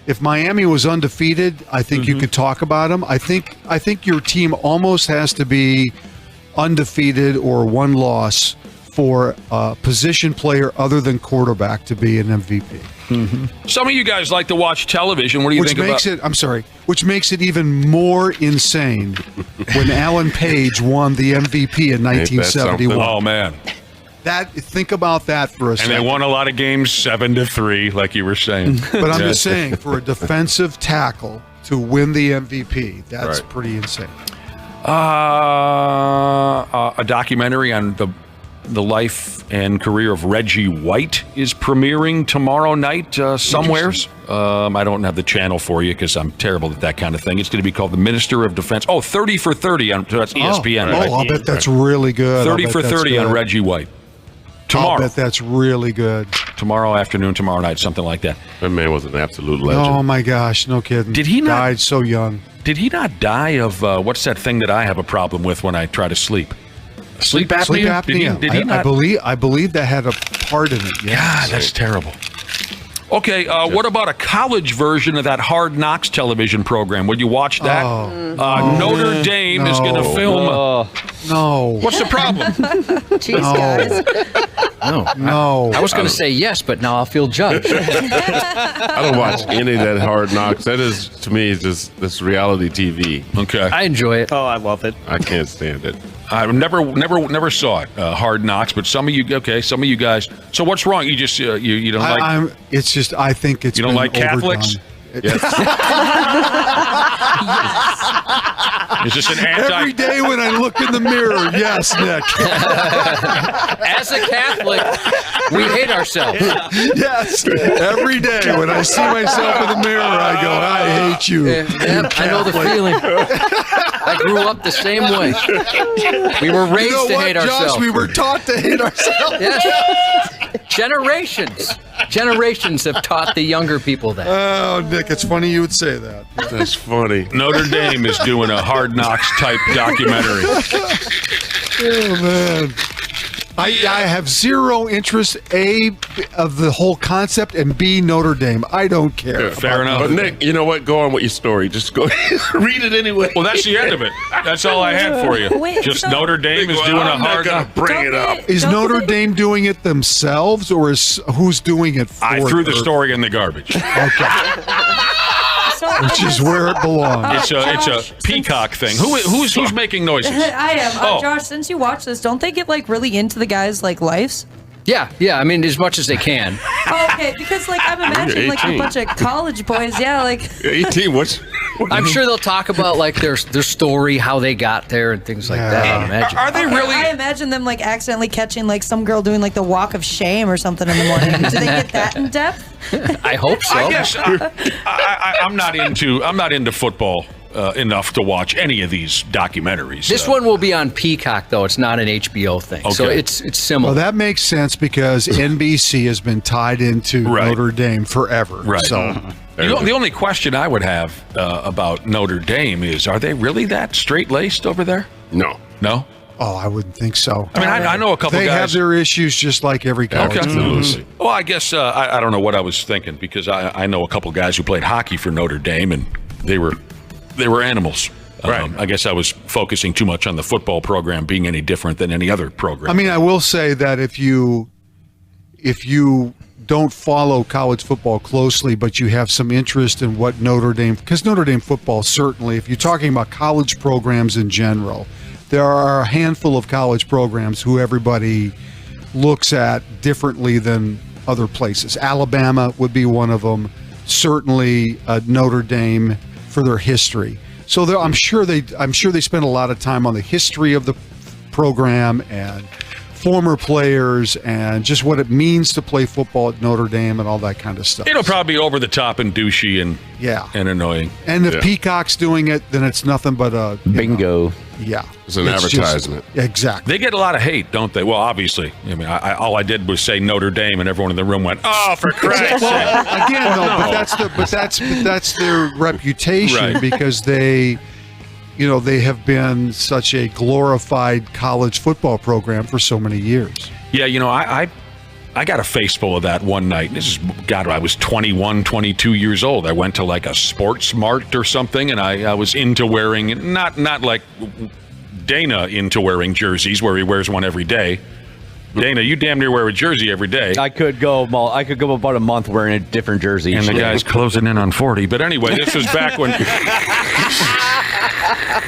If Miami was undefeated, I think you could talk about him. I think your team almost has to be undefeated or one loss for a position player other than quarterback to be an MVP. Some of you guys like to watch television. What do you think about? Which makes it even more insane when Alan Page won the MVP in 1971. Oh man, think about that for a second. And they won a lot of games 7-3, like you were saying. But I'm just saying, for a defensive tackle to win the MVP, that's pretty insane. A documentary on the life and career of Reggie White is premiering tomorrow night somewheres. I don't have the channel for you because I'm terrible at that kind of thing. It's going to be called The Minister of Defense. 30 for 30 on that's ESPN. I bet that's really good. 30 for 30 on Reggie White. Tomorrow. I bet that's really good. Tomorrow afternoon, tomorrow night, something like that. That man was an absolute legend. Oh my gosh, no kidding. Did he not died so young? Did he not die of what's that thing that I have a problem with when I try to sleep? Sleep apnea? Sleep apnea. Did he not? I believe that had a part in it. Yes. God, that's terrible. Okay, what about a college version of that Hard Knocks television program? Would you watch that? Notre Dame is going to film. No. What's the problem? Jeez, guys. No. I was going to say yes, but now I'll feel judged. I don't watch any of that Hard Knocks. That is, to me, just this reality TV. Okay. I enjoy it. Oh, I love it. I can't stand it. I never saw it, Hard Knocks, but some of you guys. So what's wrong? You just you don't like? I think it's. You don't like Catholics? Yes. Is this an anti? Every day when I look in the mirror, yes, Nick. As a Catholic, we hate ourselves. Yes. Every day when I see myself in the mirror, I go, I hate you. I know the feeling. I grew up the same way. We were raised to hate ourselves. Josh, we were taught to hate ourselves. Yes. Generations have taught the younger people that. Oh, Nick, it's funny you would say that. That's funny. Notre Dame is doing a Hard Knocks type documentary. Oh, man. I have zero interest, A, of the whole concept, and B, Notre Dame. I don't care. Yeah, fair enough. But Nick, you know what? Go on with your story. Just go read it anyway. Well, that's the end of it. That's all I had for you. Wait, Just so- Notre Dame is doing a hard knock. Bring it up. Is Notre Dame doing it themselves, or is who's doing it for I threw the them? story in the garbage. Okay. Which is where it belongs. It's a peacock thing. Who's making noises? I am. Oh. Josh, since you watch this, don't they get like really into the guys' like lives? Yeah. I mean, as much as they can. Oh, okay, because like I'm imagining like a 18. bunch of college boys. Yeah, like 18. What I'm sure they'll talk about like their story, how they got there, and things like that. I imagine. Are they really? I imagine them like accidentally catching like some girl doing like the walk of shame or something in the morning. Do they get that in depth? I hope so. I guess I'm not into football enough to watch any of these documentaries. This one will be on Peacock, though. It's not an HBO thing. Okay. So it's similar. Well, that makes sense because NBC has been tied into Notre Dame forever. Right. So the only question I would have about Notre Dame is, are they really that straight-laced over there? No. No? Oh, I wouldn't think so. I mean, I know a couple they guys. have their issues just like every college. Okay. Well, I guess I don't know what I was thinking because I know a couple guys who played hockey for Notre Dame and they were animals. Right. I guess I was focusing too much on the football program being any different than any other program. I mean, I will say that if you don't follow college football closely, but you have some interest in what Notre Dame, because Notre Dame football, certainly, if you're talking about college programs in general, there are a handful of college programs who everybody looks at differently than other places. Alabama would be one of them. Certainly Notre Dame for their history. So I'm sure they spend a lot of time on the history of the program and former players and just what it means to play football at Notre Dame and all that kind of stuff. It'll probably be over the top and douchey and annoying. And if Peacock's doing it, then it's nothing but a bingo. It's an advertisement. Exactly. They get a lot of hate, don't they? Well, obviously. I mean, all I did was say Notre Dame, and everyone in the room went, "Oh, for Christ's sake!" Again, but that's their reputation Right. because they have been such a glorified college football program for so many years. Yeah, I got a face full of that one night. I was 21, 22 years old. I went to like a sports mart or something, and I was into wearing, not like Dana into wearing jerseys where he wears one every day. Dana, you damn near wear a jersey every day. I could go about a month wearing a different jersey. And the guy's closing in on 40. But anyway, this was back when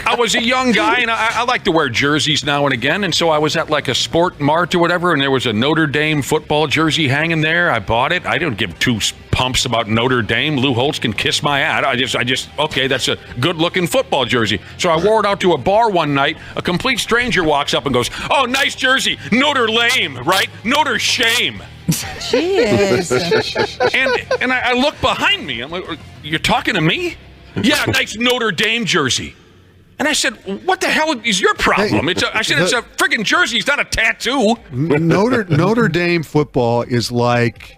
I was a young guy, and I like to wear jerseys now and again. And so I was at like a sport mart or whatever, and there was a Notre Dame football jersey hanging there. I bought it. I didn't give two pumps about Notre Dame. Lou Holtz can kiss my ass. I just okay, that's a good-looking football jersey. So I wore it out to a bar one night. A complete stranger walks up and goes, "Oh, nice jersey. Notre Lame, right? Notre Shame." Jeez. And I look behind me. I'm like, "You're talking to me?" "Yeah, nice Notre Dame jersey." And I said, "What the hell is your problem?" I said, "It's a friggin' jersey. It's not a tattoo." Notre Dame football is like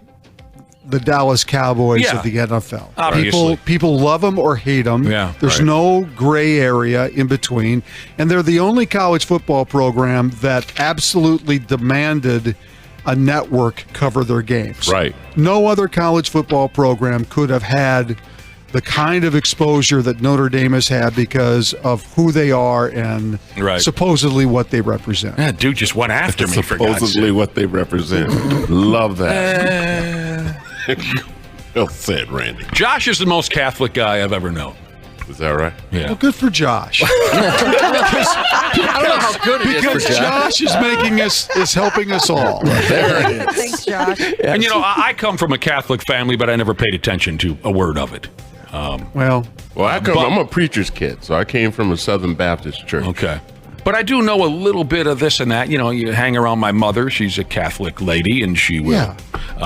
the Dallas Cowboys of the NFL. Obviously. People love them or hate them. Yeah, There's no gray area in between. And they're the only college football program that absolutely demanded a network cover their games. Right. No other college football program could have had the kind of exposure that Notre Dame has had because of who they are and supposedly what they represent. That dude just went after me for God's Supposedly sake. what they represent. Love that. Well said, Randy. Josh is the most Catholic guy I've ever known. Is that right? Yeah. Well, good for Josh. I don't know how good it is for Because Josh is helping us all. There it is. Thanks, Josh. And I come from a Catholic family, but I never paid attention to a word of it. Well, I'm a preacher's kid, so I came from a Southern Baptist church. Okay. But I do know a little bit of this and that. You hang around my mother. She's a Catholic lady, and she will. Yeah.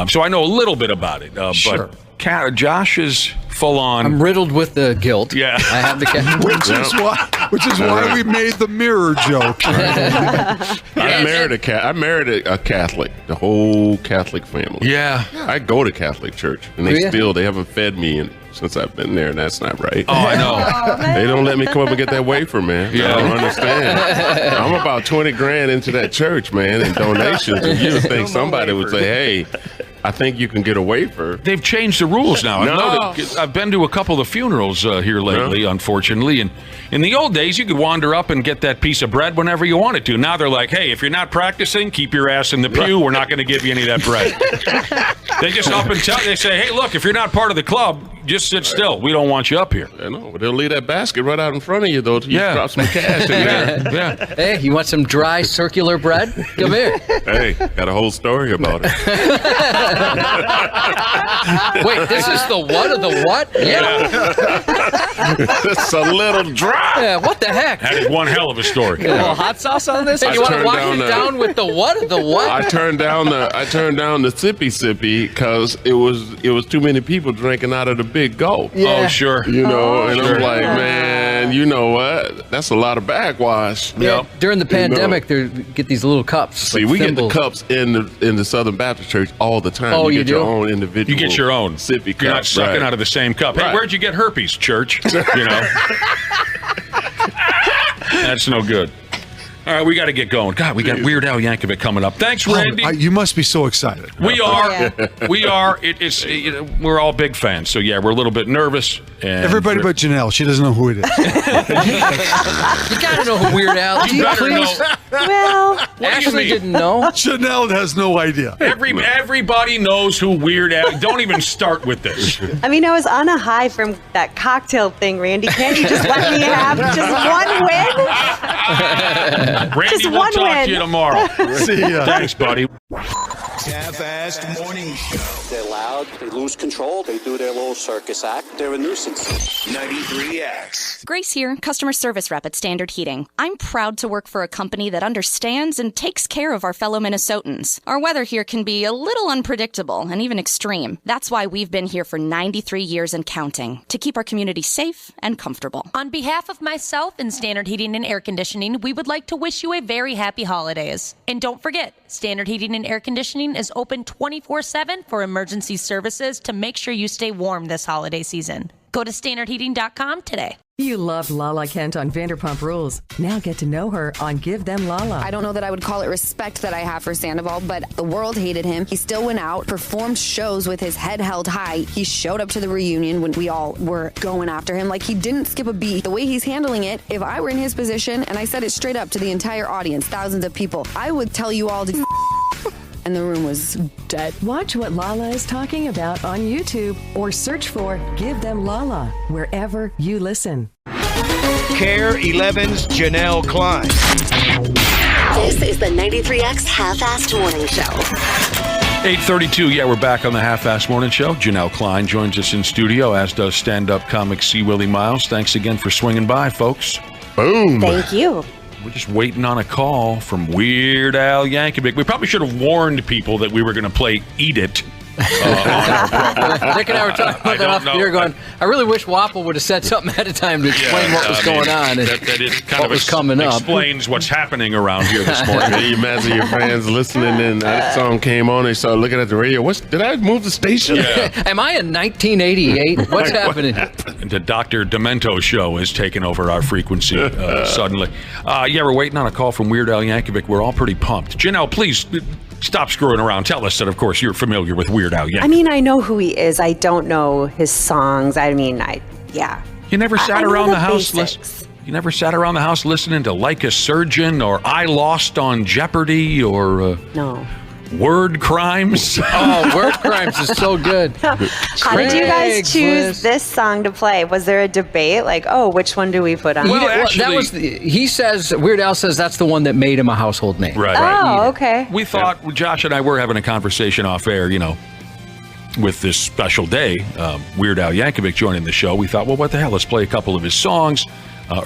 So I know a little bit about it. Sure. But Josh is full on. I'm riddled with the guilt. Yeah. I have the Which is why Which is why we made the mirror joke. I married a Catholic, the whole Catholic family. Yeah. I go to Catholic church, and they haven't fed me since I've been there, and that's not right. Oh, I know. They don't let me come up and get that wafer, man. Yeah. I don't understand. I'm about 20 grand into that church, man, in donations. And you would think somebody would say, hey, I think you can get a wafer. They've changed the rules now. I've been to a couple of funerals here lately, unfortunately, and in the old days, you could wander up and get that piece of bread whenever you wanted to. Now they're like, hey, if you're not practicing, keep your ass in the pew. We're not going to give you any of that bread. They just up and they say, hey, look, if you're not part of the club, just sit still. We don't want you up here. I know, but they'll leave that basket right out in front of you, though, to drop some cash in there. Yeah. Hey, you want some dry circular bread? Come here. Hey, got a whole story about it. Wait, this is the what of the what? Yeah. It's a little dry. Yeah, what the heck? That is one hell of a story. A little hot sauce on this? And you want to wash it down with the what of the what? I turned down the sippy because it was too many people drinking out of the big gulp. Yeah. Oh, sure. And I'm like, man, you know what? That's a lot of backwash. Yeah. During the pandemic, they get these little cups. See, we get the cups in the Southern Baptist Church all the time. Oh, you get do? your own individual. You get your own sippy cup. You're not sucking out of the same cup. Hey, Right. where'd you get herpes, church? That's no good. All right, we got to get going. God, we got Weird Al Yankovic coming up. Thanks, Randy. You must be so excited. We are. We are. We're all big fans. So, yeah, we're a little bit nervous. And Everybody but Janelle. She doesn't know who it is. You got to know who Weird Al. You better know. Well, Ashley didn't know. Janelle has no idea. Everybody knows who Weird Al. Don't even start with this. I mean, I was on a high from that cocktail thing, Randy. Can't you just let me have just one win? Randy, Just we'll one talk win. to you tomorrow. See ya. Thanks, buddy. Half-assed morning show. They're loud, they lose control, they do their little circus act, they're a nuisance. 93X. Grace here, customer service rep at Standard Heating. I'm proud to work for a company that understands and takes care of our fellow Minnesotans. Our weather here can be a little unpredictable and even extreme. That's why we've been here for 93 years and counting, to keep our community safe and comfortable. On behalf of myself and Standard Heating and Air Conditioning, we would like to wish you a very happy holidays. And don't forget, Standard Heating and Air Conditioning is open 24/7 for emergency services to make sure you stay warm this holiday season. Go to standardheating.com today. You loved Lala Kent on Vanderpump Rules. Now get to know her on Give Them Lala. I don't know that I would call it respect that I have for Sandoval, but the world hated him. He still went out, performed shows with his head held high. He showed up to the reunion when we all were going after him. Like, he didn't skip a beat. The way he's handling it, if I were in his position, and I said it straight up to the entire audience, thousands of people, I would tell you all to and the room was dead. Watch what Lala is talking about on YouTube or search for Give Them Lala wherever you listen. KARE 11's Janel Klein. This is the 93X Half-Assed Morning Show. 8:32. Yeah, we're back on the Half-Assed Morning Show. Janel Klein joins us in studio, as does stand-up comic C. Willi Myles. Thanks again for swinging by, folks. Boom. Thank you. We're just waiting on a call from Weird Al Yankovic. We probably should have warned people that we were going to play Eat It. Nick and I were talking about that off here going, I really wish Wapple would have said something ahead of time to explain what was going on and that it kind what of was coming up. Explains what's happening around here this morning. Can you imagine your fans listening and that song came on, they started looking at the radio. Did I move the station? Yeah. Am I in 1988? What's happening? The Dr. Demento show has taken over our frequency suddenly. Yeah, we're waiting on a call from Weird Al Yankovic. We're all pretty pumped. Janelle, please stop screwing around. Tell us that, of course, you're familiar with Weird Al Yankovic. I mean, I know who he is. I don't know his songs. I mean, You never sat around the house basics. You never sat around the house listening to Like a Surgeon or I Lost on Jeopardy or no. Word Crimes. Oh, Word Crimes is so good. How did you guys choose this song to play? Was there a debate? Like, which one do we put on? That was he says, Weird Al says that's the one that made him a household name. Right. Oh, okay. We thought, Josh and I were having a conversation off air, with this special day, Weird Al Yankovic joining the show. We thought, well, what the hell? Let's play a couple of his songs.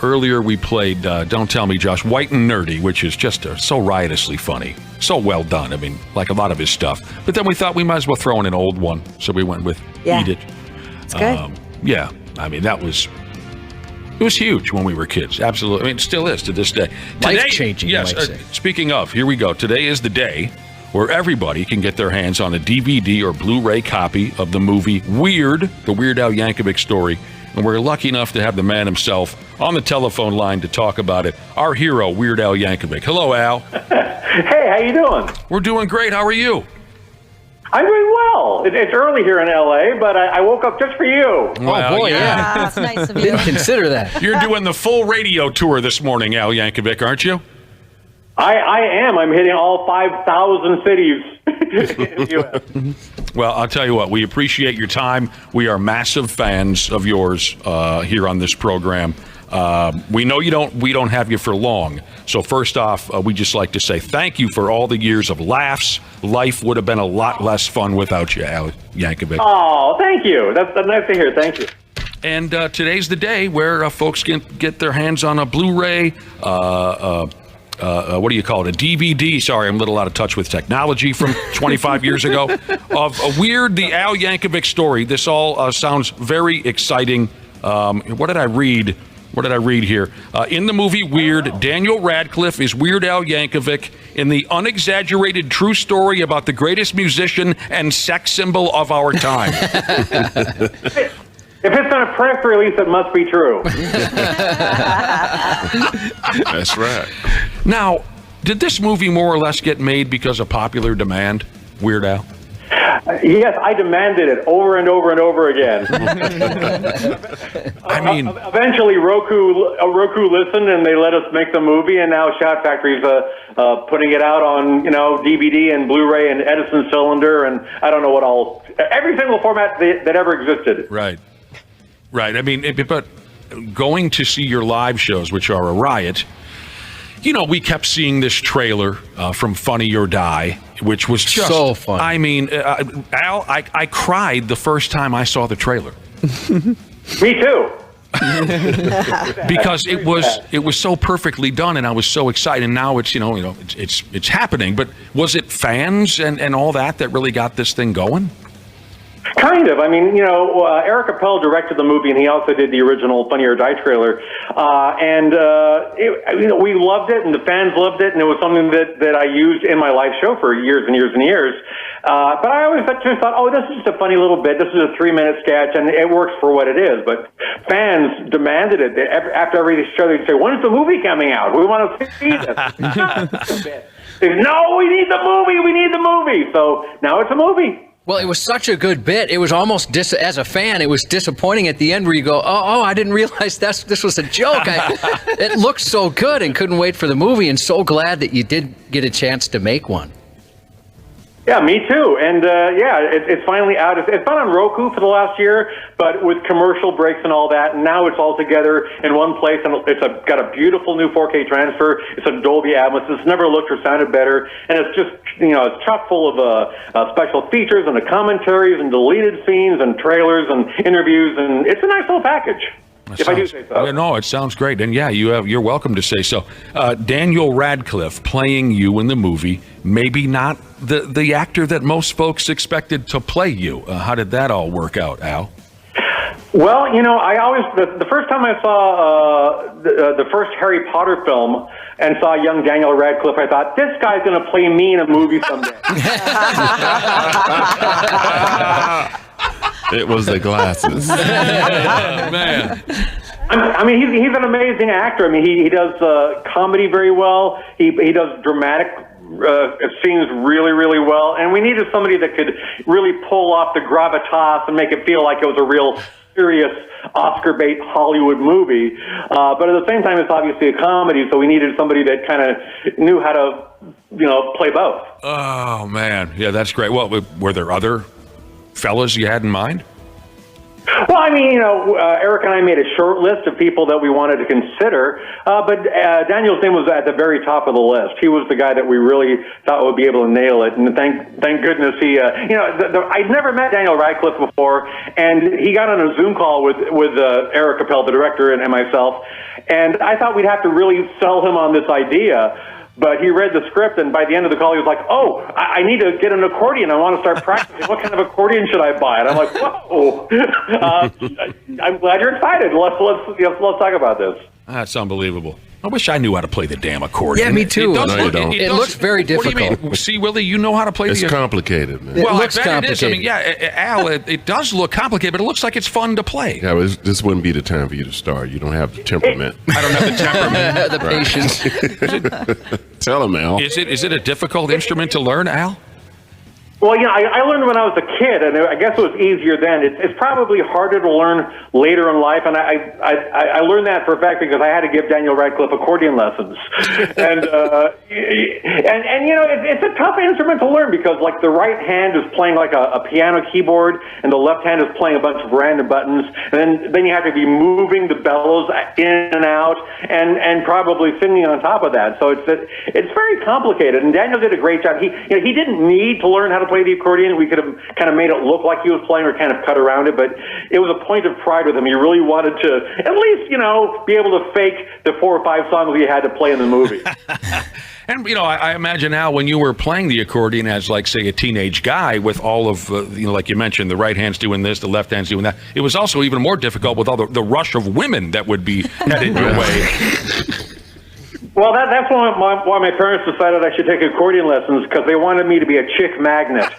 Earlier, we played Don't Tell Me, Josh, White and Nerdy, which is just so riotously funny. So well done. I mean, like a lot of his stuff. But then we thought we might as well throw in an old one. So we went with Eat It. It's good. Yeah. I mean, that was It was huge when we were kids. Absolutely. I mean, it still is to this day. Life-changing, you Yes. might say. Speaking of, here we go. Today is the day where everybody can get their hands on a DVD or Blu-ray copy of the movie Weird, the Weird Al Yankovic story. And we're lucky enough to have the man himself on the telephone line to talk about it. Our hero, Weird Al Yankovic. Hello, Al. Hey, how you doing? We're doing great. How are you? I'm doing well. It's early here in LA, but I woke up just for you. Well, boy, yeah. That's nice of you. Didn't consider that. You're doing the full radio tour this morning, Al Yankovic, aren't you? I am. I'm hitting all 5,000 cities in the U.S. Well, I'll tell you what, we appreciate your time. We are massive fans of yours here on this program. We know we don't have you for long. So first off, we just like to say thank you for all the years of laughs. Life would have been a lot less fun without you, Al Yankovic. Oh, thank you. That's nice to hear. Thank you. And today's the day where folks can get their hands on a Blu-ray, what do you call it? A DVD. Sorry, I'm a little out of touch with technology from 25 years ago. Of a Weird, the Al Yankovic story. This all sounds very exciting. What did I read? What did I read here? In the movie Weird, Daniel Radcliffe is Weird Al Yankovic in the unexaggerated true story about the greatest musician and sex symbol of our time. If it's on a press release, it must be true. That's right. Now, did this movie more or less get made because of popular demand, Weird Al? Yes, I demanded it over and over and over again. I mean, eventually Roku listened and they let us make the movie, and now Shout Factory's putting it out on DVD and Blu-ray and Edison Cylinder, and I don't know what all, every single format that ever existed. Right. I mean, but going to see your live shows, which are a riot. We kept seeing this trailer from Funny or Die, which was just so fun. I mean, Al, I cried the first time I saw the trailer. Me too. Because it was so perfectly done, and I was so excited. And now it's it's happening. But was it fans and all that really got this thing going? Kind of. I mean, Eric Appel directed the movie, and he also did the original Funny or Die trailer. We loved it, and the fans loved it, and it was something that I used in my live show for years and years and years. But I always just thought, this is just a funny little bit. This is a 3-minute sketch, and it works for what it is. But fans demanded it. After every show, they'd say, "When is the movie coming out? We want to see this." No, we need the movie. We need the movie. So now it's a movie. Well, it was such a good bit. It was almost, as a fan, it was disappointing at the end where you go, oh, I didn't realize this was a joke. It looked so good and couldn't wait for the movie, and so glad that you did get a chance to make one. Yeah, me too. And it's finally out. It's been on Roku for the last year, but with commercial breaks and all that, and now it's all together in one place, and it's got a beautiful new 4K transfer. It's a Dolby Atmos. It's never looked or sounded better, and it's just it's chock full of special features and the commentaries and deleted scenes and trailers and interviews, and it's a nice little package. If I do say so. Yeah, no, it sounds great. And you're welcome to say so. Daniel Radcliffe playing you in the movie, maybe not the actor that most folks expected to play you. How did that all work out, Al? Well, I always, the first time I saw the first Harry Potter film and saw young Daniel Radcliffe, I thought, this guy's going to play me in a movie someday. It was the glasses. Man. I mean, he's an amazing actor. I mean, he does comedy very well. He does dramatic scenes really, really well. And we needed somebody that could really pull off the gravitas and make it feel like it was a real serious Oscar bait Hollywood movie. But at the same time, it's obviously a comedy, so we needed somebody that kind of knew how to, play both. Oh, man. Yeah, that's great. Well, were there other fellas you had in mind? Well, I mean, Eric and I made a short list of people that we wanted to consider, but Daniel's name was at the very top of the list. He was the guy that we really thought would be able to nail it, and thank goodness he, I'd never met Daniel Radcliffe before, and he got on a Zoom call with Eric Appel, the director, and myself, and I thought we'd have to really sell him on this idea. But he read the script, and by the end of the call, he was like, "Oh, I need to get an accordion. I want to start practicing. What kind of accordion should I buy?" And I'm like, "Whoa!" I'm glad you're excited. Let's talk about this. That's unbelievable. I wish I knew how to play the damn accordion. Yeah, me too. It looks very difficult. What do you mean? See, Willie, you know how to play the accordion? It's complicated, man. Well, It looks I bet it is. I complicated. mean, yeah, Al, it does look complicated, but it looks like it's fun to play. Yeah, but this wouldn't be the time for you to start. You don't have the temperament. I don't have the temperament. The patience. Tell him, Al. Is it a difficult instrument to learn, Al? Well, I learned when I was a kid, and I guess it was easier then. It's probably harder to learn later in life, and I learned that for a fact because I had to give Daniel Radcliffe accordion lessons. And it's a tough instrument to learn because, like, the right hand is playing like a piano keyboard, and the left hand is playing a bunch of random buttons, and then you have to be moving the bellows in and out, and probably singing on top of that. So it's very complicated, and Daniel did a great job. He didn't need to learn how to play the accordion. We could have kind of made it look like he was playing or kind of cut around it, but it was a point of pride with him. He really wanted to at least, be able to fake the 4 or 5 songs he had to play in the movie. And, I imagine, Al, when you were playing the accordion as, like, say, a teenage guy with all of, like you mentioned, the right hand's doing this, the left hand's doing that, it was also even more difficult with all the rush of women that would be headed your way. Well, that's why my parents decided I should take accordion lessons, because they wanted me to be a chick magnet.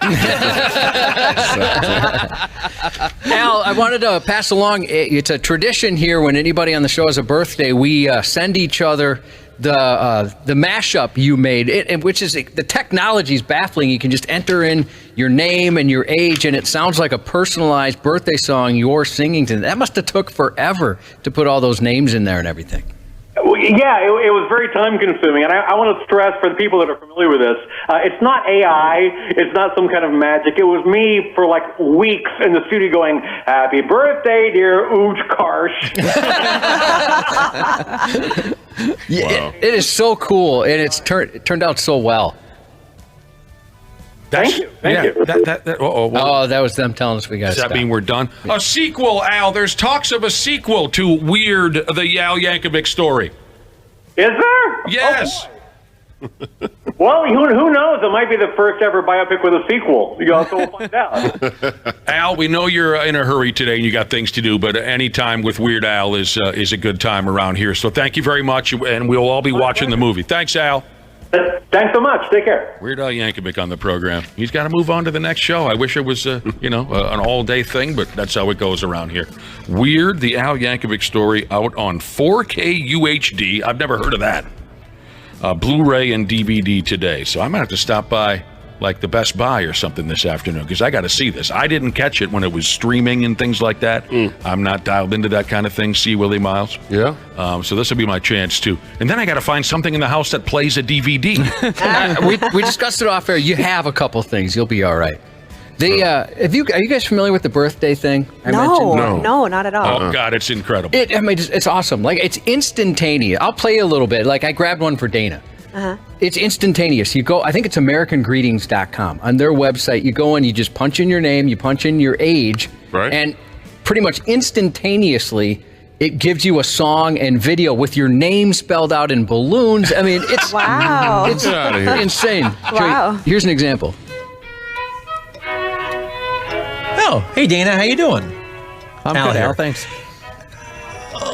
Al, I wanted to pass along, it's a tradition here when anybody on the show has a birthday, we send each other the mashup you made, which is, the technology is baffling. You can just enter in your name and your age, and it sounds like a personalized birthday song you're singing to. That must have took forever to put all those names in there and everything. Yeah, it was very time-consuming, and I want to stress for the people that are familiar with this, it's not AI, it's not some kind of magic. It was me for like weeks in the studio going, "Happy birthday, dear Ooch Karsh." Yeah, it is so cool, and it turned out so well. Thank you. That was them telling us we got to stop. Does that mean we're done? A sequel, Al. There's talks of a sequel to Weird, the Al Yankovic story. Is there? Yes. Oh, well, who knows? It might be the first ever biopic with a sequel. So we'll find out. Al, we know you're in a hurry today and you got things to do, but any time with Weird Al is a good time around here. So thank you very much, and we'll all be watching the movie. Thanks, Al. Thanks so much. Take care. Weird Al Yankovic on the program. He's got to move on to the next show. I wish it was, an all-day thing, but that's how it goes around here. Weird, the Al Yankovic story, out on 4K UHD. I've never heard of that. Blu-ray and DVD today. So I'm going to have to stop by, like, the Best Buy or something this afternoon, because I got to see this. I didn't catch it when it was streaming and things like that. I'm not dialed into that kind of thing. See Willi Myles? Yeah. So this will be my chance too. And then I got to find something in the house that plays a DVD. We discussed it off air. You have a couple things. You'll be all right. Are you guys familiar with the birthday thing I mentioned? No, not at all. Oh God, it's incredible. It's awesome. Like, it's instantaneous. I'll play a little bit. Like, I grabbed one for Dana. It's instantaneous. You go, I think it's AmericanGreetings.com. On their website, you go in, you just punch in your name, you punch in your age, and pretty much instantaneously, it gives you a song and video with your name spelled out in balloons. I mean, it's wow. It's insane. Wow. Here's an example. Oh, hey Dana, how you doing? I'm Al good, here. Al, thanks.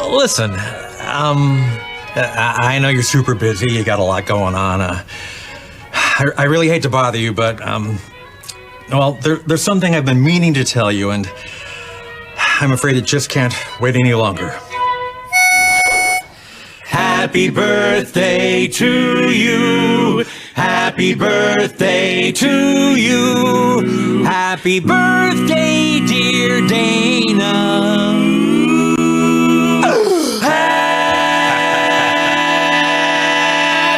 Listen, I know you're super busy. You got a lot going on. I really hate to bother you, but there's something I've been meaning to tell you, and I'm afraid it just can't wait any longer. Happy birthday to you. Happy birthday to you. Happy birthday, dear Dana.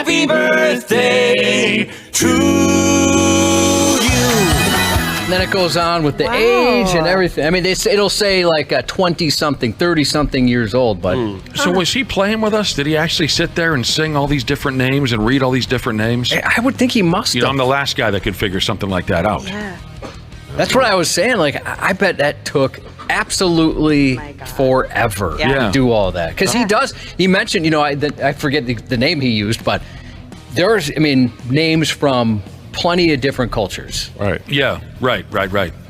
Happy birthday to you. And then it goes on with the age and everything. I mean, it'll say like 20-something, 30-something years old, but... So was he playing with us? Did he actually sit there and sing all these different names and read all these different names? I would think he must have. I'm the last guy that could figure something like that out. Yeah. That's what I was saying. Like, I bet that took absolutely forever to do all that. Because he mentioned, I forget the name he used, but there's, names from plenty of different cultures. Right. Yeah. Right.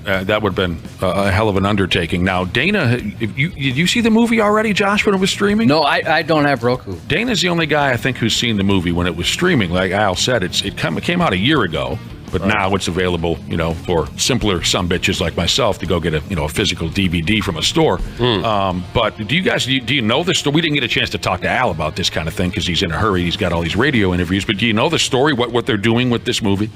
That would have been a hell of an undertaking. Now, Dana, did you see the movie already, Josh, when it was streaming? No, I don't have Roku. Dana's the only guy I think who's seen the movie when it was streaming. Like Al said, it came out a year ago, but now it's available, for simpler sumbitches like myself to go get a physical DVD from a store. But do you know the story? We didn't get a chance to talk to Al about this kind of thing because he's in a hurry. He's got all these radio interviews. But do you know the story? What they're doing with this movie?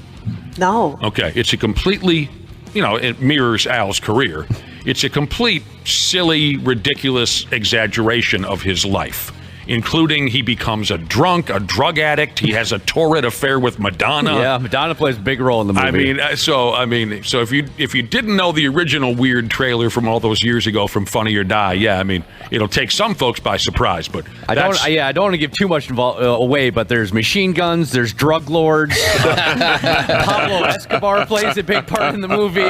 No. Okay, it's a completely, it mirrors Al's career. It's a complete, silly, ridiculous exaggeration of his life, including he becomes a drug addict. He has a torrid affair with Madonna. Yeah, Madonna plays a big role in the movie. So if you didn't know the original weird trailer from all those years ago from Funny or Die, it'll take some folks by surprise. But I don't want to give too much away, but there's machine guns, there's drug lords. Pablo Escobar plays a big part in the movie.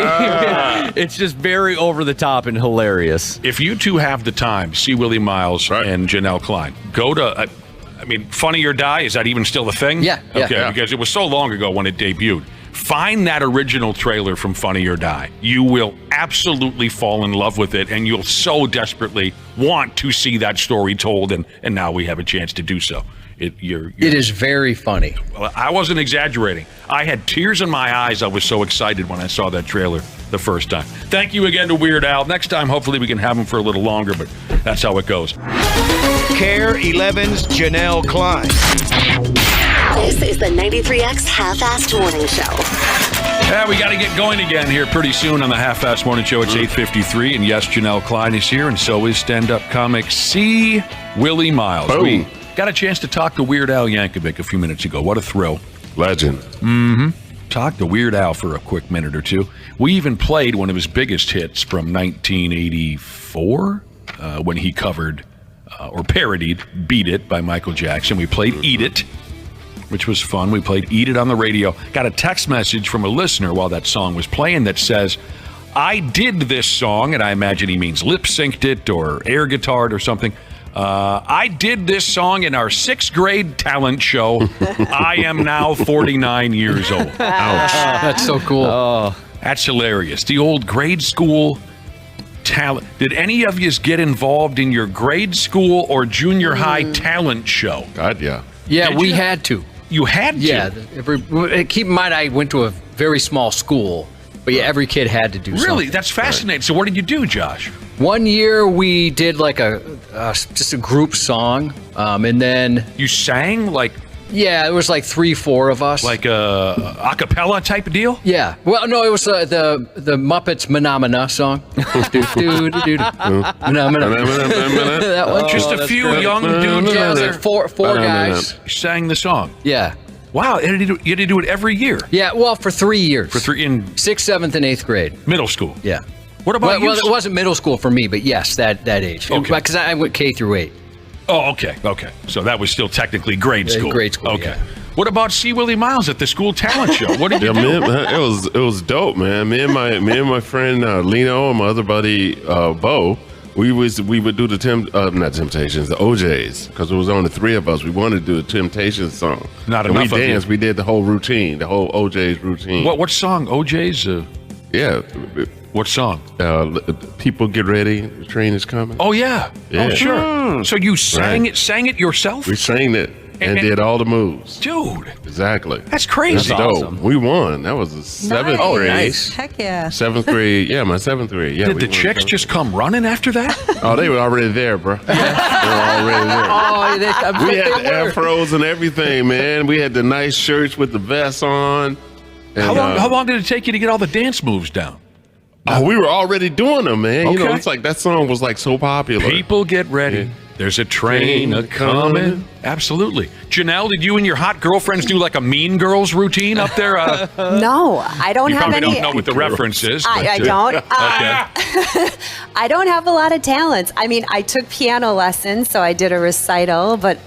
It's just very over the top and hilarious. If you two have the time, see Willi Myles and Janel Klein. Go to, Funny or Die, is that even still the thing? Yeah. Okay, because it was so long ago when it debuted. Find that original trailer from Funny or Die. You will absolutely fall in love with it, and you'll so desperately want to see that story told, and now we have a chance to do so. It is very funny. Well, I wasn't exaggerating. I had tears in my eyes. I was so excited when I saw that trailer the first time. Thank you again to Weird Al. Next time, hopefully we can have him for a little longer, but that's how it goes. KARE 11's Janel Klein. This is the 93X Half-Assed Morning Show. Yeah, we got to get going again here pretty soon on the Half-Assed Morning Show. It's 8:53, and yes, Janel Klein is here, and so is stand-up comic C. Willi Myles. Boom. We got a chance to talk to Weird Al Yankovic a few minutes ago. What a thrill. Legend. Mm-hmm. Talked to Weird Al for a quick minute or two. We even played one of his biggest hits from 1984 when he covered or parodied Beat It by Michael Jackson. We played Eat It, which was fun. We played Eat It on the radio. Got a text message from a listener while that song was playing that says, I did this song, and I imagine he means lip-synced it or air guitared or something. I did this song in our 6th grade talent show. I am now 49 years old. Ouch. That's so cool. Oh, that's hilarious. The old grade school talent. Did any of you get involved in your grade school or junior high talent show? God, yeah. Yeah, Did we you? had to. You had to? Yeah. Keep in mind, I went to a very small school, but yeah, every kid had to do something. Really? That's fascinating. So what did you do, Josh? One year we did like just a group song, and then you sang like. Yeah, it was like 3-4 of us. Like a cappella type of deal? Yeah. Well, no, it was the Muppets Phenomena song. That one. Just a few young dudes. Yeah, it was like four guys sang the song. Yeah. Wow, you had to do it every year. Yeah, well, for 3 years. For 3 in 6th, 7th, and 8th grade. Middle school. Yeah. What about you? Well, it wasn't middle school for me, but yes, that age. Okay. Because I went K through 8. Oh, okay. So that was still technically grade school. Grade school. Okay. Yeah. What about C. Willi Myles at the school talent show? What did you do? It was dope, man. Me and my friend Lino and my other buddy Bo, we would do the not Temptations, the OJs, because it was only 3 of us. We wanted to do the Temptations song. Not and enough. We danced. We did the whole routine, the whole OJs routine. What song? OJ's? Yeah. What song? People Get Ready. The train is coming. Oh yeah. Oh sure. So you sang it yourself? We sang it and did all the moves. Dude. Exactly. That's crazy. That's dope. Awesome. We won. That was the 7th Nice. grade. Nice. Heck yeah. 7th grade. Yeah, my 7th grade. Yeah. Did the chicks just come running after that? Oh, they were already there, bro. They were already there. Oh, We had the afros and everything, man. We had the nice shirts with the vests on. And, How long did it take you to get all the dance moves down? Oh, we were already doing them, man. You know, Okay. it's like that song was like so popular. People get ready. Yeah. There's a train a-coming. Absolutely. Janelle, did you and your hot girlfriends do like a Mean Girls routine up there? No, I don't You have probably any. don't know what the reference is. I but, don't. Okay. I don't have a lot of talents. I mean, I took piano lessons, so I did a recital, but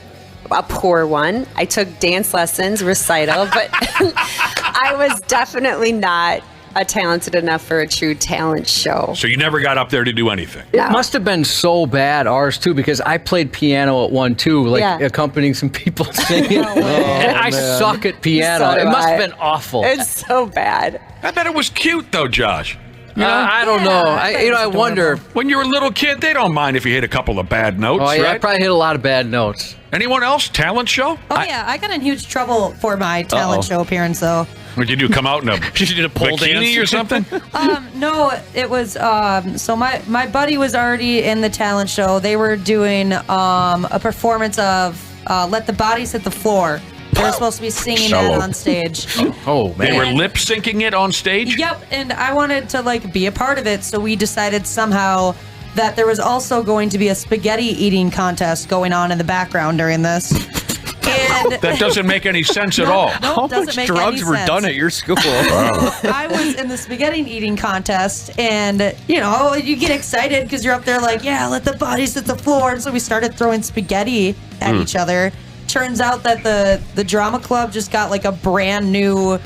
a poor one. I took dance lessons, recital, but I was definitely not talented enough for a true talent show. So you never got up there to do anything? It must have been so bad, ours too, because I played piano at one too, like accompanying some people singing. And I suck at piano. So it do must I. have been awful. It's so bad. I bet it was cute though, Josh. I don't know. I wonder. When you're a little kid, they don't mind if you hit a couple of bad notes, Oh yeah, I right? probably hit a lot of bad notes. Anyone else? Talent show? Oh yeah, I got in huge trouble for my talent show appearance though. What'd you do? Come out in a She did a pole bikini dance or something? No, it was so my buddy was already in the talent show. They were doing a performance of Let the Bodies Hit the Floor. They were supposed to be singing that on stage. Oh man. They were lip syncing it on stage? Yep, and I wanted to like be a part of it, so we decided somehow that there was also going to be a spaghetti eating contest going on in the background during this. And That doesn't make any sense at all. No, How doesn't much make drugs any were sense. done at your school? I was in the spaghetti eating contest, and you get excited because you're up there like, yeah, let the bodies hit the floor. And so we started throwing spaghetti at each other. Turns out that the drama club just got like a brand new,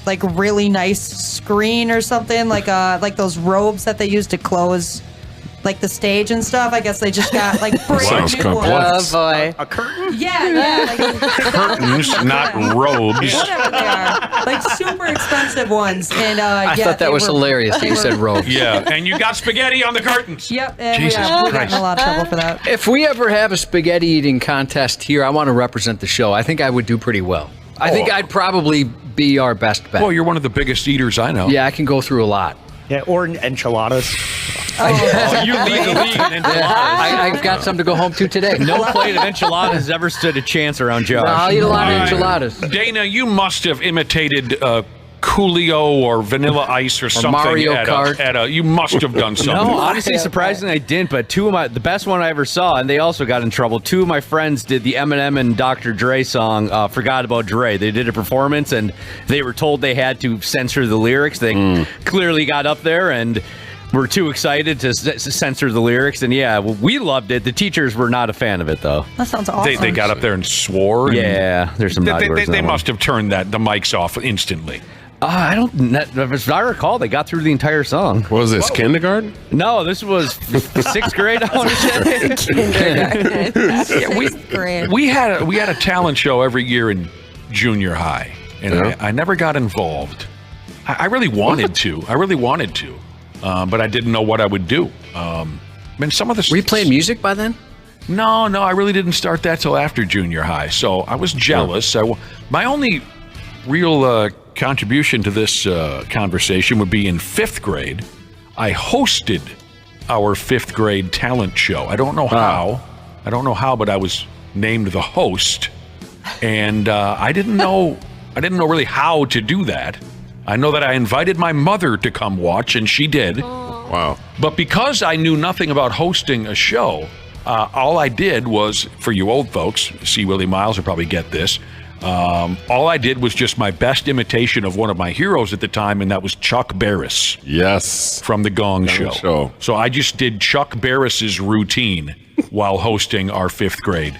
like really nice screen or something, like those robes that they use to close like the stage and stuff. I guess they just got like brand Sounds new complex. ones. Oh boy. A curtain? Yeah, like Curtains, not robes. whatever they are, like super expensive ones. And I yeah, thought that they was were- hilarious that they you were- said robes. Yeah, and you got spaghetti on the curtains. Yep, and Jesus we got in Christ. a lot of trouble for that. If we ever have a spaghetti eating contest here, I want to represent the show. I think I would do pretty well. I think I'd probably be our best bet. Well, you're one of the biggest eaters I know. Yeah, I can go through a lot. Yeah, or enchiladas. Oh, you lead the league in enchiladas. I've got some to go home to today. No plate of enchiladas ever stood a chance around Josh. I'll eat a lot of All right. enchiladas. Dana, you must have imitated Coolio or Vanilla Ice or something. Mario Kart. You must have done something. No, honestly, surprisingly, I didn't. But the best one I ever saw, and they also got in trouble. Two of my friends did the Eminem and Dr. Dre song, "Forgot About Dre." They did a performance, and they were told they had to censor the lyrics. They clearly got up there and were too excited to censor the lyrics. And yeah, we loved it. The teachers were not a fan of it, though. That sounds awesome. They got up there and swore. And Yeah, there's some naughty words in they that one. must have turned the mics off instantly. I don't. As I recall, they got through the entire song. What was this, kindergarten? No, this was sixth grade. I want to say. Yeah, we had a talent show every year in junior high, and I never got involved. I really wanted to. But I didn't know what I would do. Some of the. Were you playing music by then? No, I really didn't start that till after junior high. So I was jealous. My only real contribution to this conversation would be in fifth grade. I hosted our fifth grade talent show. I don't know how. But I was named the host, and I didn't know really how to do that. I know that I invited my mother to come watch, and she did. Wow. But because I knew nothing about hosting a show, all I did was, for you old folks, see Willi Myles will probably get this, all I did was just my best imitation of one of my heroes at the time, and that was Chuck Barris. Yes. From the Gong Show. So I just did Chuck Barris's routine while hosting our fifth grade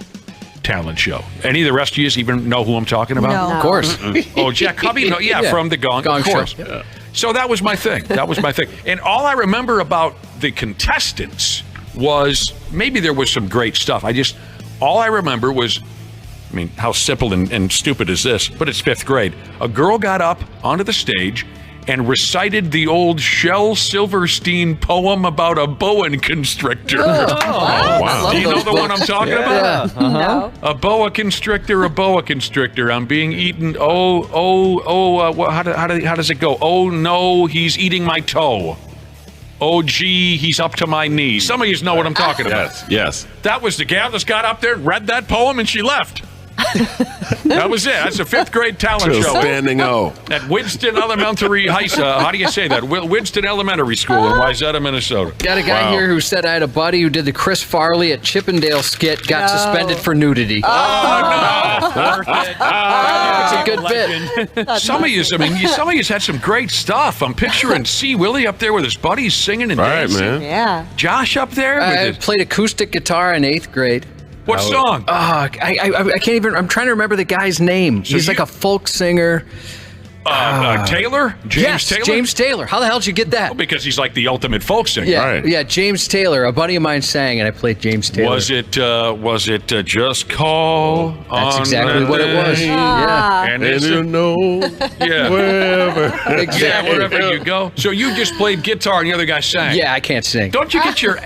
talent show. Any of the rest of you even know who I'm talking about? No. Of course. Oh, Jack Cubby? No, yeah, from the Gong of course. Show. Yeah. So that was my thing. And all I remember about the contestants was, maybe there was some great stuff. All I remember was, how simple and stupid is this? But it's fifth grade. A girl got up onto the stage and recited the old Shel Silverstein poem about a boa constrictor. Oh, wow. Do you know the one I'm talking about? Yeah. No. A boa constrictor. I'm being eaten. How does it go? Oh no, he's eating my toe. Oh gee, he's up to my knee. Some of you know what I'm talking about. Yes. That was the gal that got up there, read that poem, and she left. That was it. That's a fifth grade talent show. Standing O. At Winston Elementary High School. How do you say that? Winston Elementary School in Wayzata, Minnesota. Got a guy here who said, I had a buddy who did the Chris Farley at Chippendale skit, got suspended for nudity. Oh, no. It's a good bit. Some of you had some great stuff. I'm picturing Willie up there with his buddies singing and Right, dancing. man. Yeah. Josh up there. I played acoustic guitar in 8th grade. What song? I can't even, I'm trying to remember the guy's name. He's like a folk singer. Taylor? Yes, Taylor? James Taylor. How the hell did you get that? Well, because he's like the ultimate folk singer. Yeah, James Taylor. A buddy of mine sang, and I played James Taylor. Was it Just Call? That's exactly what it was. Yeah. And you know, wherever. Exactly. Yeah, wherever you go. So you just played guitar and the other guy sang. Yeah, I can't sing. Don't you get your...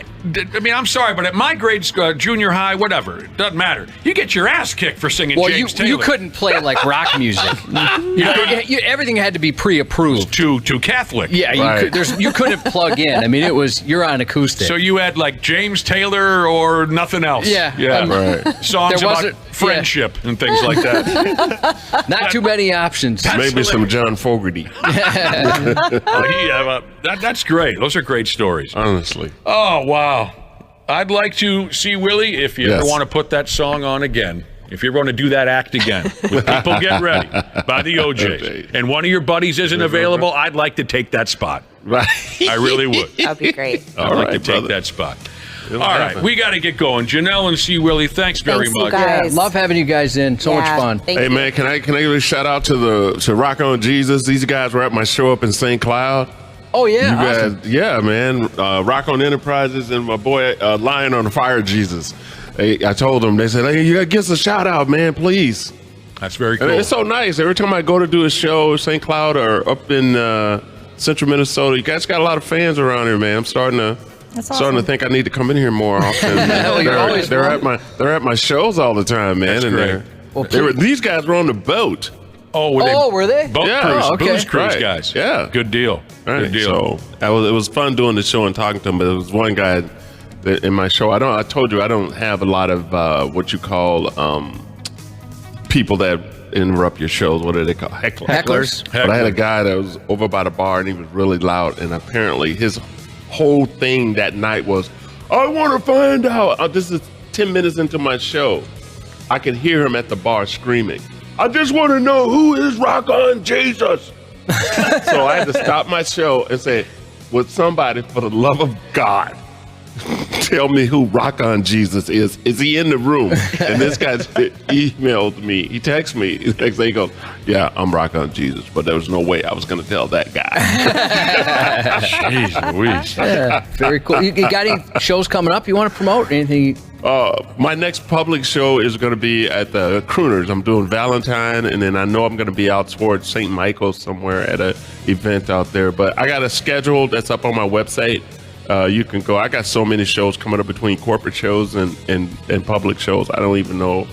I mean, I'm sorry, but at my grade, junior high, whatever, it doesn't matter. You get your ass kicked for singing James Taylor. You couldn't play like rock music. Everything had to be pre-approved. Too Catholic. Yeah, you couldn't plug in. I mean, you're on acoustic. So you had like James Taylor or nothing else. Yeah. Songs about friendship and things like that. Not too many options. Maybe some John Fogerty. That's great. Those are great stories. Honestly. Oh, wow. I'd like to see Willie if you ever want to put that song on again. If you're going to do that act again with People Get Ready by the OJs, and one of your buddies isn't available, I'd like to take that spot. Right. I really would. That'd be great. I'd like to take that spot. All right, we got to get going. Janelle and C. Willie, thanks very much. Yeah, love having you guys in. So much fun. Hey, man, can I give a shout out to Rock On Jesus? These guys were at my show up in St. Cloud. Oh, yeah. You guys, yeah, man. Rock On Enterprises and my boy Lion on Fire Jesus. I told them, they said, hey, you got to give us a shout out, man, please. That's very cool. And it's so nice. Every time I go to do a show, St. Cloud or up in central Minnesota, you guys got a lot of fans around here, man. I'm starting to think I need to come in here more often. They're at my shows all the time, man. That's and these guys were on the boat. Oh, were they? Boat cruise, booze cruise guys. Yeah. Good deal. Right. Good deal. So it was fun doing the show and talking to them, but there was one guy that in my show, I told you I don't have a lot of what you call people that interrupt your shows. What are they called? Hecklers. But I had a guy that was over by the bar and he was really loud, and apparently his whole thing that night was, I want to find out. This is 10 minutes into my show. I could hear him at the bar screaming, I just want to know who is Rock On Jesus. So I had to stop my show and say, would somebody, for the love of God, tell me who Rock On Jesus is? Is he in the room? And this guy emailed me. He texted me. The next day he goes, yeah, I'm Rock On Jesus. But there was no way I was going to tell that guy. Jeez Louise. Yeah, very cool. You got any shows coming up you want to promote? Anything? My next public show is going to be at the Crooners. I'm doing Valentine, and then I know I'm going to be out towards St. Michael's somewhere at an event out there. But I got a schedule that's up on my website. You can go. I got so many shows coming up between corporate shows and public shows. I don't even know.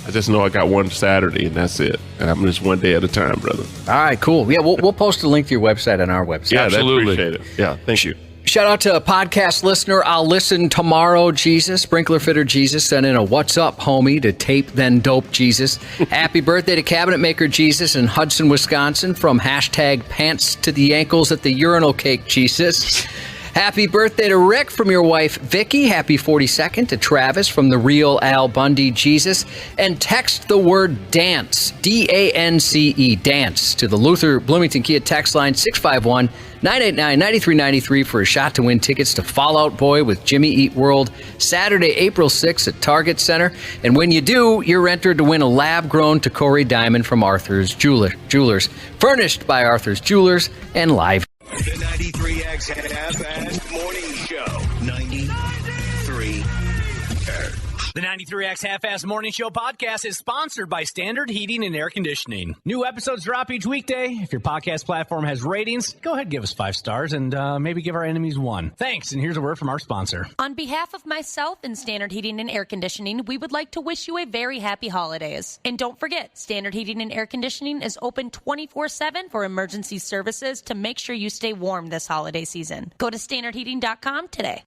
I just know I got one Saturday, and that's it. And I'm just one day at a time, brother. All right, cool. Yeah, we'll post a link to your website on our website. Yeah, absolutely. Appreciate it. Yeah, thank you. Shout out to a podcast listener. I'll listen tomorrow, Jesus. Sprinkler Fitter Jesus sent in a what's up, homie, to Tape Then Dope Jesus. Happy birthday to Cabinet Maker Jesus in Hudson, Wisconsin from hashtag pants to the ankles at the urinal cake Jesus. Happy birthday to Rick from your wife, Vicky. Happy 42nd to Travis from the real Al Bundy Jesus. And text the word dance, D-A-N-C-E, dance, to the Luther Bloomington Kia text line 651-989-9393 for a shot to win tickets to Fall Out Boy with Jimmy Eat World, Saturday, April 6th at Target Center. And when you do, you're entered to win a lab-grown Tacori diamond from Arthur's Jewelers, furnished by Arthur's Jewelers and live. The 93X Half-Assed Morning Show. 93. The 93X Half-Assed Morning Show podcast is sponsored by Standard Heating and Air Conditioning. New episodes drop each weekday. If your podcast platform has ratings, go ahead and give us 5 stars and maybe give our enemies 1. Thanks, and here's a word from our sponsor. On behalf of myself and Standard Heating and Air Conditioning, we would like to wish you a very happy holidays. And don't forget, Standard Heating and Air Conditioning is open 24/7 for emergency services to make sure you stay warm this holiday season. Go to standardheating.com today.